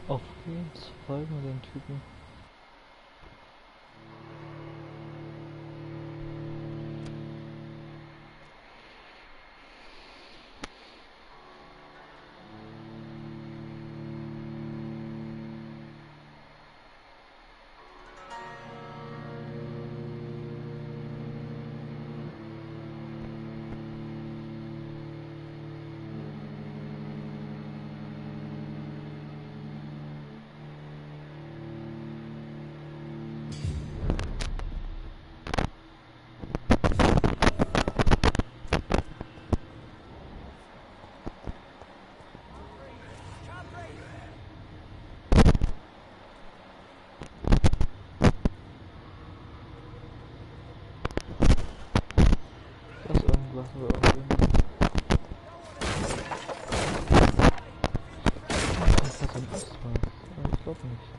A: Auf uns folgen wir den Typen. Ich glaube nicht.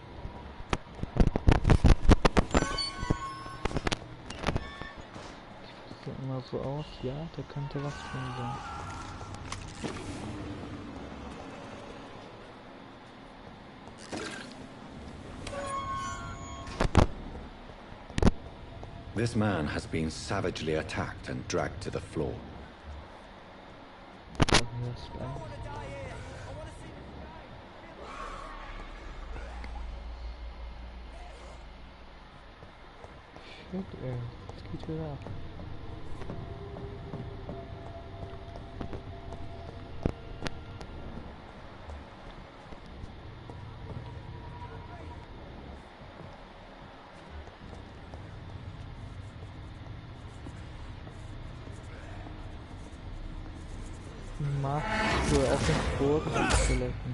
A: Die sieht immer so aus, ja, da könnte was drin sein.
B: This man has been savagely attacked and dragged to the floor.
A: Shit, es geht wieder ab. Machst du auf den Boden zu lecken.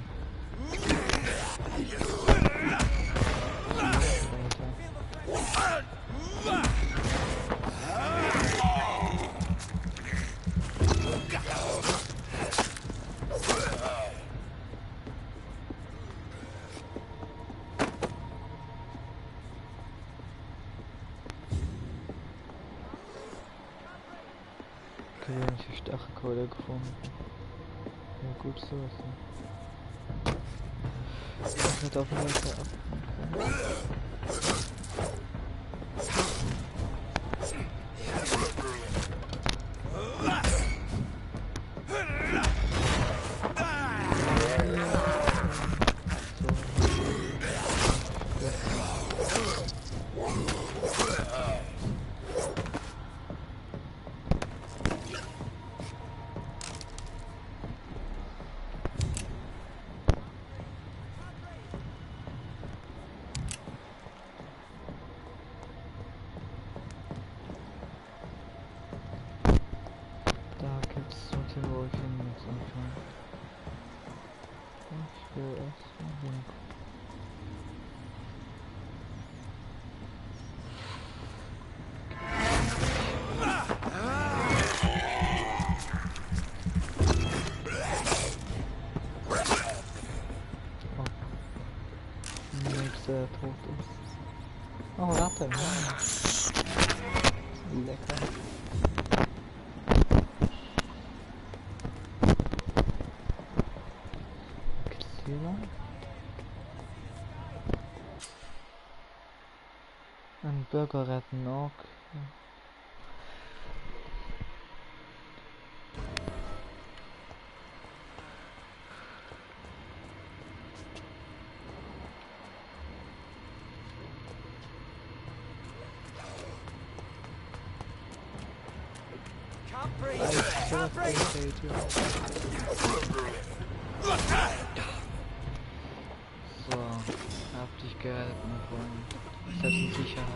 A: Kolonische Stachelkohle gefunden. Ja, gut zu wissen. Das wird auf jeden Fall ab. Tot ist. Oh, Ratte. Lecker. Geht's hier lang? Ein Bürger retten, okay. So, hab dich gehalten, Freund. Selbst in Sicherheit.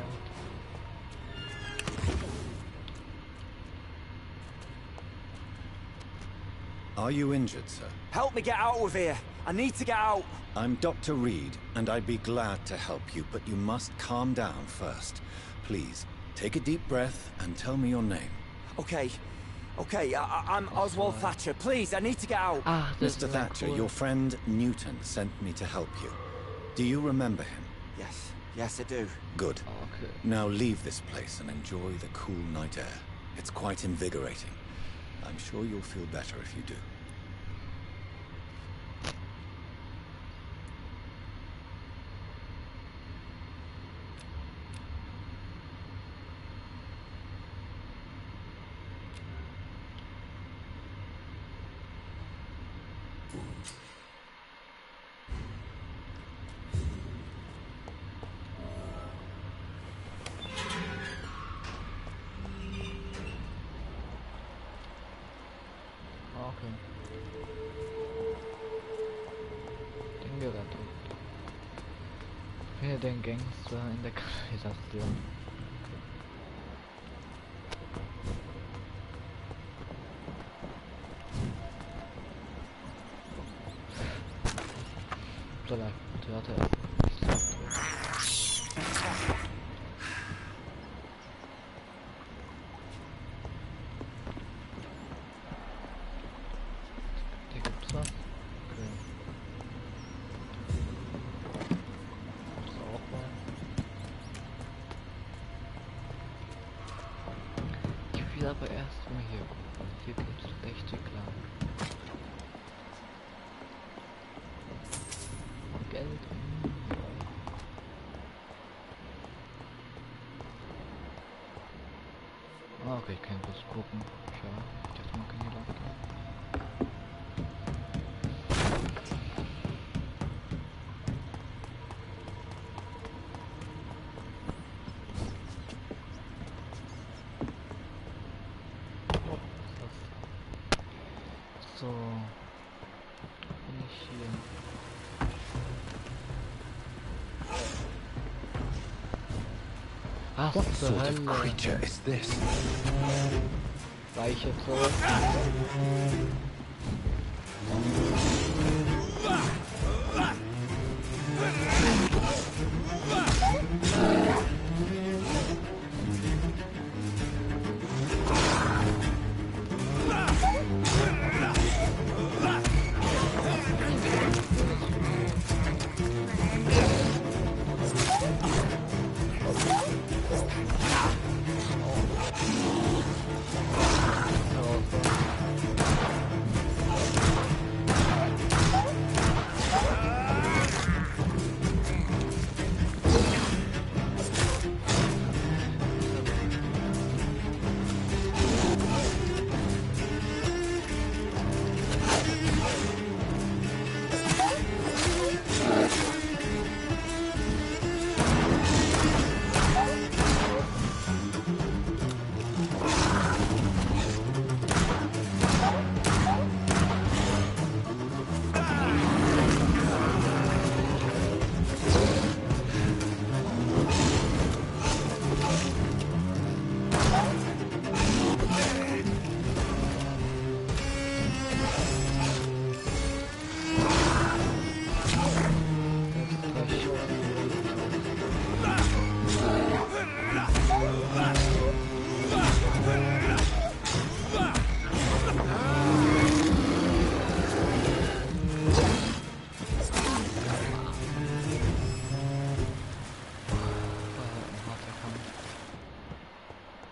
B: Are you injured, sir?
F: Help me get out of here. I need to get out.
B: I'm Dr. Reed, and I'd be glad to help you, but you must calm down first. Please, take a deep breath and tell me your name.
F: Okay. Okay, I'm Oswald Thatcher. Please, I need to get out.
B: Mr. Thatcher, your friend Newton sent me to help you. Do you remember him?
F: Yes. Yes, I do.
B: Good. Okay. Now leave this place and enjoy the cool night air. It's quite invigorating. I'm sure you'll feel better if you do.
A: Den Gangster in der Kanalisation. So leid, Theater ist. Hier gibt's was. Okay. Ich will aber erst mal hier gucken. Hier geht's richtig lang. Geld. vielleicht kein Bus gucken. Ja, ich dachte, man kann hier lang gehen. So, bin ich hier. Was
B: What
A: zur
B: sort of
A: Hölle?
B: creature is this?
A: Weiche zurück.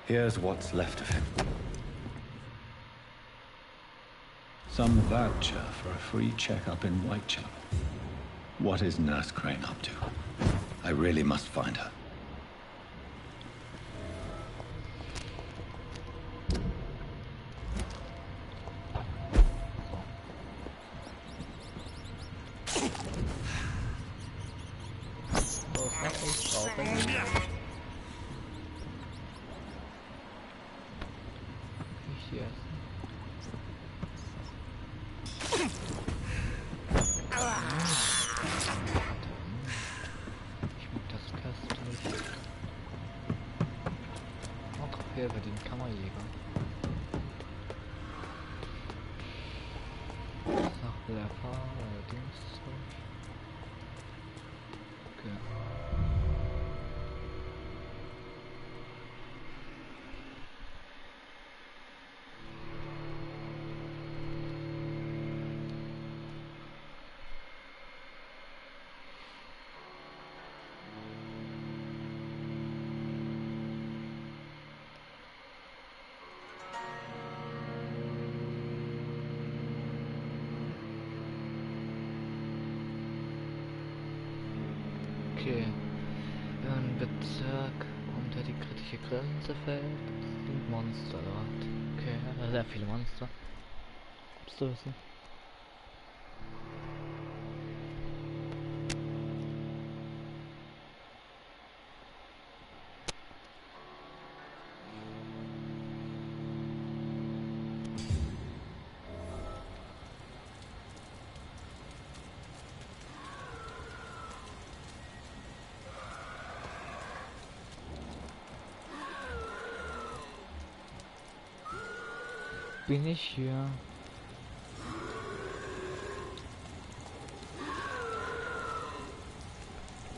B: Here's what's left of him. Some voucher for a free checkup in Whitechapel. What is Nurse Crane up to? I really must find her.
A: Über den Kammerjäger. Nach Vampyr allerdings. Okay. Okay, ein Bezirk unter die kritische Grenze fällt, sind Monster dort. Okay, sehr viele Monster. Musst du wissen. Bin ich hier?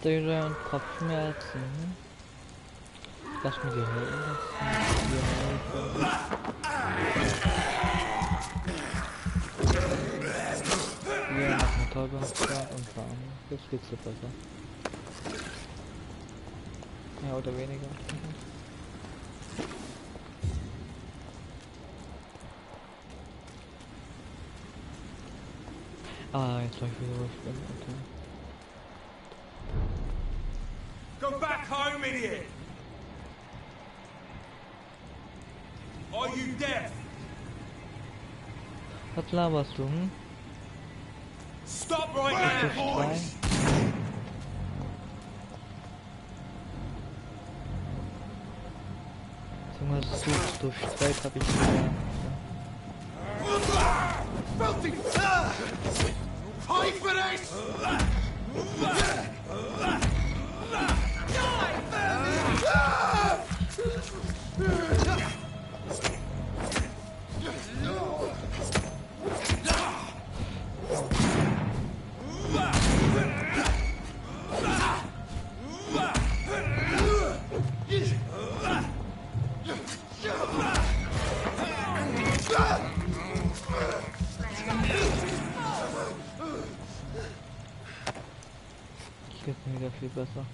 A: Dürre und Kopfschmerzen. Lass mir die helfen. Ja, noch eine Täubungsgrad und Farben. Jetzt geht's so besser. Ja, oder weniger. Ah, jetzt läuft wieder was drin, okay.
C: Go back home, idiot!
A: Was laberst du, hm?
C: Stop right now, boys!
A: Junge, so durch Streit hab ich gelernt.
D: Filthy! Pay for this!
A: Geht mir wieder viel besser.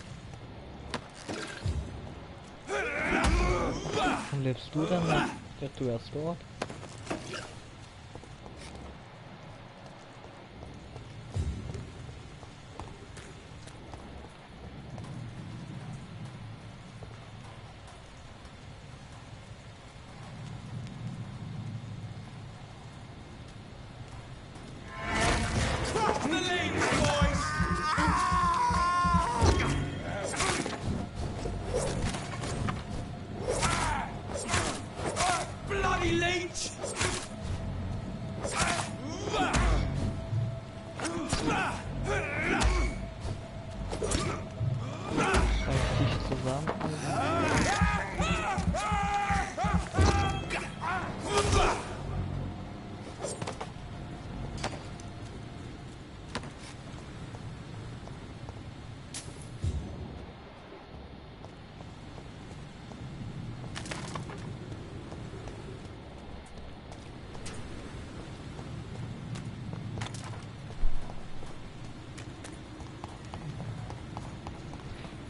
A: Warum lebst du dann noch? Ja, du erst dort.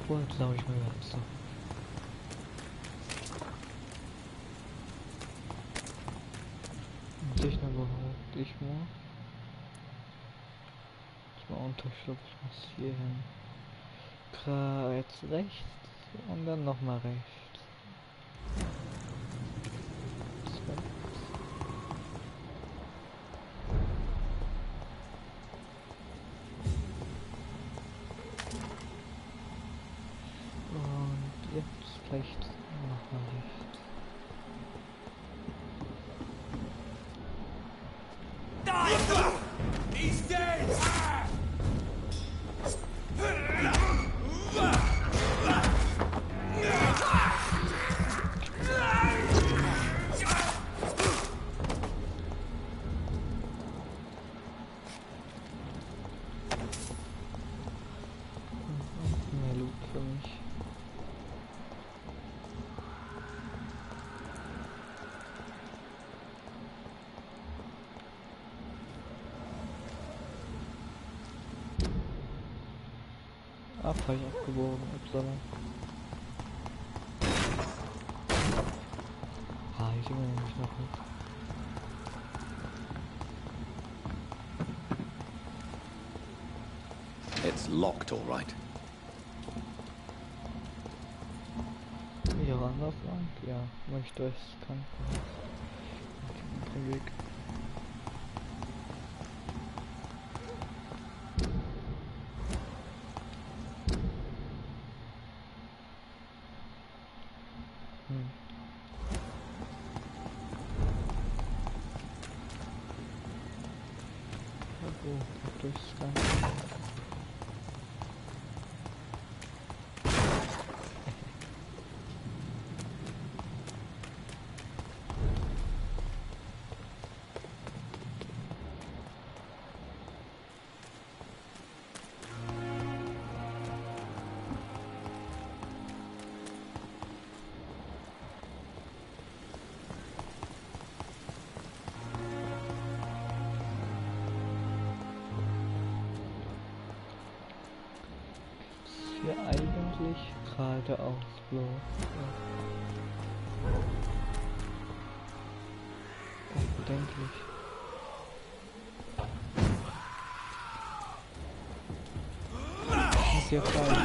A: Jetzt glaube ich mal jetzt so. Sich noch überhaupt nicht mehr. Ich mal Unterschlupf, ich muss hier hin. Jetzt rechts und dann nochmal rechts. Vielleicht nochmal rechts.
C: He's dead!
A: Mehr Loot für mich. Falsch abgebogen, upsala. Ich immer nämlich noch nicht.
B: It's locked, all right.
A: Hier anders lang? Ja, möchte es kann. Weg. Hier eigentlich geradeaus bloß. Unbedenklich. Ist hier falsch.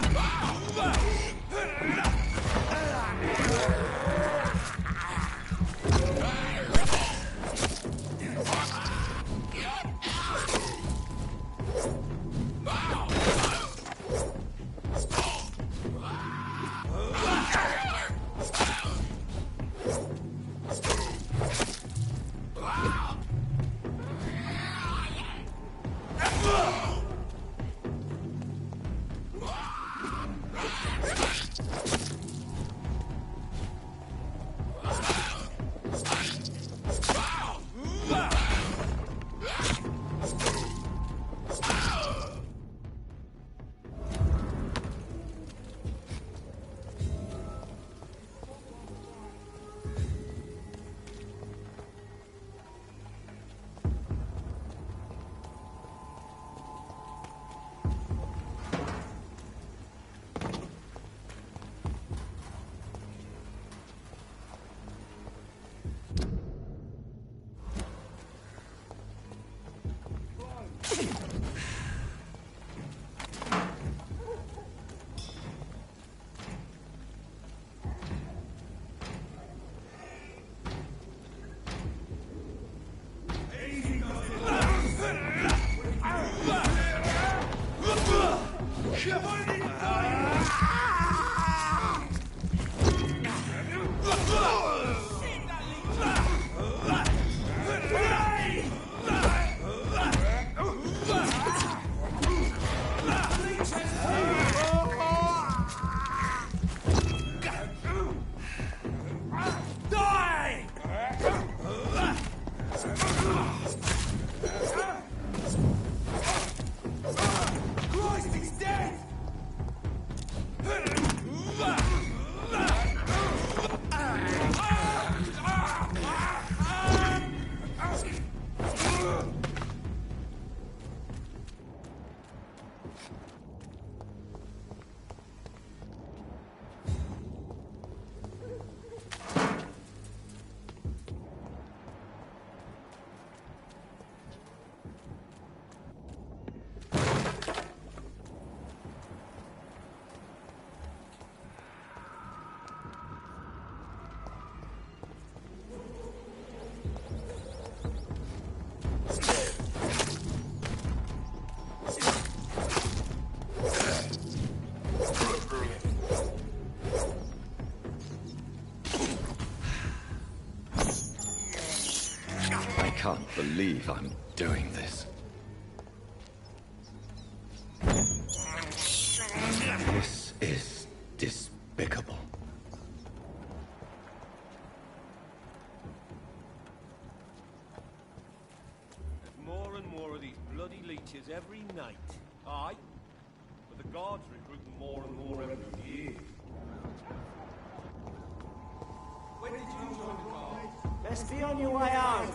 B: can't believe I'm doing this. This is despicable.
P: There's more and more of these bloody leeches every night. Aye, but the guards recruiting more and more every year. When did you join the guards?
F: Best be on your way home.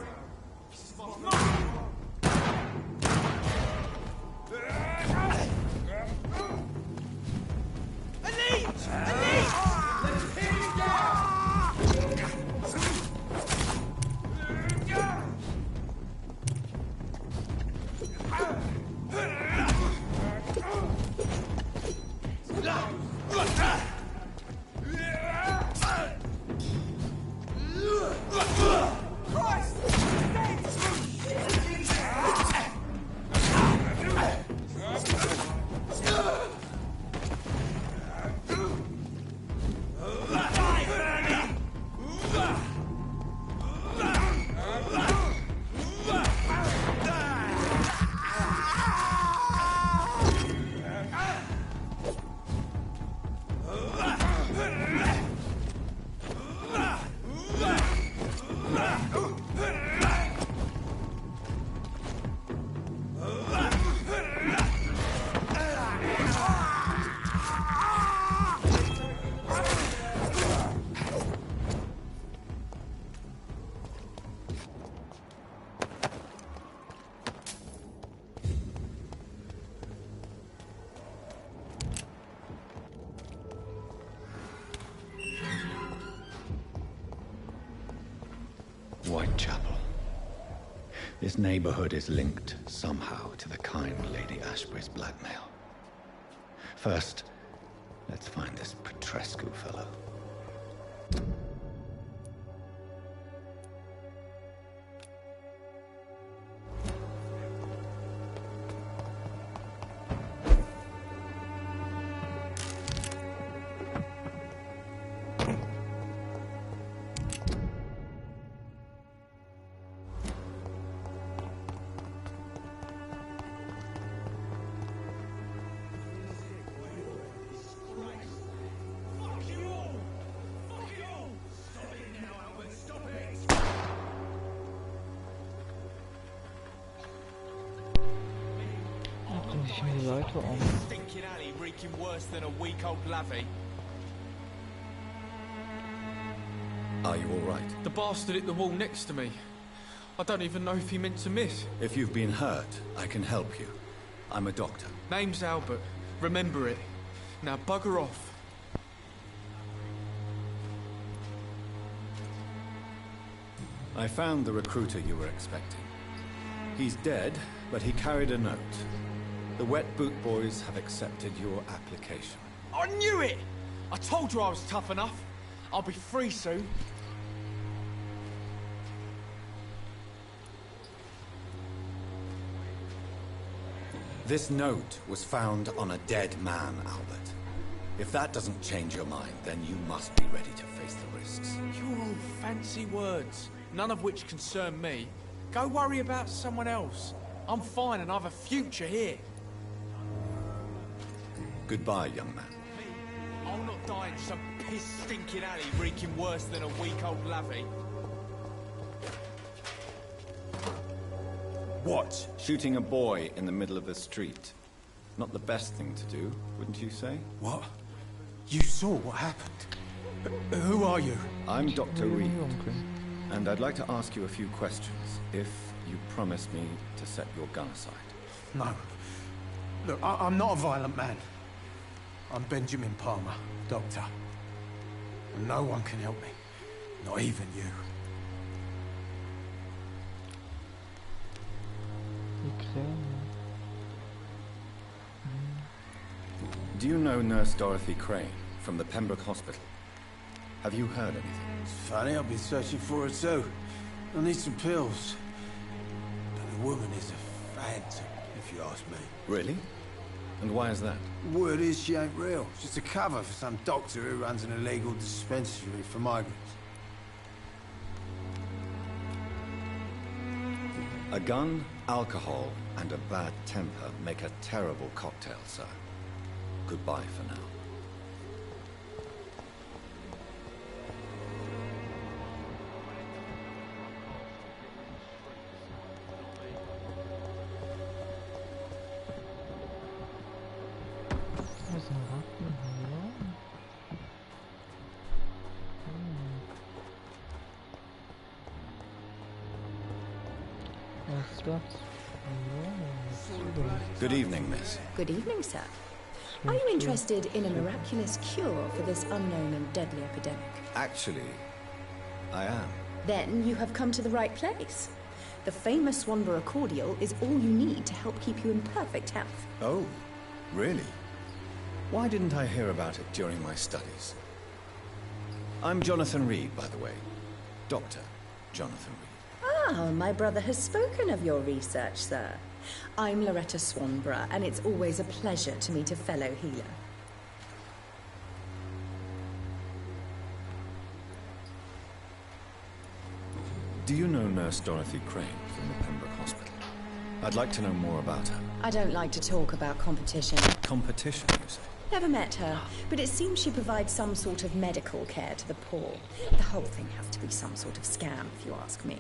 B: Whitechapel. This neighborhood is linked somehow to the kind Lady Ashbury's blackmail. First, let's find this Petrescu fellow.
P: Stinking alley reeking worse than a week-old lavvy.
B: Are you all right?
Q: The bastard hit the wall next to me. I don't even know if he meant to miss.
B: If you've been hurt, I can help you. I'm a doctor.
Q: Name's Albert. Remember it. Now bugger off.
B: I found the recruiter you were expecting. He's dead, but he carried a note. The Wet Boot Boys have accepted your application.
Q: I knew it! I told you I was tough enough. I'll be free soon.
B: This note was found on a dead man, Albert. If that doesn't change your mind, then you must be ready to face the risks.
Q: You're all fancy words, none of which concern me. Go worry about someone else. I'm fine and I've a future here.
B: Goodbye, young man.
P: I'll not die in some piss-stinking alley reeking worse than a week-old lavvy.
B: What? Shooting a boy in the middle of the street. Not the best thing to do, wouldn't you say?
C: What? You saw what happened? Who are you?
B: I'm Dr. Reed, and I'd like to ask you a few questions, if you promise me to set your gun aside.
C: No. Look, I'm not a violent man. I'm Benjamin Palmer, doctor. And no one can help me. Not even you.
B: Do you know Nurse Dorothy Crane from the Pembroke Hospital? Have you heard anything?
C: It's funny, I've been searching for her too. I need some pills. But the woman is a phantom, if you ask me.
B: Really? And why is that?
C: Word is she ain't real. She's a cover for some doctor who runs an illegal dispensary for migrants.
B: A gun, alcohol, and a bad temper make a terrible cocktail, sir. Goodbye for now. Good evening, miss.
N: Good evening, sir. Are you interested in a miraculous cure for this unknown and deadly epidemic?
B: Actually, I am.
N: Then you have come to the right place. The famous Swanborough cordial is all you need to help keep you in perfect health.
B: Oh, really? Why didn't I hear about it during my studies? I'm Jonathan Reed, by the way. Dr. Jonathan Reed.
N: Ah, my brother has spoken of your research, sir. I'm Loretta Swanborough, and it's always a pleasure to meet a fellow healer.
B: Do you know Nurse Dorothy Crane from the Pembroke Hospital? I'd like to know more about her.
N: I don't like to talk about competition.
B: Competition, you say?
N: Never met her, but it seems she provides some sort of medical care to the poor. The whole thing has to be some sort of scam, if you ask me.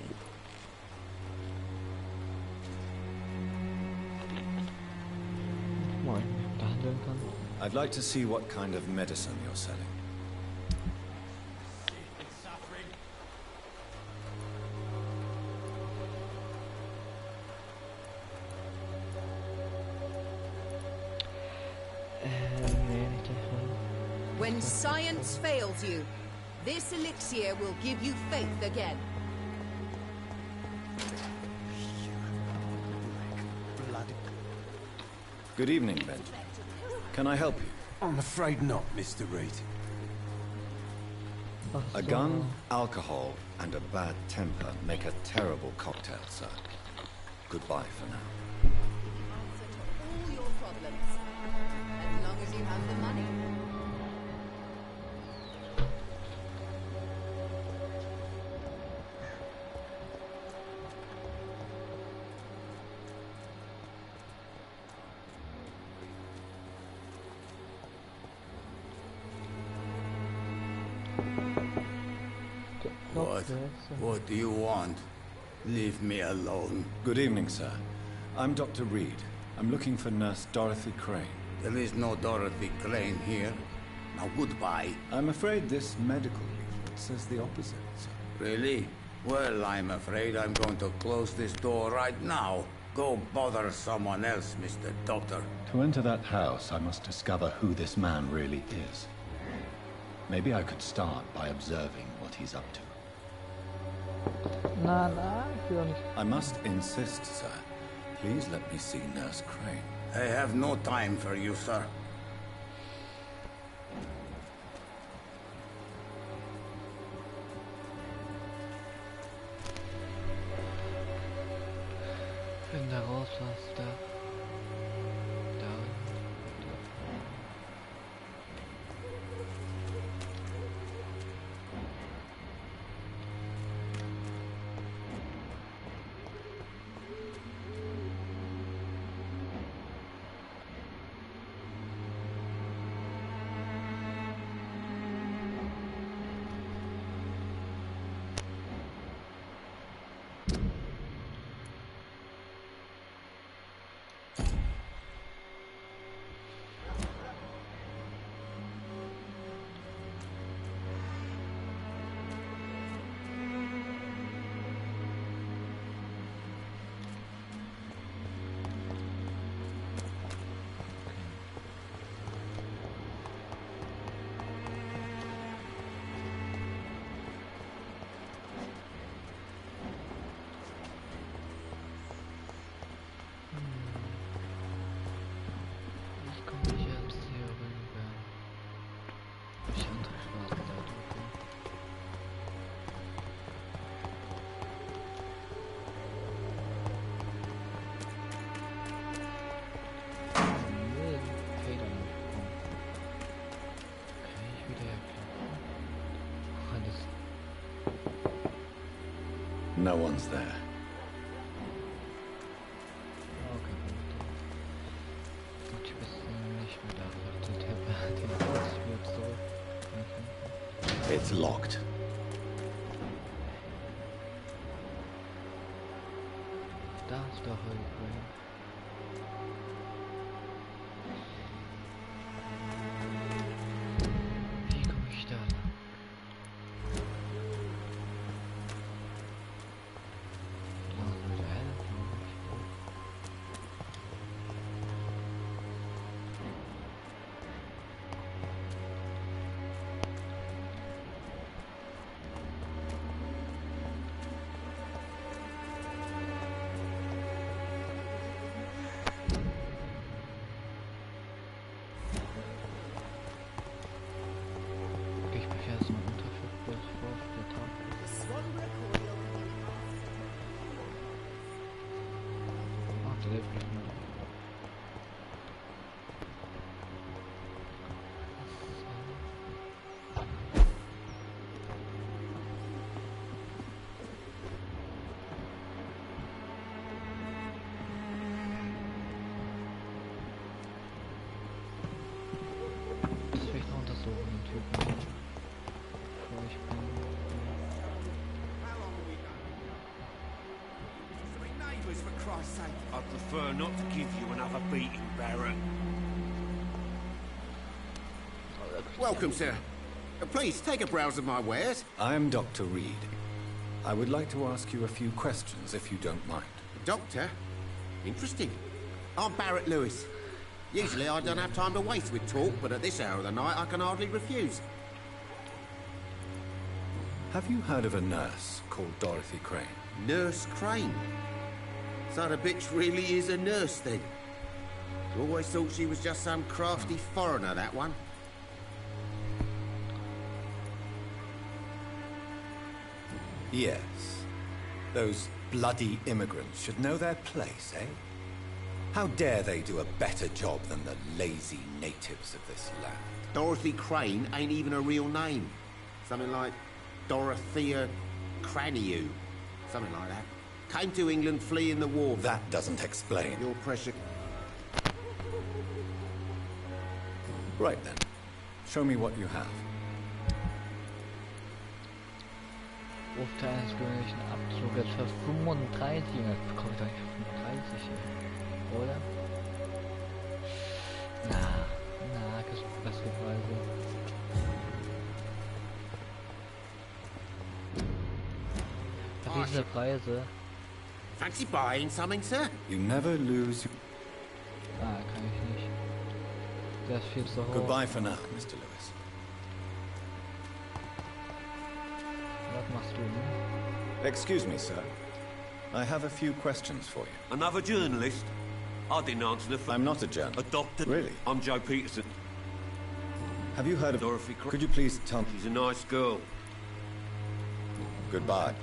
B: I'd like to see what kind of medicine you're selling.
R: When science fails you, this elixir will give you faith again.
B: Good evening, Ben. Can I help you?
C: I'm afraid not, Mr. Reed.
B: A gun, alcohol, and a bad temper make a terrible cocktail, sir. Goodbye for now.
R: All your problems, as long as you have the money.
L: What do you want? Leave me alone.
B: Good evening, sir. I'm Dr. Reed. I'm looking for Nurse Dorothy Crane.
L: There is no Dorothy Crane here. Now, goodbye.
B: I'm afraid this medical leaflet says the opposite, sir.
L: Really? Well, I'm afraid I'm going to close this door right now. Go bother someone else, Mr. Doctor.
B: To enter that house, I must discover who this man really is. Maybe I could start by observing what he's up to. I must insist, sir. Please let me see Nurse Crane.
L: I have no time for you, sir.
A: Wenn da raus was da.
B: No one's there. It's locked.
A: Da ist doch irgendwo. Wie komme ich da lang?
P: I prefer not to give you another beating, Barrett.
G: Welcome, sir. Please, take a browse of my wares.
B: I am Dr. Reed. I would like to ask you a few questions, if you don't mind.
G: Doctor? Interesting. I'm Barrett Lewis. Usually I don't have time to waste with talk, but at this hour of the night I can hardly refuse.
B: Have you heard of a nurse called Dorothy Crane?
G: Nurse Crane? So the bitch really is a nurse, then? I always thought she was just some crafty foreigner, that one.
B: Yes. Those bloody immigrants should know their place, eh? How dare they do a better job than the lazy natives of this land?
G: Dorothy Crane ain't even a real name. Something like Dorothea Craniu. Something like that. Came to England fleeing the war.
B: That doesn't explain.
G: Your pressure.
B: Right then. Show me what you have.
A: Aufteil eines gewöhnlichen Abzuges für 35. Das bekomme ich doch nicht für 35 hier. Oder? Na, das ist bessere Preise. Diese Preise.
G: Fancy buying something, sir?
B: You never lose.
A: Ah, kann ich nicht. Der ist viel zu hoch.
B: Goodbye for now, Mr. Lewis.
A: Was machst du denn?
B: Excuse me, sir. I have a few questions for you.
P: Another journalist? I didn't answer the phone.
B: I'm not a journalist.
P: A doctor?
B: Really?
P: I'm Joe Peterson.
B: Have you heard of
P: Dorothy Crane?
B: Could you please tell me?
P: She's a nice girl.
B: Goodbye.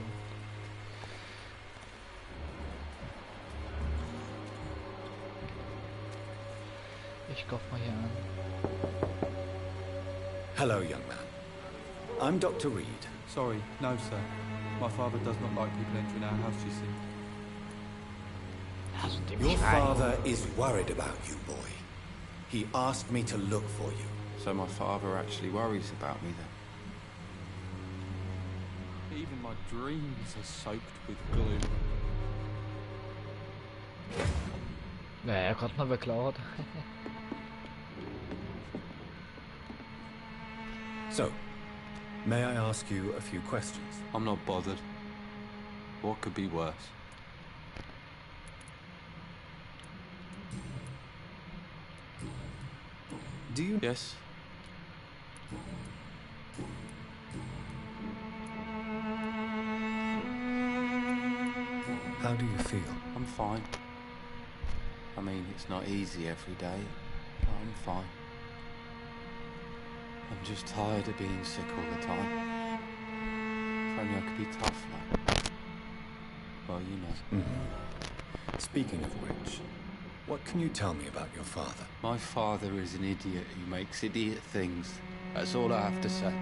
A: Ich kauf mal hier an.
B: Hello, young man. I'm Dr. Reed.
S: Sorry, no, sir. My father does not like people entering our house, you see.
B: Your father is worried about you, boy. He asked me to look for you.
S: So my father actually worries about me then? Even my dreams are soaked with glue.
A: Naja, gerade mal beklaut.
B: So, may I ask you a few questions?
S: I'm not bothered. What could be worse?
B: Do you...
S: Yes?
B: How do you feel?
S: I'm fine. I mean, it's not easy every day, but I'm fine. I'm just tired of being sick all the time. If only I could be tough like... Well, you know.
B: Mm-hmm. Speaking of which, what can you tell me about your father?
S: My father is an idiot who makes idiot things. That's all I have to say.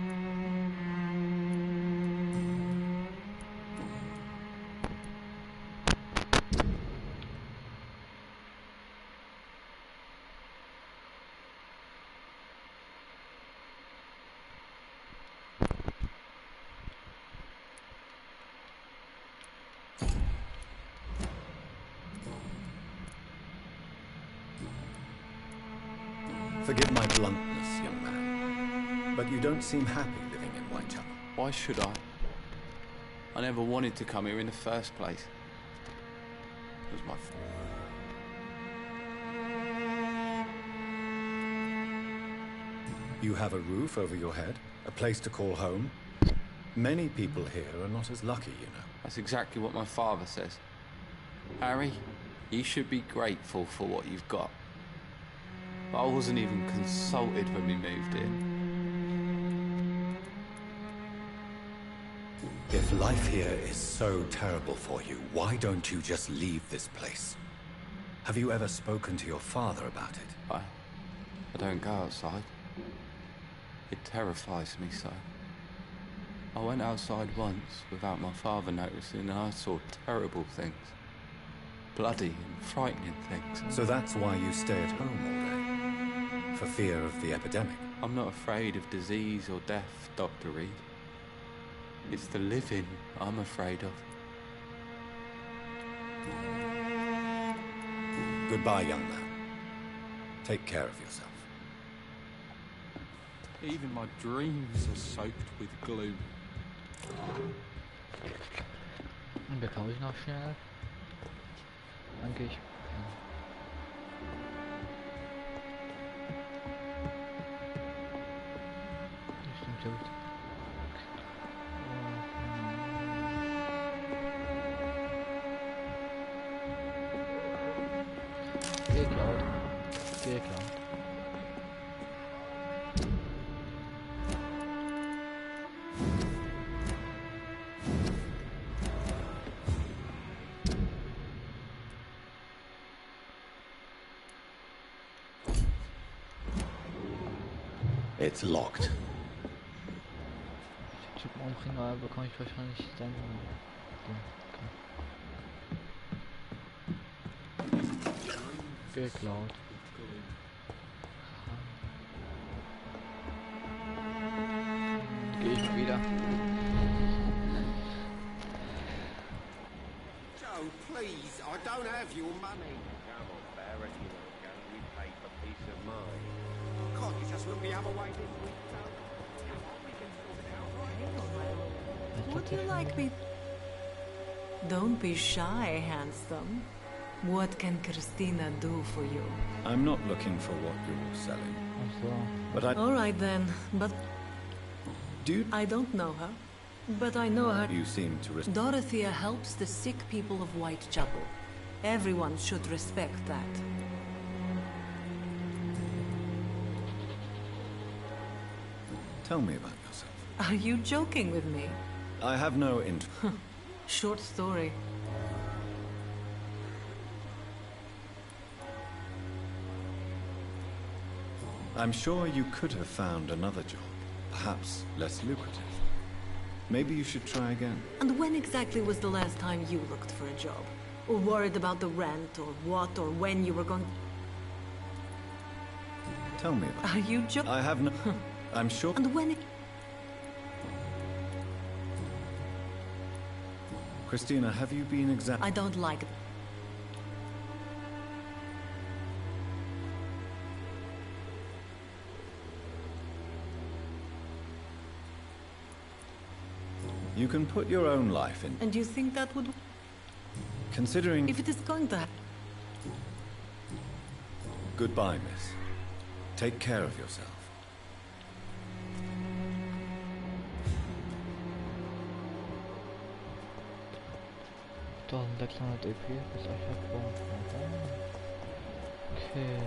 B: Forgive my bluntness, young man, but you don't seem happy living in Whitechapel.
S: Why should I? I never wanted to come here in the first place. It was my fault.
B: You have a roof over your head, a place to call home. Many people here are not as lucky, you know.
S: That's exactly what my father says. Harry, you should be grateful for what you've got. But I wasn't even consulted when we moved in.
B: If life here is so terrible for you, why don't you just leave this place? Have you ever spoken to your father about it?
S: I don't go outside. It terrifies me so. I went outside once without my father noticing and I saw terrible things. Bloody and frightening things.
B: So that's why you stay at home all day? For fear of the epidemic?
S: I'm not afraid of disease or death, Dr. Reed. It's the living I'm afraid of.
B: Goodbye, young man. Take care of yourself.
S: Even my dreams are soaked with gloom.
A: Bekaufe ich noch schnell. Danke, ich. Das stimmt ja gut. Geklaut. Geklaut.
B: It's locked.
A: Typ umbringen, bekomme ich wahrscheinlich dann. Geklaut. Gehe ich wieder.
D: Joe, please, I don't have your money. Come on, Barry, you want to go and repay for peace of mind. Can't you just look the other way this week, Joe? Come on, we can sort it out.
K: Would you like me? Don't be shy, handsome. What can Christina do for you?
B: I'm not looking for what you're selling. But I...
K: All right then, but...
B: Dude?
K: I don't know her, but I know her.
B: You seem to...
K: Dorothea helps the sick people of Whitechapel. Everyone should respect that.
B: Tell me about yourself.
K: Are you joking with me?
B: I have no interest.
K: Short story.
B: I'm sure you could have found another job, perhaps less lucrative. Maybe you should try again.
K: And when exactly was the last time you looked for a job? Or worried about the rent, or what, or when you were going...
B: Tell me about it.
K: Are you joking?
B: I have no... I'm sure...
K: And when...
B: Christina, have you been
K: I don't like it.
B: You can put your own life in...
K: And you think that would...
B: Considering...
K: If it is going to...
B: Goodbye, miss. Take care of yourself.
A: Doch, 600 EP ist euch verbraucht. Okay.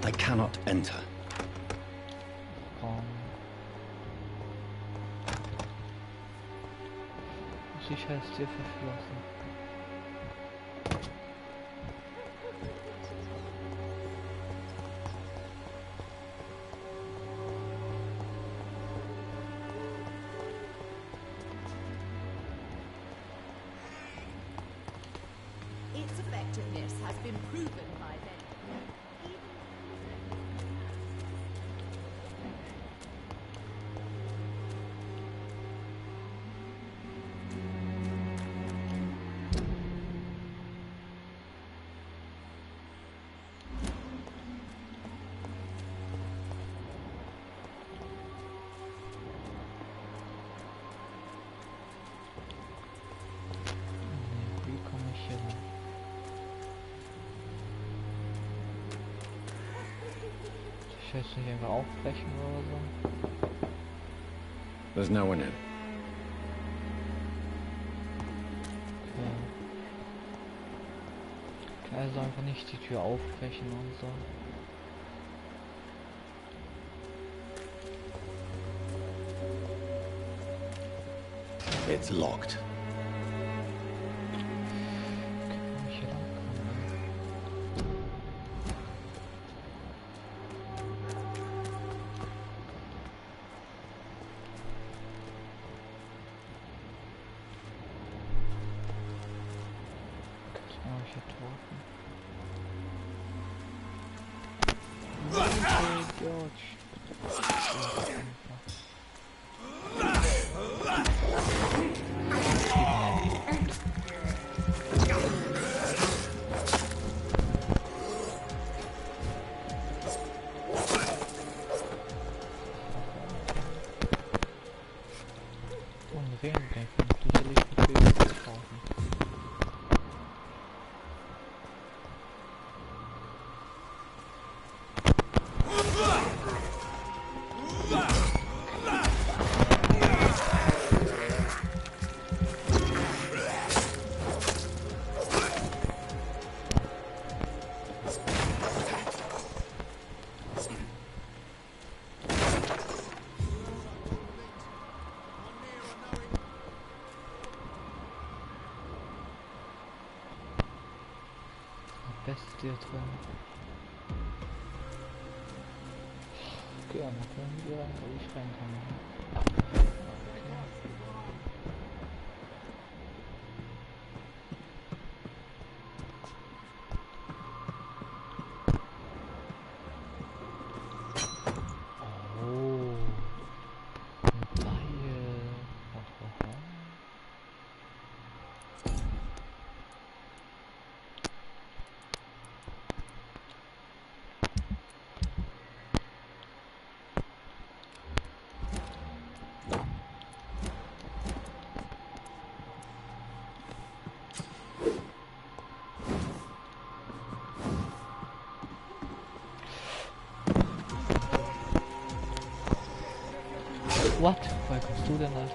B: I cannot enter.
A: Sicherheitstür verschlossen.
R: Its effectiveness has been proven by Wenn.
A: Ich weiß nicht, einfach aufbrechen oder so.
B: There's no one in.
A: Okay. Kann also einfach nicht die Tür aufbrechen und so.
B: It's locked.
A: Bestie drin. Okay, dann können wir nicht reinkommen. What? Woher kommst du denn, Alter?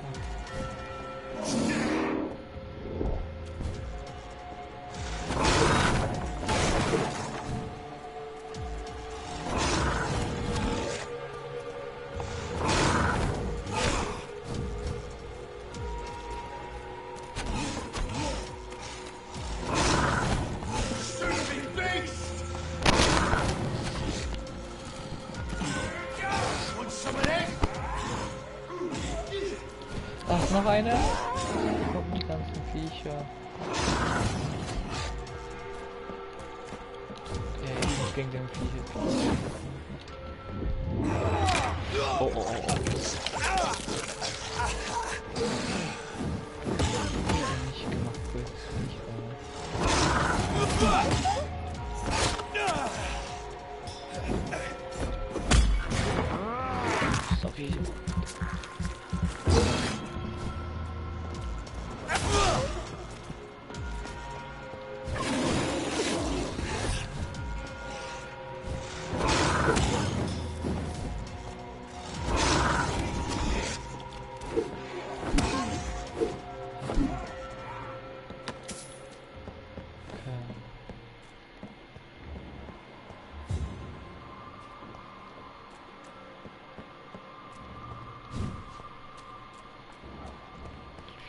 A: Ach, noch eine? Guck, die ganzen Viecher. Okay, ich muss gegen den Viecher. Oh, oh, oh, oh. Nicht gemacht, gut. Nicht sorry.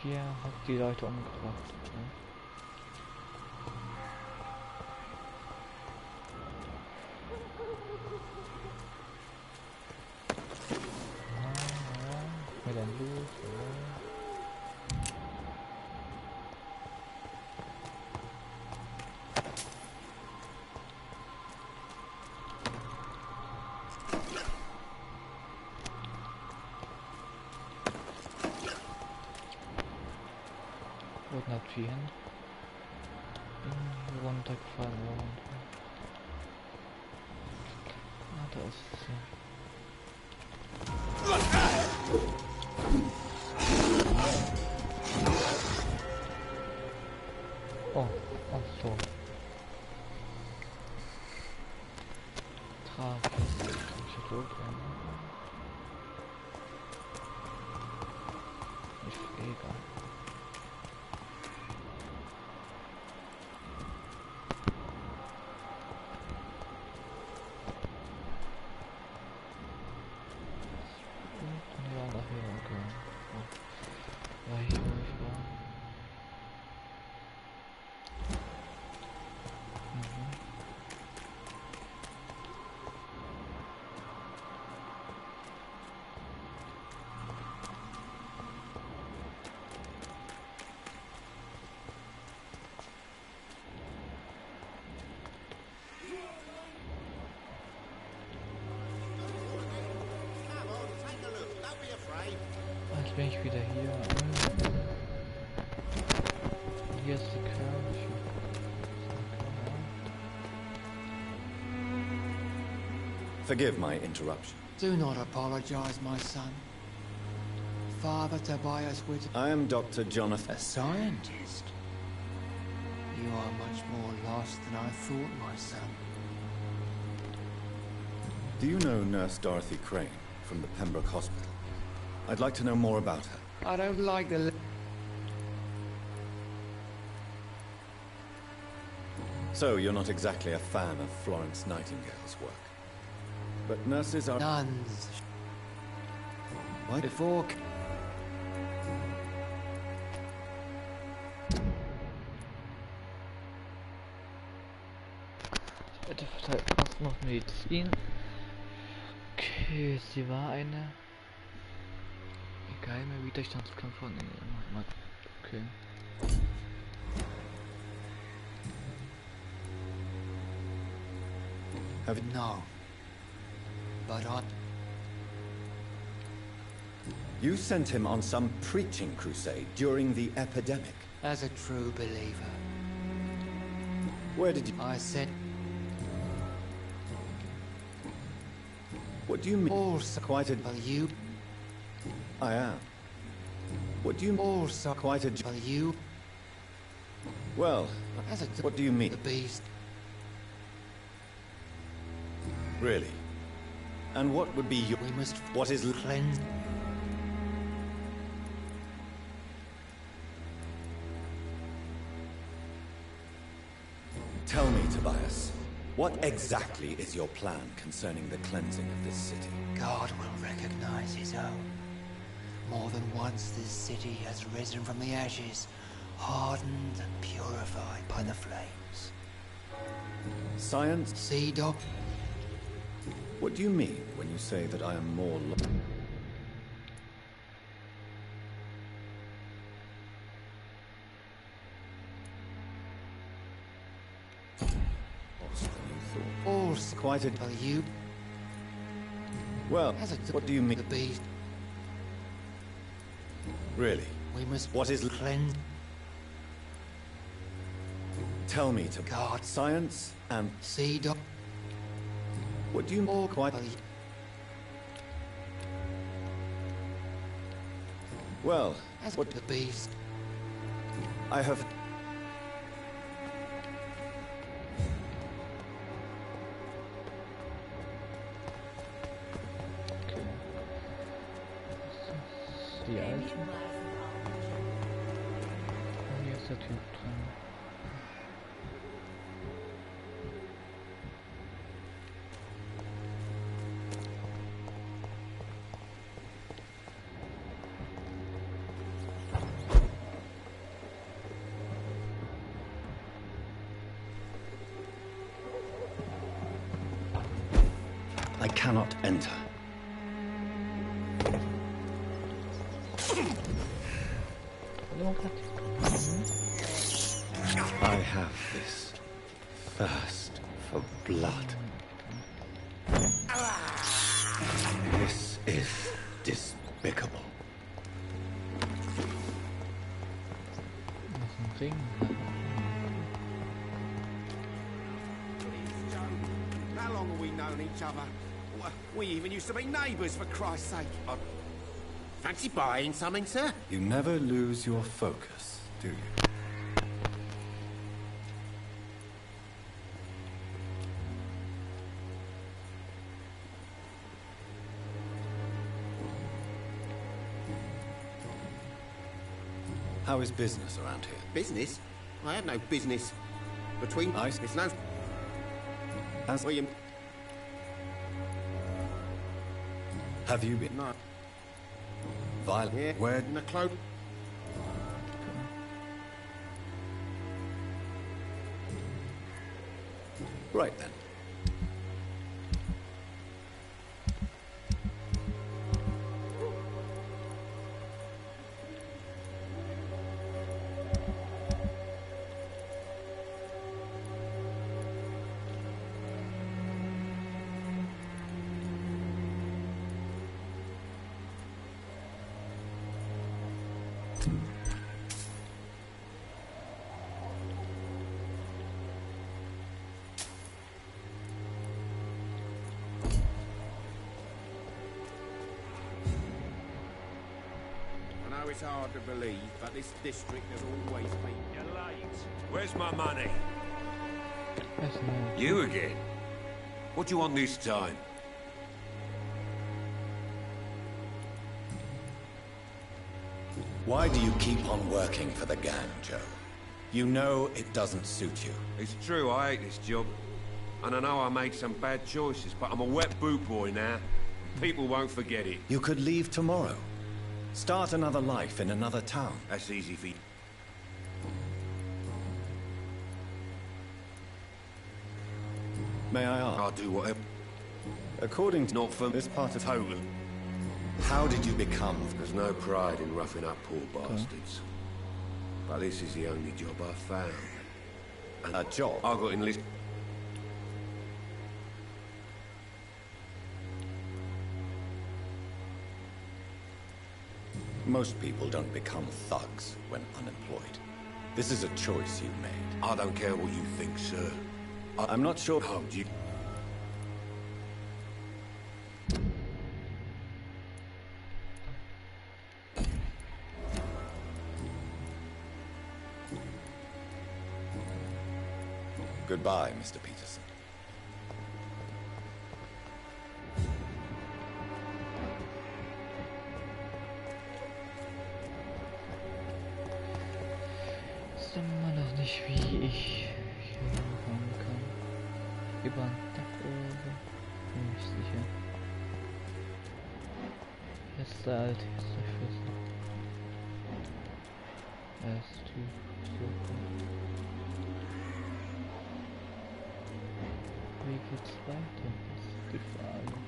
A: Hier hat die Leute umgebracht. Okay. Mit einem Blut. Wurden da Türen runtergefallen. Ah, da ist sie. Oh, ach so. Jetzt bin ich wieder hier. Hier ist die Kirche.
B: Forgive my interruption.
T: Do not apologize, my son. Father Tobias Whit.
B: I am Dr. Jonathan.
T: A scientist? You are much more lost than I thought, my son.
B: Do you know Nurse Dorothy Crane from the Pembroke Hospital? I'd like to know more about her.
T: I don't like the...
B: So, you're not exactly a fan of Florence Nightingale's work. But nurses are...
T: Nuns.
B: Why?
T: Before...
A: Bitte verteilt fast noch Medizin. Okay, sie war eine... geheime Widerstandskampf von innen. Okay.
B: Have you...
T: No. But I...
B: You sent him on some preaching crusade during the epidemic.
T: As a true believer.
B: Where did you...
T: I said...
B: What do you mean?
T: Also
B: quite a...
T: Well, you...
B: I am. What do you...
T: Also
B: quite a...
T: Well, you...
B: Well,
T: as a...
B: what do you mean?
T: The beast.
B: Really? And what would be your...
T: We must...
B: What is...
T: Cleanse...
B: Tell me, Tobias, what exactly is your plan concerning the cleansing of this city?
T: God will recognize his own. More than once this city has risen from the ashes, hardened and purified by the flames.
B: Science?
T: See, Doc?
B: What do you mean when you say that I am more...
T: Also,
B: quite a...
T: Well, you...
B: Well, what do you mean?
T: The beast...
B: Really?
T: We must...
B: What is...
T: Cleanse...
B: Tell me to...
T: God.
B: Science and...
T: See, Doc?
B: What do you...
T: All
B: quite... Well,
T: as
B: what...
T: The beast...
B: I have...
A: Die alte. Hier ist der Typ drin.
B: I cannot enter. I have this thirst for blood. This is despicable.
D: How long have we known each other? We even used to be neighbours, for Christ's sake. Fancy buying something, sir?
B: You never lose your focus, do you? How is business around here?
D: Business? I have no business. Between us, it's no...
B: As
D: William...
B: Have you been?
D: No.
B: Violent?
D: Yeah,
B: Where?
D: in the cloak.
B: Right then.
D: It's hard to believe, but this district has always been... You're late.
P: Where's my money?
A: No.
P: You again? What do you want this time?
B: Why do you keep on working for the gang, Joe? You know it doesn't suit you.
P: It's true, I hate this job. And I know I made some bad choices, but I'm a wet boot boy now. People won't forget it.
B: You could leave tomorrow. Start another life in another town.
P: That's easy for you.
B: May I ask?
P: I'll do whatever.
B: According to
P: not from
B: this part of
P: total.
B: How did you become?
P: There's no pride in roughing up poor bastards. But this is the only job I've found. And
B: a job?
P: I got enlisted.
B: Most people don't become thugs when unemployed. This is a choice you made.
P: I don't care what you think, sir.
B: I'm not sure.
P: Oh, you...
B: Goodbye, Mr. Peterson.
A: Ist immer noch nicht, wie ich hier kommen kann. Über ein Dach oder so. Bin ich sicher. Hier ist der alte, hier ist der Schlüssel. Er ist Typ. Super. Wie geht's weiter? Das ist die Frage.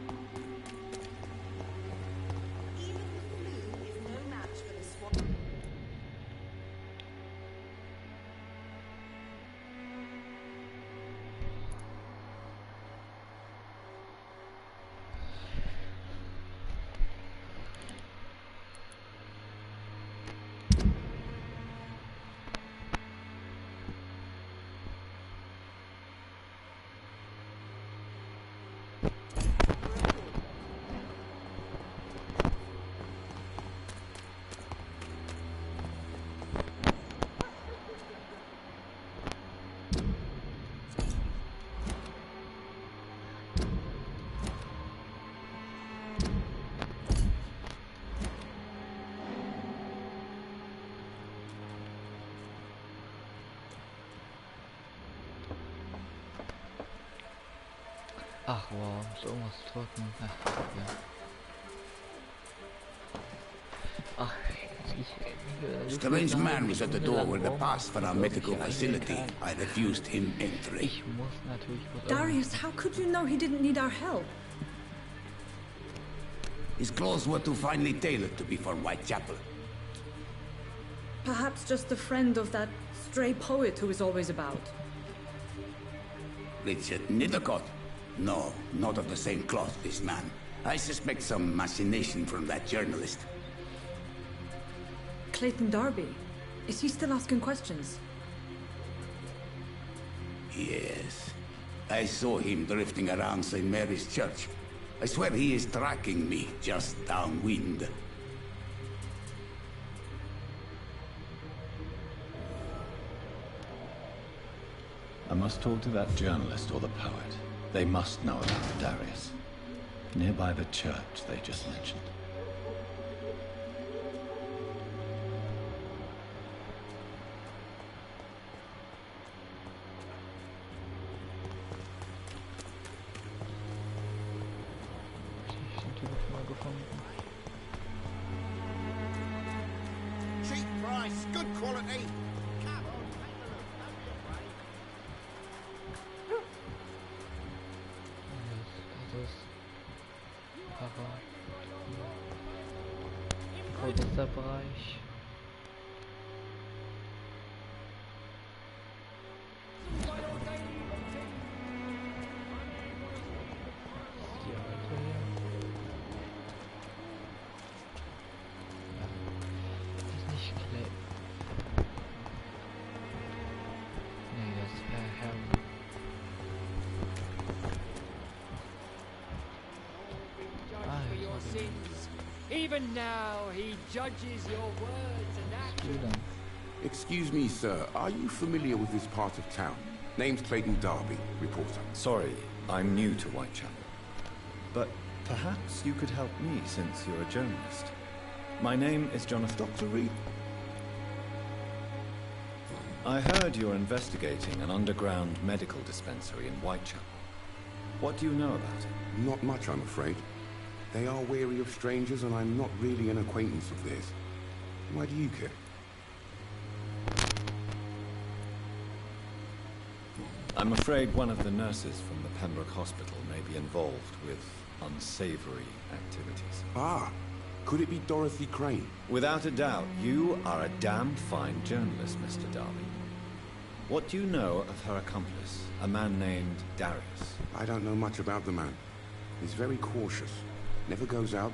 A: Ach wow, muss irgendwas drücken. Ach, ja. Ach,
L: A strange man was at the door where the pass for our medical facility. I refused him entry.
K: Darius, how could you know he didn't need our help?
L: His clothes were too finely tailored to be for Whitechapel.
K: Perhaps just a friend of that stray poet who is always about.
L: Richard Nithercott? No, not of the same cloth, this man. I suspect some machination from that journalist.
K: Clayton Darby. Is he still asking questions?
L: Yes. I saw him drifting around St. Mary's Church. I swear he is tracking me just downwind.
B: I must talk to that journalist or the poet. They must know about Darius. Nearby the church they just mentioned.
A: mal gefunden.
D: Cheap price, good quality.
A: Großer Bereich.
U: Even now, he judges your words and actions.
M: Excuse me, sir. Are you familiar with this part of town? Name's Clayton Darby, reporter.
B: Sorry, I'm new to Whitechapel. But perhaps you could help me since you're a journalist. My name is Jonathan.
M: Dr. Reed.
B: I heard you're investigating an underground medical dispensary in Whitechapel. What do you know about it?
M: Not much, I'm afraid. They are wary of strangers, and I'm not really an acquaintance of theirs. Why do you care?
B: I'm afraid one of the nurses from the Pembroke Hospital may be involved with unsavory activities.
M: Ah, could it be Dorothy Crane?
B: Without a doubt, you are a damn fine journalist, Mr. Darby. What do you know of her accomplice, a man named Darius?
M: I don't know much about the man. He's very cautious. Never goes out.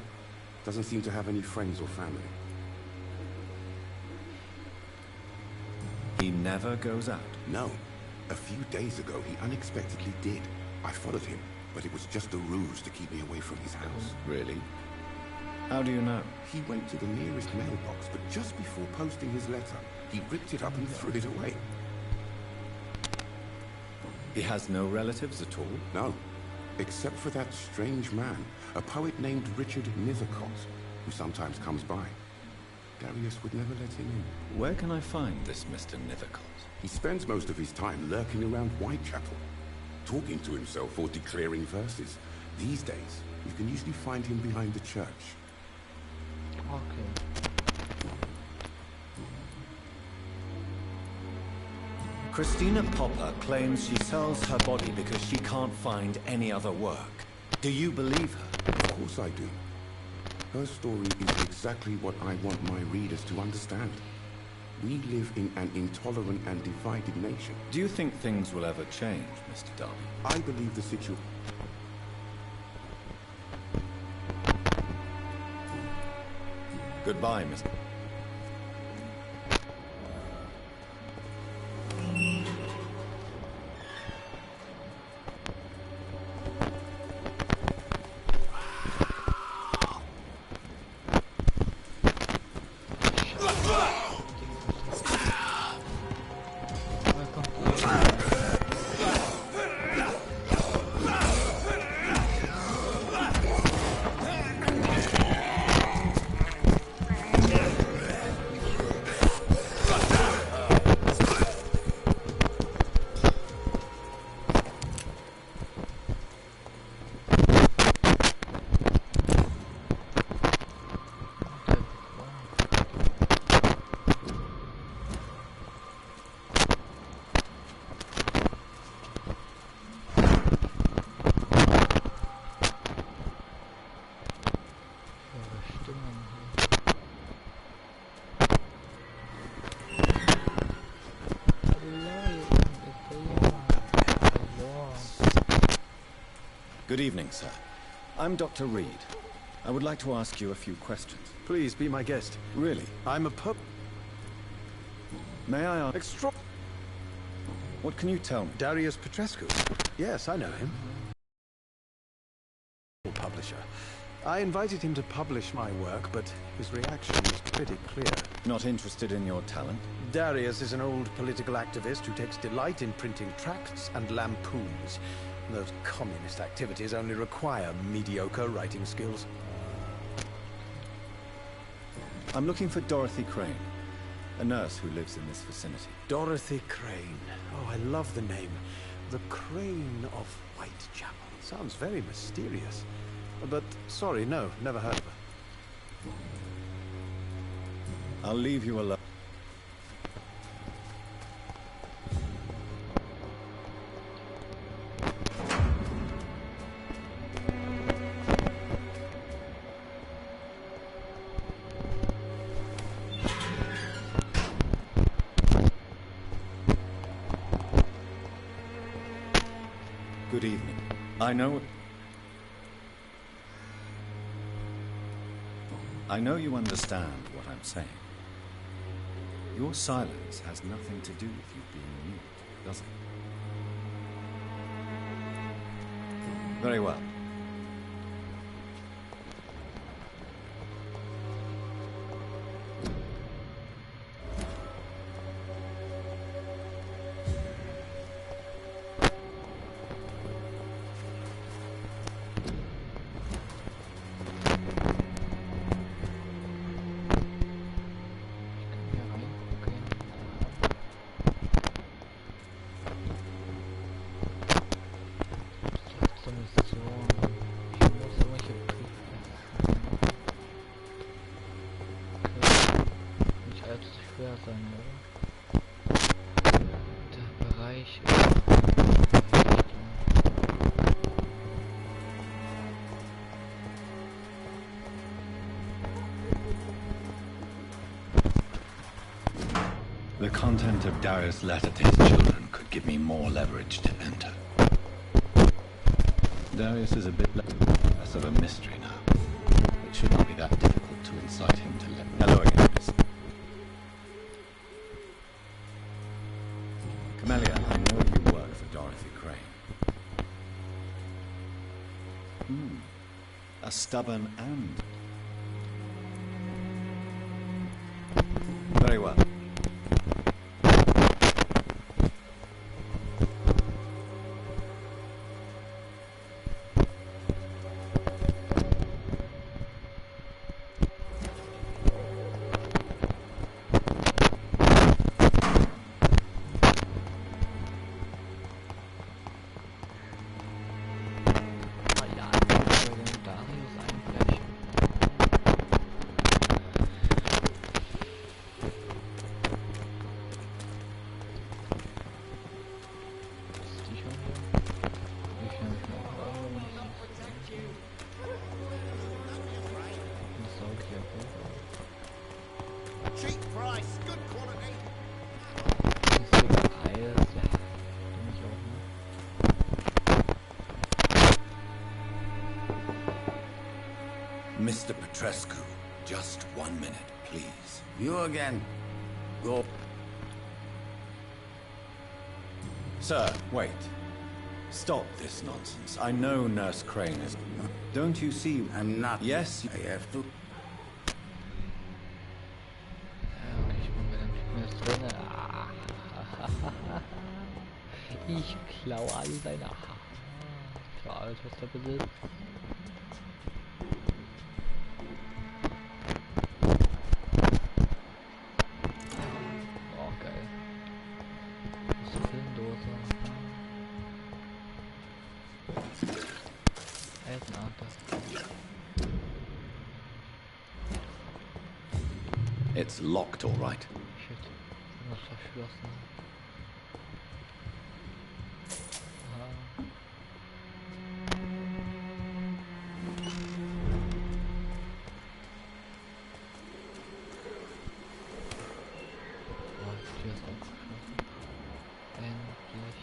M: Doesn't seem to have any friends or family.
B: He never goes out?
M: No. A few days ago, he unexpectedly did. I followed him, but it was just a ruse to keep me away from his house.
B: Really? How do you know?
M: He went to the nearest mailbox, but just before posting his letter, he ripped it up and threw it away.
B: He has no relatives at all?
M: No. Except for that strange man, a poet named Richard Nethercott, who sometimes comes by. Darius would never let him in.
B: Where can I find this Mr. Nethercott?
M: He spends most of his time lurking around Whitechapel, talking to himself or declaring verses. These days, you can usually find him behind the church.
A: Okay.
B: Christina Popper claims she sells her body because she can't find any other work. Do you believe her?
M: Of course I do. Her story is exactly what I want my readers to understand. We live in an intolerant and divided nation.
B: Do you think things will ever change, Mr. Darby?
M: I believe the situation...
B: Goodbye, Mr. Good evening, sir. I'm Dr. Reed. I would like to ask you a few questions.
C: Please, be my guest.
B: Really?
C: I'm a pup.
B: May I ask... What can you tell me?
C: Darius Petrescu. Yes, I know him. Publisher. I invited him to publish my work, but his reaction was pretty clear.
B: Not interested in your talent?
C: Darius is an old political activist who takes delight in printing tracts and lampoons. Those communist activities only require mediocre writing skills.
B: I'm looking for Dorothy Crane, a nurse who lives in this vicinity.
C: Dorothy Crane. Oh, I love the name. The Crane of Whitechapel. Sounds very mysterious. But sorry, no, never heard of her.
B: I'll leave you alone. Good evening. I know you understand what I'm saying. Your silence has nothing to do with you being mute, does it? Very well. The content of Darius' letter to his children could give me more leverage to enter. Darius is a bit less of a mystery now. It should not be that difficult to incite him to let... Hello again, miss. Camellia, I know you work for Dorothy Crane. A stubborn and... Very well. Mr. Petrescu, just 1 minute, please.
L: You again. Go.
B: Sir, wait. Stop this nonsense. I know Nurse Crane is... Don't you see...
L: I'm not...
B: Yes?
L: I have to...
A: Ich klau all seine Haare. Klar, alles was er besitzt.
B: It's locked, all right.
A: Shit, noch verschlossen. Die ist auch geschlossen. Endlich.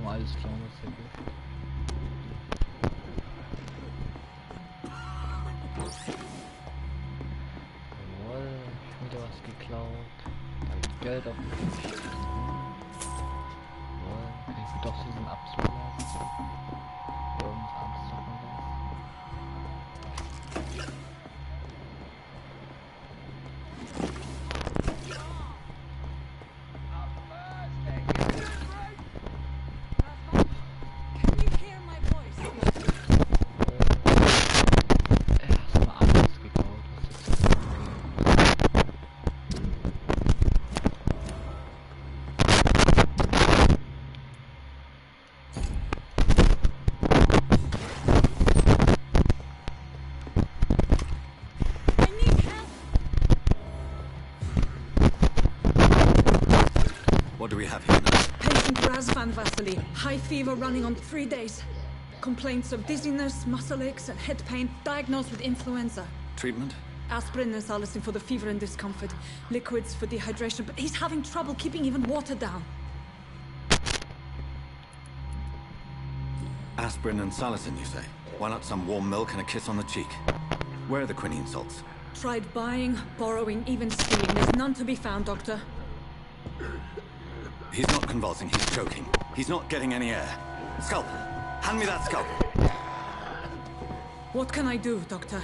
A: Alles klauen, das ist ja gut. Jawohl, schon wieder was geklaut. Da liegt Geld auf dem Tisch. Jawohl, kann ich mir doch
B: have here now?
K: Patient Raz Van Vasily. High fever running on 3 days. Complaints of dizziness, muscle aches, and head pain. Diagnosed with influenza.
B: Treatment?
K: Aspirin and salicin for the fever and discomfort. Liquids for dehydration, but he's having trouble keeping even water down.
B: Aspirin and salicin, you say? Why not some warm milk and a kiss on the cheek? Where are the quinine salts?
K: Tried buying, borrowing, even stealing. There's none to be found, Doctor.
B: He's not convulsing, he's choking. He's not getting any air. Scalpel! Hand me that scalpel!
K: What can I do, Doctor?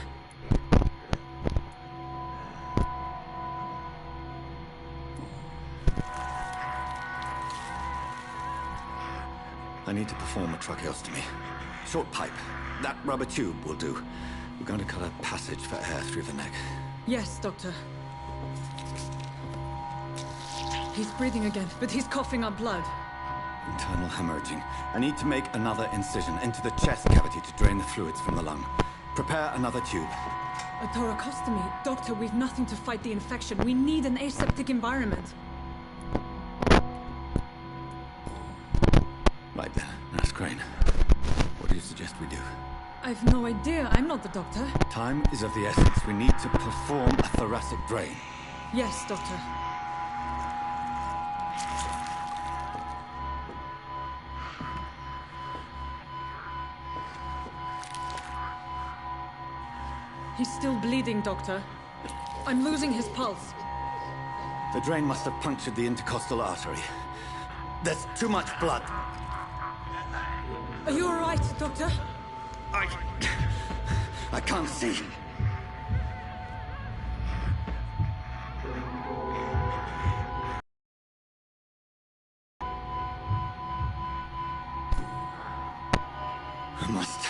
B: I need to perform a tracheostomy. Short pipe. That rubber tube will do. We're going to cut a passage for air through the neck.
K: Yes, Doctor. He's breathing again, but he's coughing up blood.
B: Internal hemorrhaging. I need to make another incision into the chest cavity to drain the fluids from the lung. Prepare another tube.
K: A thoracostomy? Doctor, we've nothing to fight the infection. We need an aseptic environment.
B: Right then, Nurse Crane. What do you suggest we do?
K: I've no idea. I'm not the doctor.
B: Time is of the essence. We need to perform a thoracic drain.
K: Yes, Doctor. He's still bleeding, Doctor. I'm losing his pulse.
B: The drain must have punctured the intercostal artery. There's too much blood.
K: Are you all right, Doctor?
B: I can't see. I must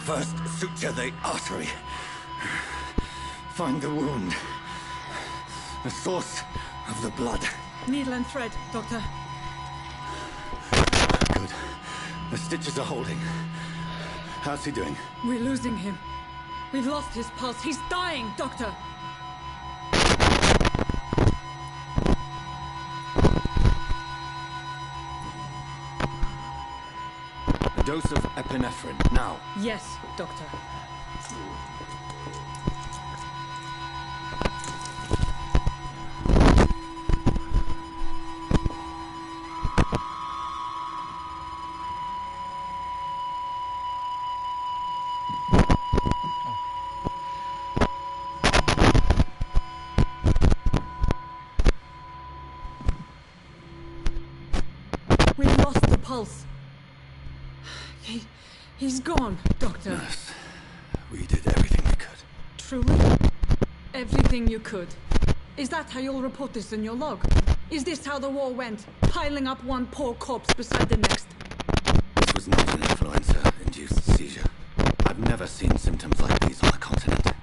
B: first suture the artery. Find the wound. The source of the blood.
K: Needle and thread, Doctor.
B: Good. The stitches are holding. How's he doing?
K: We're losing him. We've lost his pulse. He's dying, Doctor.
B: A dose of epinephrine, now.
K: Yes, Doctor. We've lost the pulse. He's gone, Doctor.
B: Nurse, we did everything we could.
K: Truly? Everything you could. Is that how you'll report this in your log? Is this how the war went? Piling up one poor corpse beside the next?
B: This was not an influenza-induced seizure. I've never seen symptoms like these on the continent.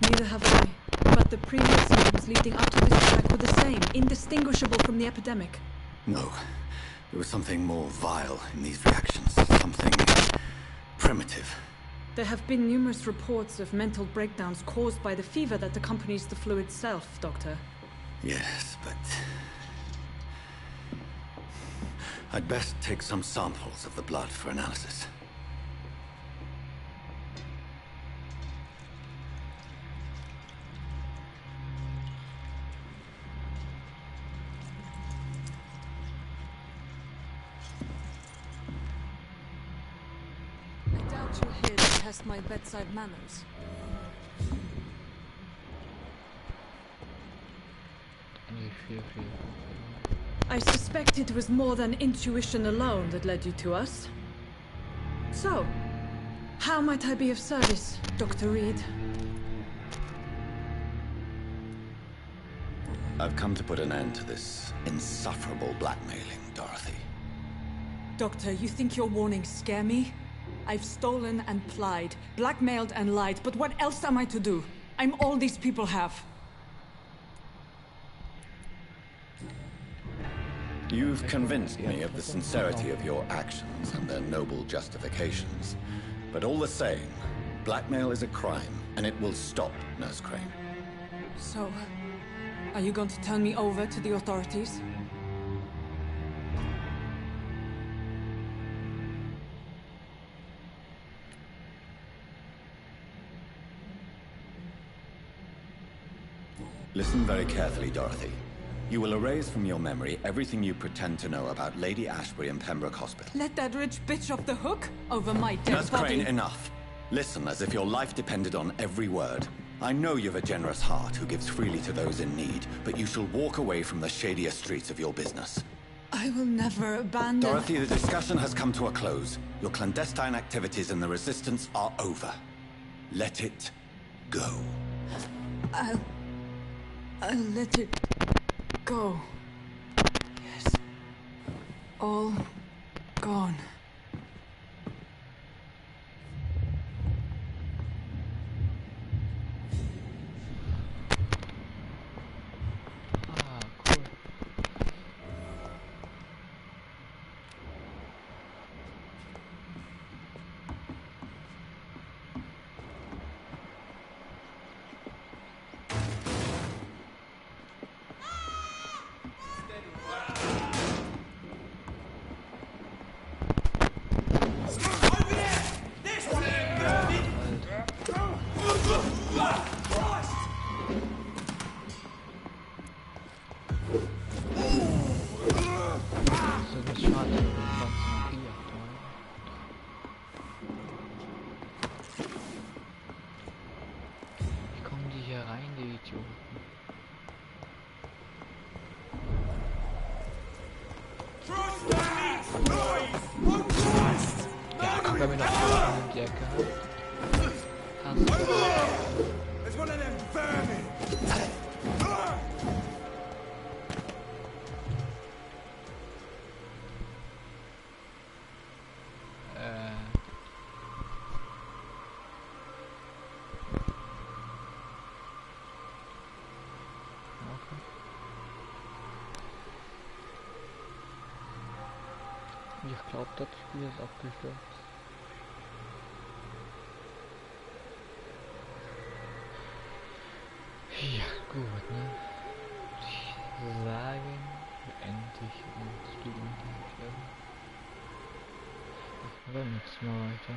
K: Neither have I. But the previous symptoms leading up to this attack were the same, indistinguishable from the epidemic.
B: No. There was something more vile in these reactions. Something primitive.
K: There have been numerous reports of mental breakdowns caused by the fever that accompanies the flu itself, Doctor.
B: Yes, but I'd best take some samples of the blood for analysis.
K: I doubt you're here to test my bedside manners. I suspect it was more than intuition alone that led you to us. So, how might I be of service, Dr. Reed?
B: I've come to put an end to this insufferable blackmailing, Dorothy.
K: Doctor, you think your warnings scare me? I've stolen and plied, blackmailed and lied, but what else am I to do? I'm all these people have.
B: You've convinced me of the sincerity of your actions and their noble justifications. But all the same, blackmail is a crime, and it will stop, Nurse Crane.
K: So, Are you going to turn me over to the authorities?
B: Listen very carefully, Dorothy. You will erase from your memory everything you pretend to know about Lady Ashbury and Pembroke Hospital.
K: Let that rich bitch off the hook over my dead
B: Nurse
K: body.
B: Crane, enough. Listen as if your life depended on every word. I know you've a generous heart who gives freely to those in need, but you shall walk away from the shadier streets of your business.
K: I will never abandon...
B: Dorothy, the discussion has come to a close. Your clandestine activities in the Resistance are over. Let it go.
K: I'll let it go. Yes. All gone.
C: There's one of them vermin!
A: Ich glaube, das Spiel ist abgestürzt. Ja, gut, ne? Ich sage, endlich und Spielen. Beim nächsten Mal weiter.